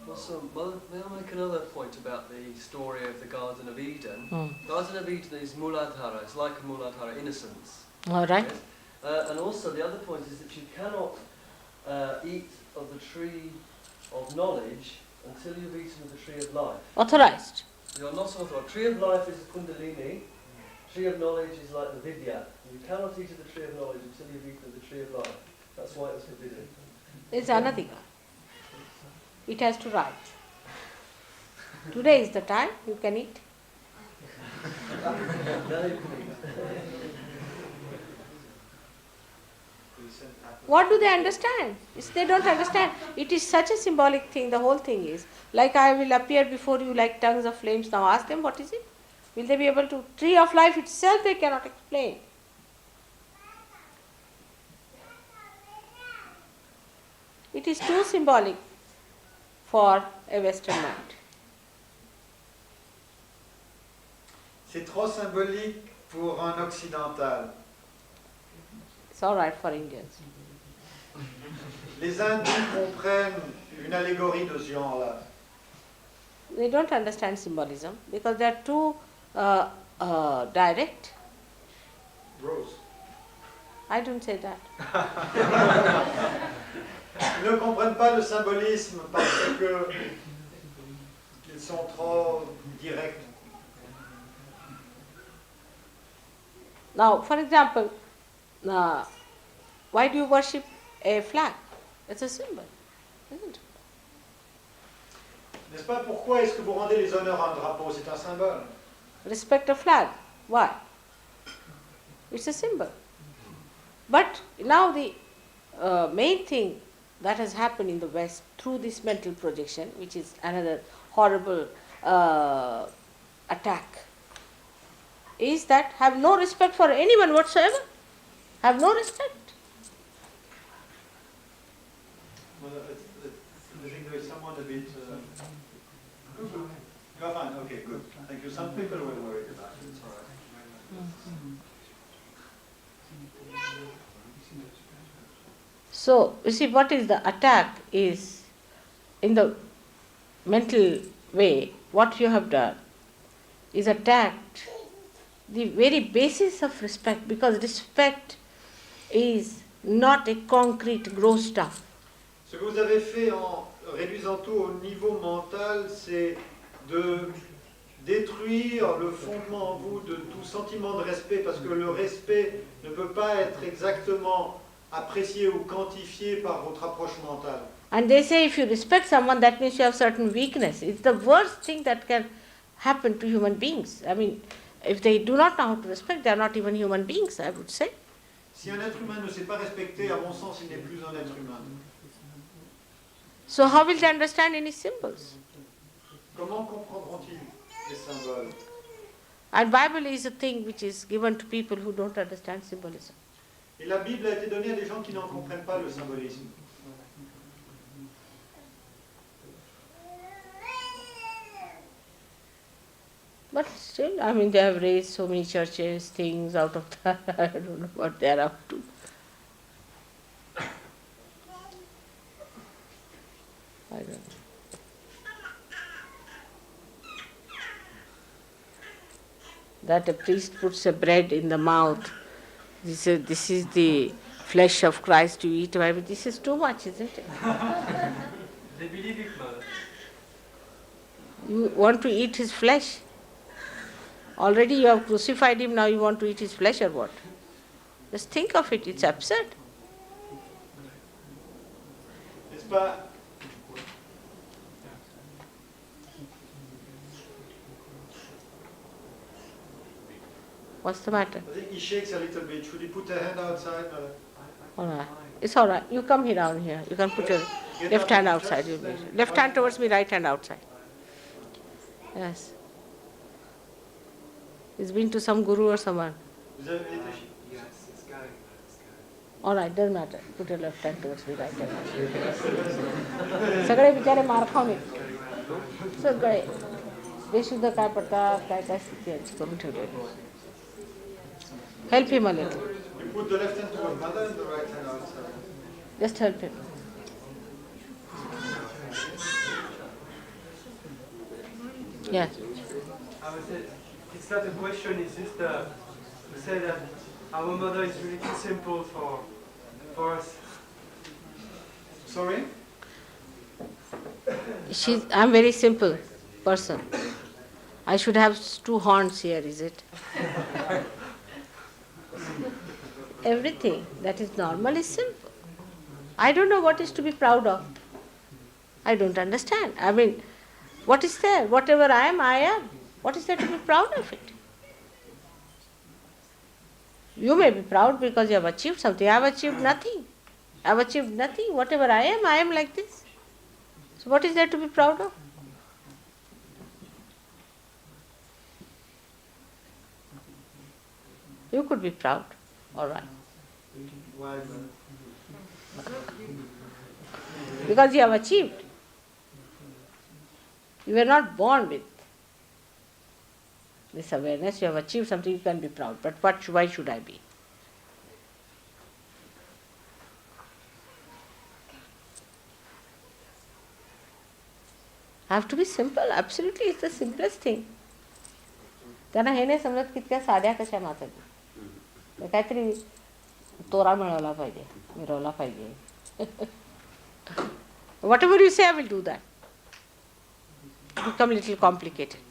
[SPEAKER 17] Also, may I make another point about the story of the Garden of Eden? Garden of Eden is Muladhara, it's like a Muladhara, innocence.
[SPEAKER 1] All right.
[SPEAKER 17] Yes? And also the other point is that you cannot eat of the tree of knowledge until you've eaten of the tree of life.
[SPEAKER 1] Authorized.
[SPEAKER 17] You're not authorized. Tree of life is kundalini, tree of knowledge is like the vidya. You cannot eat of the tree of knowledge until you've eaten of the tree of life. That's why it was forbidden.
[SPEAKER 1] It's anadikar. It has to write. Today is the time you can eat. What do they understand? They don't understand. It is such a symbolic thing, the whole thing is. Like I will appear before you like tongues of flames. Now ask them what is it? Will they be able to? Tree of life itself they cannot explain. It is too symbolic for a Western mind.
[SPEAKER 4] C'est trop symbolique pour un occidental.
[SPEAKER 1] It's all right for Indians.
[SPEAKER 4] Les Hindous comprennent une allégorie de ce genre-là.
[SPEAKER 1] They don't understand symbolism because they are too direct.
[SPEAKER 4] Gross.
[SPEAKER 1] I don't say that.
[SPEAKER 4] Ils ne comprennent pas le symbolisme parce que ils sont trop directs.
[SPEAKER 1] Now, for example, why do you worship a flag? It's a symbol, isn't it?
[SPEAKER 4] N'est-ce pas pourquoi est-ce que vous rendez les honneurs à un drapeau? C'est un symbole.
[SPEAKER 1] Respect a flag. Why? It's a symbol. But now the main thing that has happened in the West through this mental projection, which is another horrible attack, is that have no respect for anyone whatsoever. Have no respect.
[SPEAKER 4] Well, I think there is someone a bit... You're fine, okay, good. Thank you. Some people were worried about it. It's all right.
[SPEAKER 1] So, you see, what is the attack is, in the mental way, what you have done is attacked the very basis of respect, because respect is not a concrete gross stuff.
[SPEAKER 4] Ce que vous avez fait en réduisant tout au niveau mental, c'est de détruire le fondement en vous de tout sentiment de respect, parce que le respect ne peut pas être exactement apprécié ou quantifié par votre approche mentale.
[SPEAKER 1] And they say if you respect someone, that means you have certain weakness. It's the worst thing that can happen to human beings. I mean, if they do not know how to respect, they are not even human beings, I would say.
[SPEAKER 4] Si un être humain ne sait pas respecter, à mon sens, il n'est plus un être humain.
[SPEAKER 1] So how will they understand any symbols?
[SPEAKER 4] Comment comprendront-ils les symboles?
[SPEAKER 1] And Bible is a thing which is given to people who don't understand symbolism.
[SPEAKER 4] Et la Bible a été donnée à des gens qui n'en comprennent pas le symbolisme.
[SPEAKER 1] But still, I mean, they have raised so many churches, things out of that. I don't know what they are up to. I don't know. That a priest puts a bread in the mouth. This is the flesh of Christ you eat. I mean, this is too much, isn't it?
[SPEAKER 5] They believe it, Mother.
[SPEAKER 1] You want to eat his flesh? Already you have crucified him, now you want to eat his flesh or what? Just think of it, it's absurd.
[SPEAKER 4] N'est-ce pas?
[SPEAKER 1] What's the matter?
[SPEAKER 4] I think he shakes a little bit. Should he put a hand outside?
[SPEAKER 1] All right. It's all right. You come here down here. You can put your left hand outside. Left hand towards me, right hand outside. Yes. He's been to some guru or someone.
[SPEAKER 4] Vous avez été chez...
[SPEAKER 5] Yes, it's going.
[SPEAKER 1] All right, doesn't matter. Put your left hand towards me, right hand. सगळे बिचारे मार खाऊन येत. सगळे बेशुद्ध काय पडतात काय काय स्थिती करून ठेवलेली. Help him a little.
[SPEAKER 4] You put the left hand towards mother and the right hand outside.
[SPEAKER 1] Just help him. Yes.
[SPEAKER 14] It's not a question, it's just to say that our mother is really too simple for us.
[SPEAKER 4] Sorry?
[SPEAKER 1] I'm very simple person. I should have 2 horns here, is it? Everything that is normal is simple. I don't know what is to be proud of. I don't understand. I mean, what is there? Whatever I am, I am. What is there to be proud of it? You may be proud because you have achieved something. I have achieved nothing. I have achieved nothing. Whatever I am like this. So what is there to be proud of? You could be proud. All right.
[SPEAKER 4] Why?
[SPEAKER 1] Because you have achieved. You were not born with this awareness. You have achieved something, you can be proud. But why should I be? I have to be simple. Absolutely, it's the simplest thing. त्यांना हे नाही समजत कितक्या साध्या कशा माताजी. काहीतरी तोरा मिळवला पाहिजे, मिरवला पाहिजे. Whatever you say, I will do that. Become a little complicated.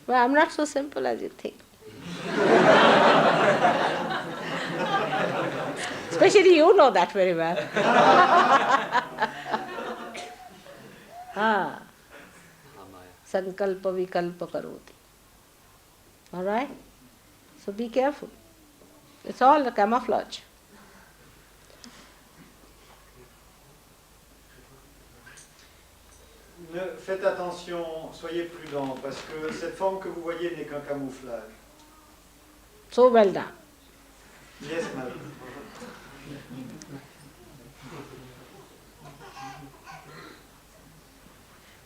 [SPEAKER 1] Well, I'm not so simple as you think. Especially you know that very well. Sankalpa vikalpa karoti. All right? So be careful. It's all a camouflage.
[SPEAKER 4] Faites attention, soyez prudents, parce que cette forme que vous voyez n'est qu'un camouflage.
[SPEAKER 1] So well done.
[SPEAKER 4] Yes, madam.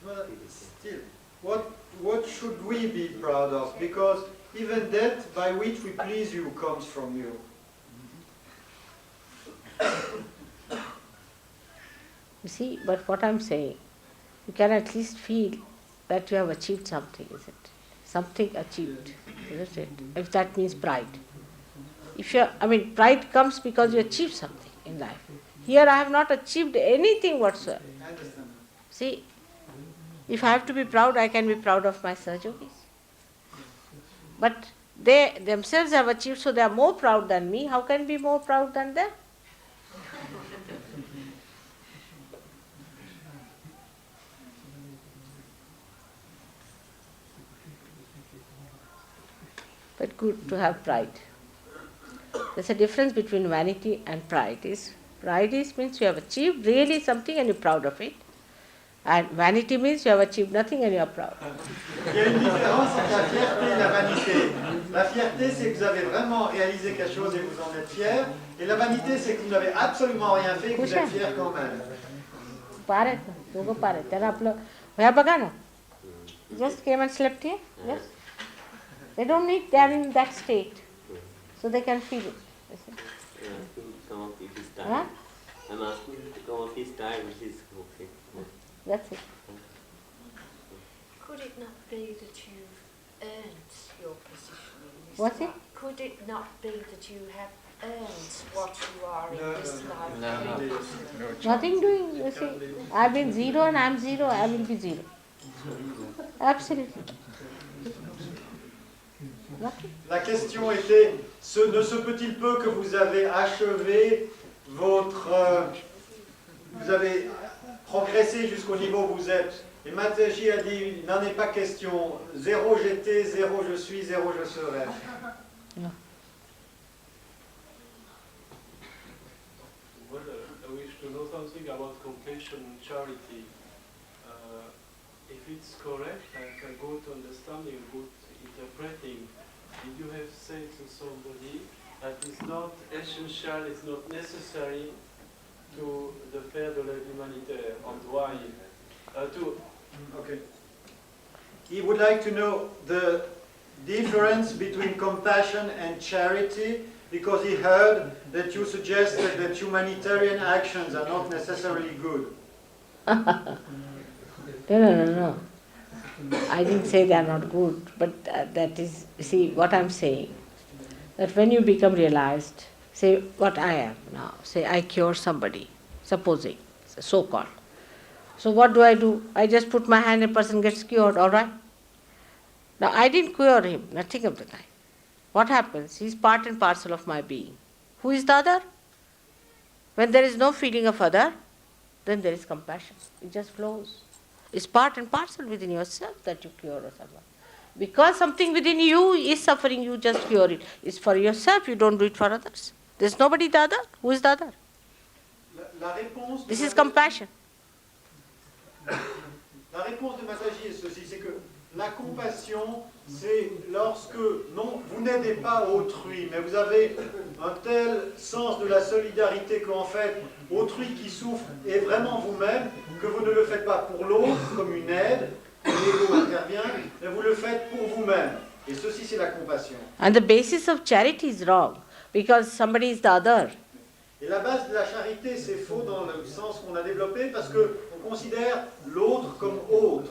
[SPEAKER 4] Well, still, what should we be proud of? Because even that by which we please you comes from you.
[SPEAKER 1] You see, but what I'm saying, you can at least feel that you have achieved something, isn't it? Something achieved, isn't it? If that means pride. Pride comes because you achieve something in life. Here I have not achieved anything whatsoever.
[SPEAKER 4] I understand.
[SPEAKER 1] See, if I have to be proud, I can be proud of my Sahajyogis. But they themselves have achieved, so they are more proud than me. How can I be more proud than them? But good to have pride. There's a difference between vanity and pride. Pride means you have achieved really something and you're proud of it. And vanity means you have achieved nothing and you are proud.
[SPEAKER 4] Il y a une différence entre la fierté et la vanité. La fierté, c'est que vous avez vraiment réalisé quelque chose et vous en êtes fier. Et la vanité, c'est que vous n'avez absolument rien fait et que vous êtes fier quand même.
[SPEAKER 1] Paret, दोघं पारेत. त्याला आपलं ह्या बघा ना. Just came and slept here. Yes. They don't need, they are in that state. So they can feel it.
[SPEAKER 11] Come up if he's tired. I'm asking him to come up if he's tired, which is okay.
[SPEAKER 1] That's it.
[SPEAKER 10] Could it not be that you've earned your position in this
[SPEAKER 1] What's
[SPEAKER 10] life?
[SPEAKER 1] it?
[SPEAKER 10] Could it not be that you have earned what you are in this life?
[SPEAKER 1] Nothing doing, you see. I've been zero and I'm zero, I will be zero. Absolutely.
[SPEAKER 4] La question était, ne se peut-il peu que vous avez achevé votre... vous avez progressé jusqu'au niveau où vous êtes Et Mataji a dit, il n'en est pas question. 0 j'étais, 0 je suis, 0 je serai.
[SPEAKER 14] Well, I wish to know something about compassion and charity. If it's correct, if I go to understanding, go to interpreting, did you have said to somebody that it's not essential, it's not necessary to the faire de l'aide humanitaire, and why?
[SPEAKER 4] Okay. He would like to know the difference between compassion and charity, because he heard that you suggested that humanitarian actions are not necessarily good.
[SPEAKER 1] No. I didn't say they are not good, but that is, see what I'm saying, that when you become realized, say what I am now, say I cure somebody, supposing, so-called. So what do? I just put my hand and a person gets cured, all right? Now I didn't cure him, nothing of the kind. What happens? He's part and parcel of my being. Who is the other? When there is no feeling of other, then there is compassion. It just flows. It's part and parcel within yourself that you cure someone. Because something within you is suffering, you just cure it. It's for yourself, you don't do it for others. There's nobody the other. Who is the other? This is compassion.
[SPEAKER 4] La réponse de Mataji est ceci, c'est que la compassion, c'est lorsque, non, vous n'aidez pas autrui, mais vous avez un tel sens de la solidarité qu'en fait, autrui qui souffre est vraiment vous-même, que vous ne le faites pas pour l'autre comme une aide, l'ego intervient, mais vous le faites pour vous-même. Et ceci, c'est la compassion.
[SPEAKER 1] And the basis of charity is wrong, because somebody is the other.
[SPEAKER 4] Et la base de la charité, c'est faux dans le sens qu'on a développé, parce qu'on considère l'autre comme autre,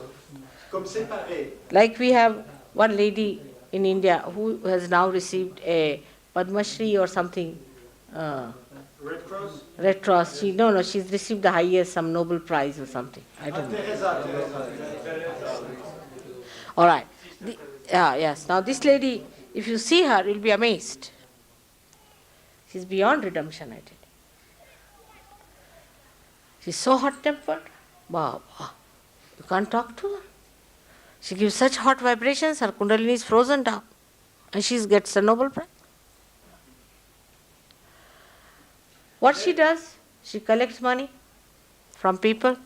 [SPEAKER 4] comme séparé.
[SPEAKER 1] Like we have one lady in India who has now received a Padma Shree or something.
[SPEAKER 4] Red Cross?
[SPEAKER 1] Red Cross. She's received the highest, some Nobel Prize or something. I don't know.
[SPEAKER 4] Teresa.
[SPEAKER 1] All right. Yes. Now this lady, if you see her, you'll be amazed. She's beyond redemption, I tell you. She's so hot-tempered. Baba, you can't talk to her. She gives such hot vibrations, her kundalini is frozen down. And she gets a Nobel Prize. What she does, she collects money from people,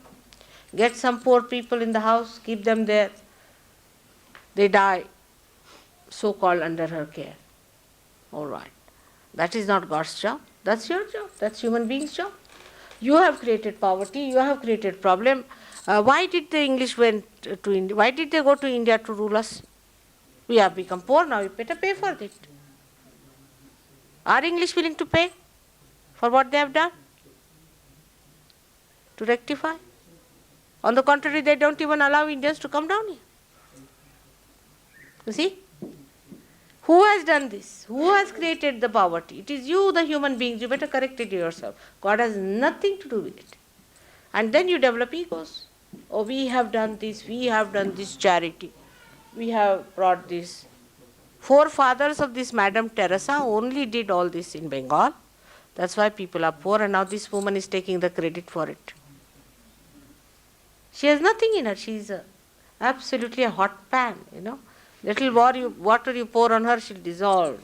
[SPEAKER 1] gets some poor people in the house, keep them there. They die, so-called under her care. All right. That is not God's job. That's your job. That's human being's job. You have created poverty. You have created problem. Why did the English went to India? Why did they go to India to rule us? We have become poor now. We better pay for it. Are English willing to pay for what they have done? To rectify? On the contrary, they don't even allow Indians to come down here. You see? Who has done this? Who has created the poverty? It is you, the human beings. You better correct it yourself. God has nothing to do with it. And then you develop egos. Oh, we have done this charity. We have brought this. Forefathers of this Madam Teresa only did all this in Bengal. That's why people are poor, and now this woman is taking the credit for it. She has nothing in her. She is absolutely a hot pan, Little water you pour on her, she'll dissolve.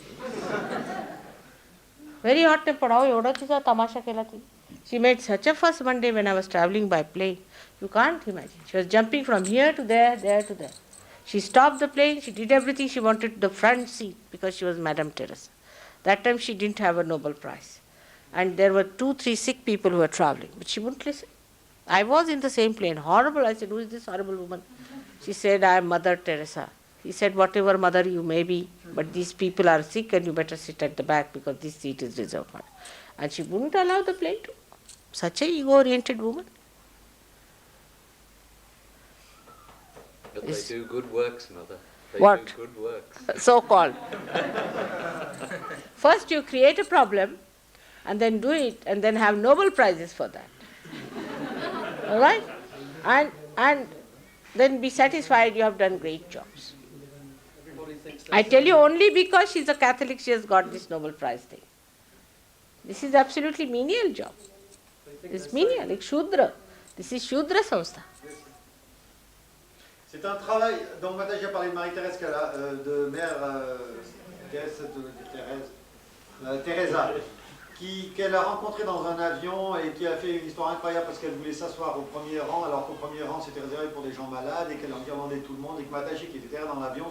[SPEAKER 1] Very hot-tempered. She made such a fuss one day when I was traveling by plane. You can't imagine. She was jumping from here to there, there to there. She stopped the plane. She did everything. She wanted the front seat because she was Madame Teresa. That time she didn't have a Nobel Prize. And there were 2-3 sick people who were traveling. But she wouldn't listen. I was in the same plane. Horrible. I said, who is this horrible woman? She said, I am Mother Teresa. He said, whatever mother you may be, but these people are sick and you better sit at the back because this seat is reserved for her. And she wouldn't allow the plane to. Such a ego-oriented woman.
[SPEAKER 3] But they do good works, Mother. They
[SPEAKER 1] What?
[SPEAKER 3] do good works.
[SPEAKER 1] So-called. First you create a problem and then do it and then have Nobel Prizes for that. All right? And then be satisfied you have done great jobs. I tell you, only because she's a Catholic she has got this Nobel Prize thing. This is absolutely menial job. It's menial, like Shudra. This is Shudra Samstha.
[SPEAKER 4] C'est un travail, donc Mataji a parlé de Marie-Thérèse, de Mère Teresa, qu'elle a rencontrée dans un avion et qui a fait une histoire incroyable parce qu'elle voulait s'asseoir au premier rang alors qu'au premier rang c'était réservé pour des gens malades et qu'elle enguirlandait tout le monde et que Mataji qui était derrière dans l'avion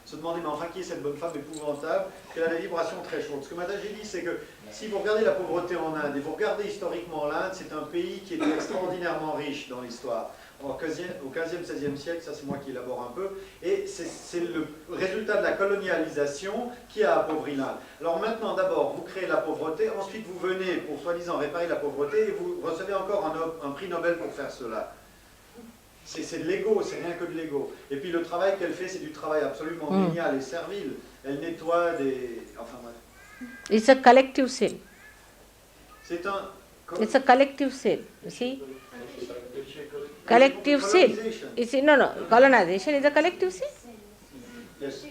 [SPEAKER 4] se demandait mais enfin qui est cette bonne femme épouvantable, qu'elle a des vibrations très chaudes. Ce que Mataji dit c'est que si vous regardez la pauvreté en Inde et vous regardez historiquement l'Inde, c'est un pays qui était extraordinairement riche dans l'histoire. Au 15e, 16e siècle, ça c'est moi qui élabore un peu, et c'est le résultat de la colonialisation qui a appauvri l'Inde. Alors maintenant, d'abord, vous créez la pauvreté, ensuite vous venez pour soi-disant réparer la pauvreté, et vous recevez encore un prix Nobel pour faire cela. C'est de l'ego, c'est rien que de l'ego. Et puis le travail qu'elle fait, c'est du travail absolument génial et servile. Elle nettoie des... Enfin bref.
[SPEAKER 1] It's a collective sin.
[SPEAKER 4] C'est un...
[SPEAKER 1] It's a collective sin, you see? Collective sin. No, colonization is a collective sin.
[SPEAKER 4] Yes.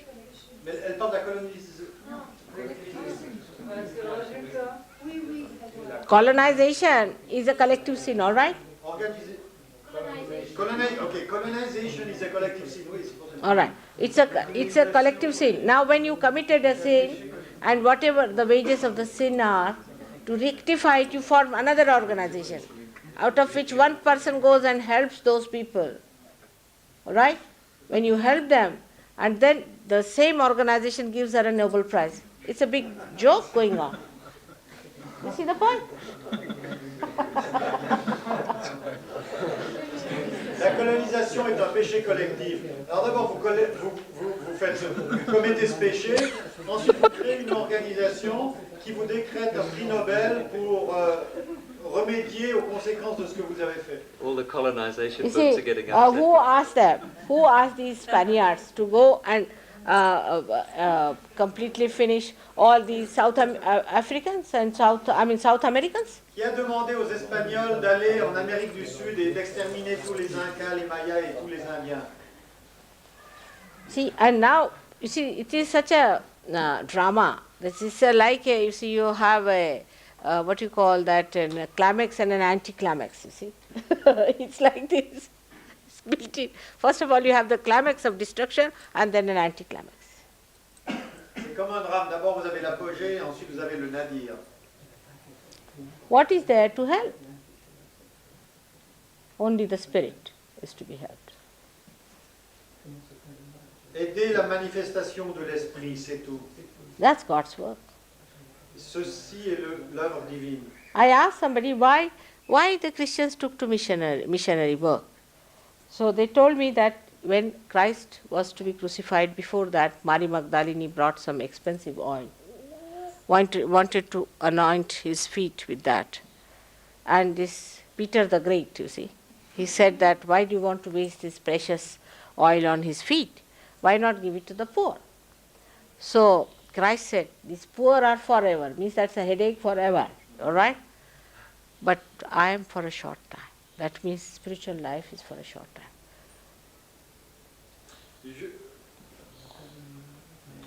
[SPEAKER 4] Mais elle parle de la colonisation.
[SPEAKER 1] Colonization is a collective sin, all right?
[SPEAKER 4] Colonization is a collective sin.
[SPEAKER 1] All right. It's a collective sin. Now when you committed a sin, and whatever the wages of the sin are, to rectify it, you form another organization, out of which one person goes and helps those people. All right? When you help them, and then the same organization gives her a Nobel Prize. It's a big joke going on. You see the point?
[SPEAKER 4] La colonisation est un péché collectif. Alors d'abord, vous commettez ce péché, ensuite vous créez une organisation qui vous décrète un prix Nobel pour remédier aux conséquences de ce que vous avez fait.
[SPEAKER 3] All the colonization
[SPEAKER 1] You
[SPEAKER 3] books
[SPEAKER 1] see,
[SPEAKER 3] are getting upset.
[SPEAKER 1] who asked them? Who asked these Spaniards to go and completely finish all these South Africans and South Americans?
[SPEAKER 4] Qui a demandé aux Espagnols d'aller en Amérique du Sud et d'exterminer tous les Incas, les Mayas et tous les Indiens?
[SPEAKER 1] See, and now, you see, it is such a drama. This is like, you see, you have a, what you call that, a climax and an anti-climax, you see. It's like this. It's built in. First of all, you have the climax of destruction and then an anti-climax.
[SPEAKER 4] C'est comme un drame. D'abord, vous avez l'apogée, ensuite vous avez le nadir.
[SPEAKER 1] What is there to help? Only the spirit is to be helped.
[SPEAKER 4] Aider la manifestation de l'esprit, c'est tout.
[SPEAKER 1] That's God's work.
[SPEAKER 4] Ceci est l'œuvre divine.
[SPEAKER 1] I asked somebody why the Christians took to missionary work. So they told me that when Christ was to be crucified, before that, Mary Magdalene brought some expensive oil, wanted to anoint his feet with that. And this Peter the Great, you see, he said that, why do you want to waste this precious oil on his feet? Why not give it to the poor? So Christ said, these poor are forever, means that's a headache forever, all right? But I am for a short time. That means spiritual life is for a short time.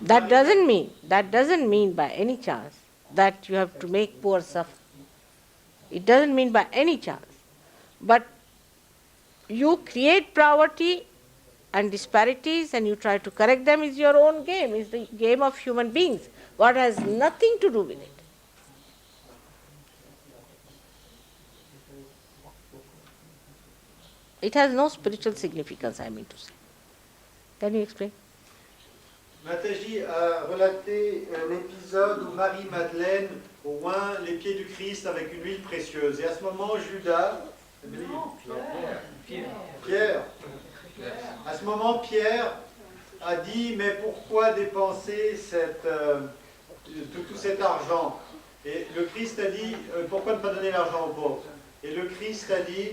[SPEAKER 1] That doesn't mean by any chance that you have to make poor suffer. It doesn't mean by any chance. But you create poverty and disparities and you try to correct them is your own game, is the game of human beings. God has nothing to do with it. It has no spiritual significance, I mean to say. Can you explain?
[SPEAKER 4] Mataji a relaté l'épisode où Marie-Madeleine oint les pieds du Christ avec une huile précieuse. Et à ce moment, Judas... Pierre. À ce moment, Pierre a dit, mais pourquoi dépenser tout cet argent? Et le Christ a dit, pourquoi ne pas donner l'argent aux pauvres? Et le Christ a dit,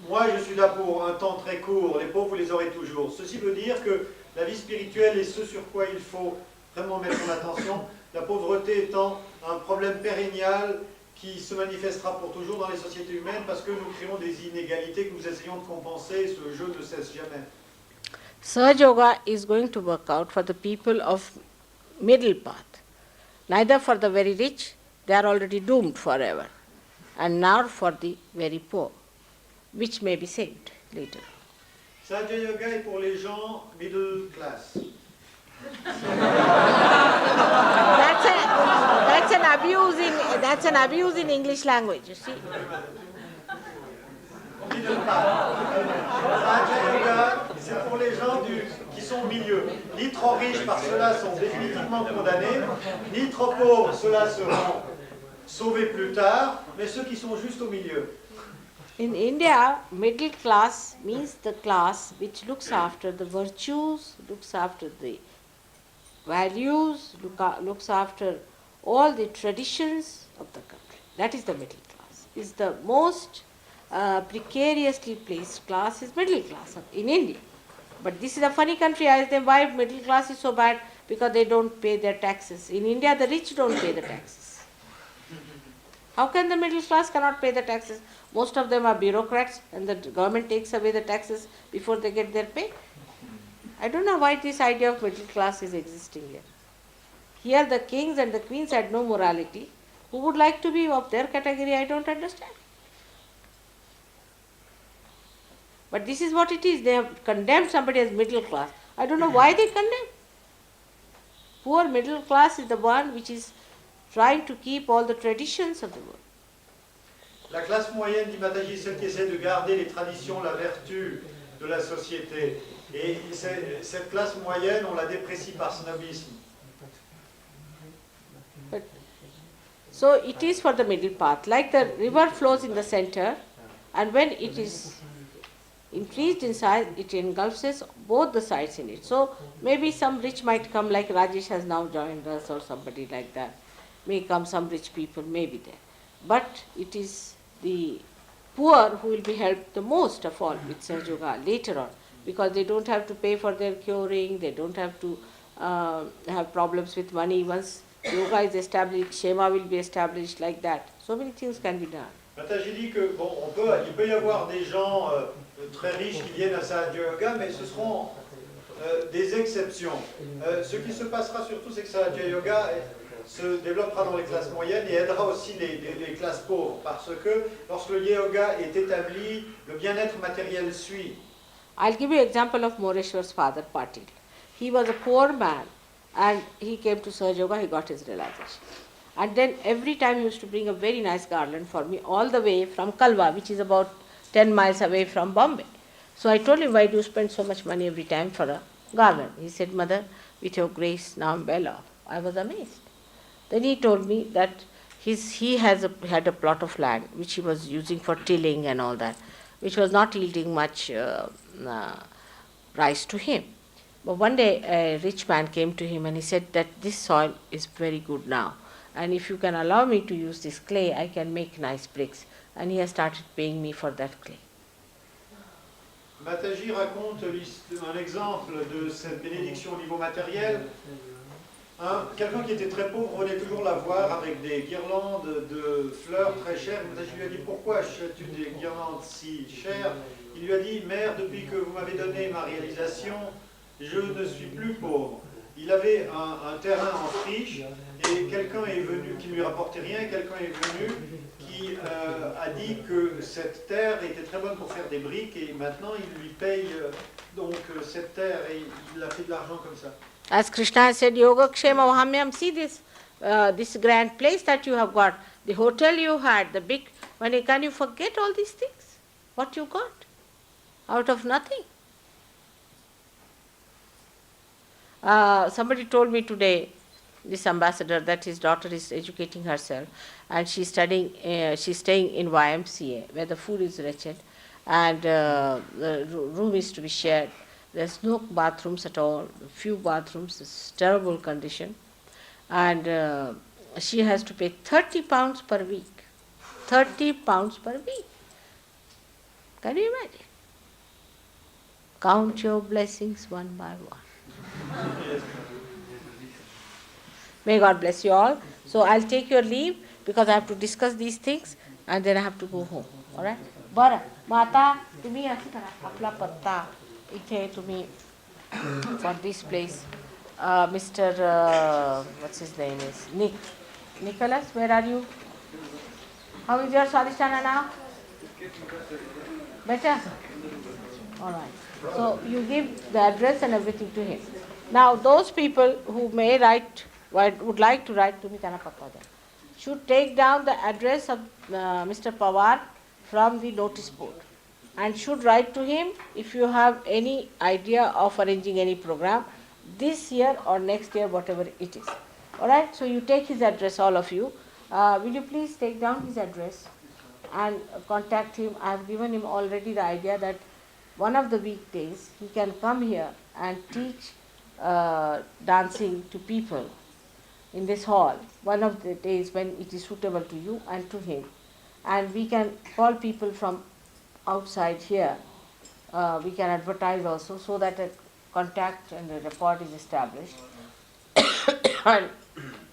[SPEAKER 4] moi je suis là pour un temps très court, les pauvres vous les aurez toujours. Ceci veut dire que la vie spirituelle est ce sur quoi il faut vraiment mettre son attention, la pauvreté étant un problème pérennial qui se manifestera pour toujours dans les sociétés humaines parce que nous créons des inégalités que nous essayons de compenser et ce jeu ne cesse jamais.
[SPEAKER 1] Sahajyoga is going to work out for the people of middle path, neither for the very rich, they are already doomed forever, and nor for the very poor. which may be saved later.
[SPEAKER 4] Sahajyoga est pour les gens middle class.
[SPEAKER 1] That's an abuse in English language, you see.
[SPEAKER 4] Sahajyoga, c'est pour les gens qui sont au milieu. Ni trop riches, parce que ceux-là sont définitivement condamnés, ni trop pauvres, ceux-là seront sauvés plus tard, mais ceux qui sont juste au milieu.
[SPEAKER 1] In India, middle class means the class which looks after the virtues, looks after the values, looks after all the traditions of the country. That is the middle class. Is the most precariously placed class is middle class in India. But this is a funny country. I ask them why middle class is so bad, because they don't pay their taxes. In India, the rich don't pay the taxes. How can the middle class cannot pay the taxes? Most of them are bureaucrats and the government takes away the taxes before they get their pay. I don't know why this idea of middle class is existing here. Here the kings and the queens had no morality. Who would like to be of their category, I don't understand. But this is what it is. They have condemned somebody as middle class. I don't know why they condemn. Poor middle class is the one which is trying to keep all the traditions of the world.
[SPEAKER 4] La classe moyenne, dit Mataji, c'est celle qui essaie de garder les traditions, la vertu de la société. Et cette classe moyenne, on la déprécie par snobisme.
[SPEAKER 1] But, so it is for the middle path. Like the river flows in the center, and when it is increased in size, it engulfs both the sides in it. So maybe some rich might come, like Rajesh has now joined us, or somebody like that. May come some rich people, may be there. But it is the poor who will be helped the most of all with Sahajyoga later on, because they don't have to pay for their curing, they don't have to have problems with money. Once yoga is established, Shema will be established, like that. So many things can be done.
[SPEAKER 4] Mataji dit que bon, il peut y avoir des gens très riches qui viennent à Sahajyoga, mais ce seront des exceptions. Ce qui se passera surtout, c'est que Sahajyoga se développera dans les classes moyennes et aidera aussi les classes pauvres, parce que lorsque le yoga est établi, le bien-être matériel suit.
[SPEAKER 1] I'll give you an example of Moreshwar's father, Patil. He was a poor man and he came to Sahajyoga, he got his realization. And then every time he used to bring a very nice garland for me all the way from Kalwa, which is about 10 miles away from Bombay. So I told him, why do you spend so much money every time for a garland? He said, Mother, with your grace, now I'm well off. I was amazed. Then he told me that he had a plot of land which he was using for tilling and all that, which was not yielding much rice to him. But one day a rich man came to him and he said that this soil is very good now, and if you can allow me to use this clay, I can make nice bricks. And he has started paying me for that clay.
[SPEAKER 4] Mataji raconte un exemple de cette bénédiction au niveau matériel. Quelqu'un qui était très pauvre venait toujours la voir avec des guirlandes de fleurs très chères. Mataji lui a dit, pourquoi achètes-tu des guirlandes si chères? Il lui a dit, mère, depuis que vous m'avez donné ma réalisation, je ne suis plus pauvre. Il avait un terrain en friche et quelqu'un est venu qui ne lui rapportait rien, quelqu'un est venu qui a dit que cette terre était très bonne pour faire des briques et maintenant il lui paye donc cette terre et il a fait de l'argent comme ça.
[SPEAKER 1] As Krishna said, Yoga Kshema Vahamyam, see this grand place that you have got, the hotel you had, the big, can you forget all these things? What you got? Out of nothing. Somebody told me today, this ambassador, that his daughter is educating herself and she's staying in YMCA where the food is wretched and the room is to be shared. There's no bathrooms at all, few bathrooms, it's terrible condition. And she has to pay 30 pounds per week. 30 pounds per week. Can you imagine? Count your blessings one by one. May God bless you all. So I'll take your leave because I have to discuss these things and then I have to go home. Alright? Bara, Mata, तुम्ही असं करा, आपला पत्ता इथे तुम्ही for this place. Mr. What's his name is? Nicholas, where are you? How is your Swadhisthana now? Better? Alright. So you give the address and everything to him. Now those people who may write, would like to write to me, should take down the address of Mr. Pawar from the notice board and should write to him if you have any idea of arranging any program this year or next year, whatever it is. Alright, so you take his address, all of you. Will you please take down his address and contact him? I have given him already the idea that one of the weekdays he can come here and teach dancing to people in this hall, one of the days when it is suitable to you and to him. And we can call people from outside here. We can advertise also so that a contact and a rapport is established. And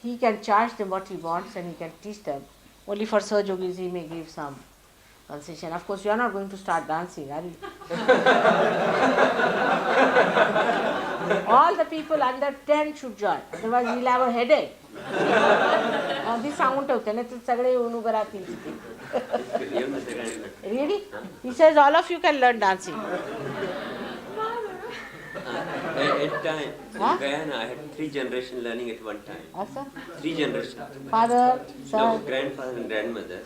[SPEAKER 1] he can charge them what he wants and he can teach them. Only for Sahajyogis he may give some concession. Of course, you are not going to start dancing, are you? All the people under 10 should join, otherwise we'll have a headache. This sound out, and it's really? He says all of you can learn dancing.
[SPEAKER 11] At time, Guyana, I had 3 generations learning at one time.
[SPEAKER 1] Asa?
[SPEAKER 11] 3 generations.
[SPEAKER 1] Father, son.
[SPEAKER 11] No, grandfather and grandmother,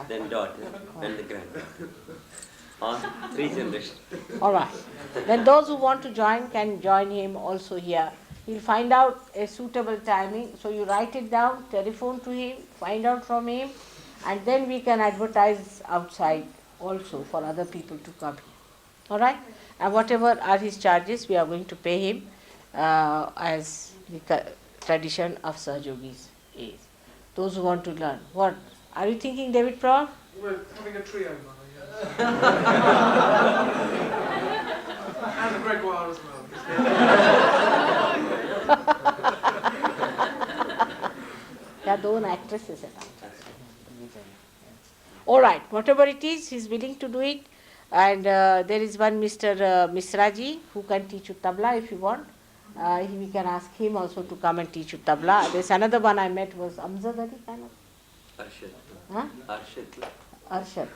[SPEAKER 11] then daughter, then the grandfather. All 3 generations.
[SPEAKER 1] Alright. Then those who want to join can join him also here. He'll find out a suitable timing. So you write it down, telephone to him, find out from him, and then we can advertise outside also for other people to come here. Alright? And whatever are his charges, we are going to pay him as the tradition of Sahajyogis is. Those who want to learn. What? Are you thinking, David Proud?
[SPEAKER 12] We're having a trio, Mother, yes. And the Gregoire as well.
[SPEAKER 1] There are 2 actresses at Alright, whatever it is, he is willing to do it. And there is one Mr. Misraji who can teach you tabla if you want. We can ask him also to come and teach you tabla. There's another one I met was Amjad Ali kind of.
[SPEAKER 11] Arshad.
[SPEAKER 1] Huh? Arshad.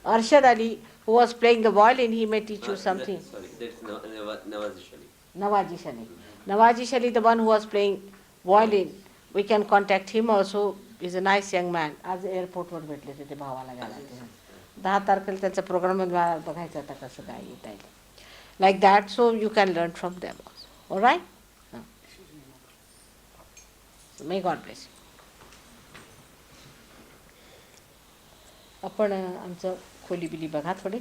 [SPEAKER 1] Arshad Ali, who was playing the violin, he may teach you something.
[SPEAKER 11] Sorry, that's Nawazish Ali.
[SPEAKER 1] Nawazish Ali. Nawazish Ali, the one who was playing violin, we can contact him also. He's a nice young man. As airport वर भेटले ते भावाला गेला. 10 तारखेला त्यांचा programme बघायचा आता कसं काय येता येईल. Like that, so you can learn from them also. All right? So may God bless you. आपण आमचं खोली बिली बघा थोडी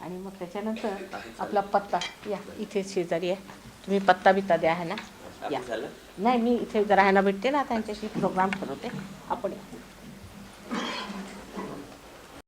[SPEAKER 1] आणि मग त्याच्यानंतर आपला पत्ता या इथे शेजारी आहे. तुम्ही पत्ता बित्ता द्या है ना या नाही मी इथे जरा ह्यांना भेटते ना त्यांच्याशी प्रोग्राम ठरवते आपण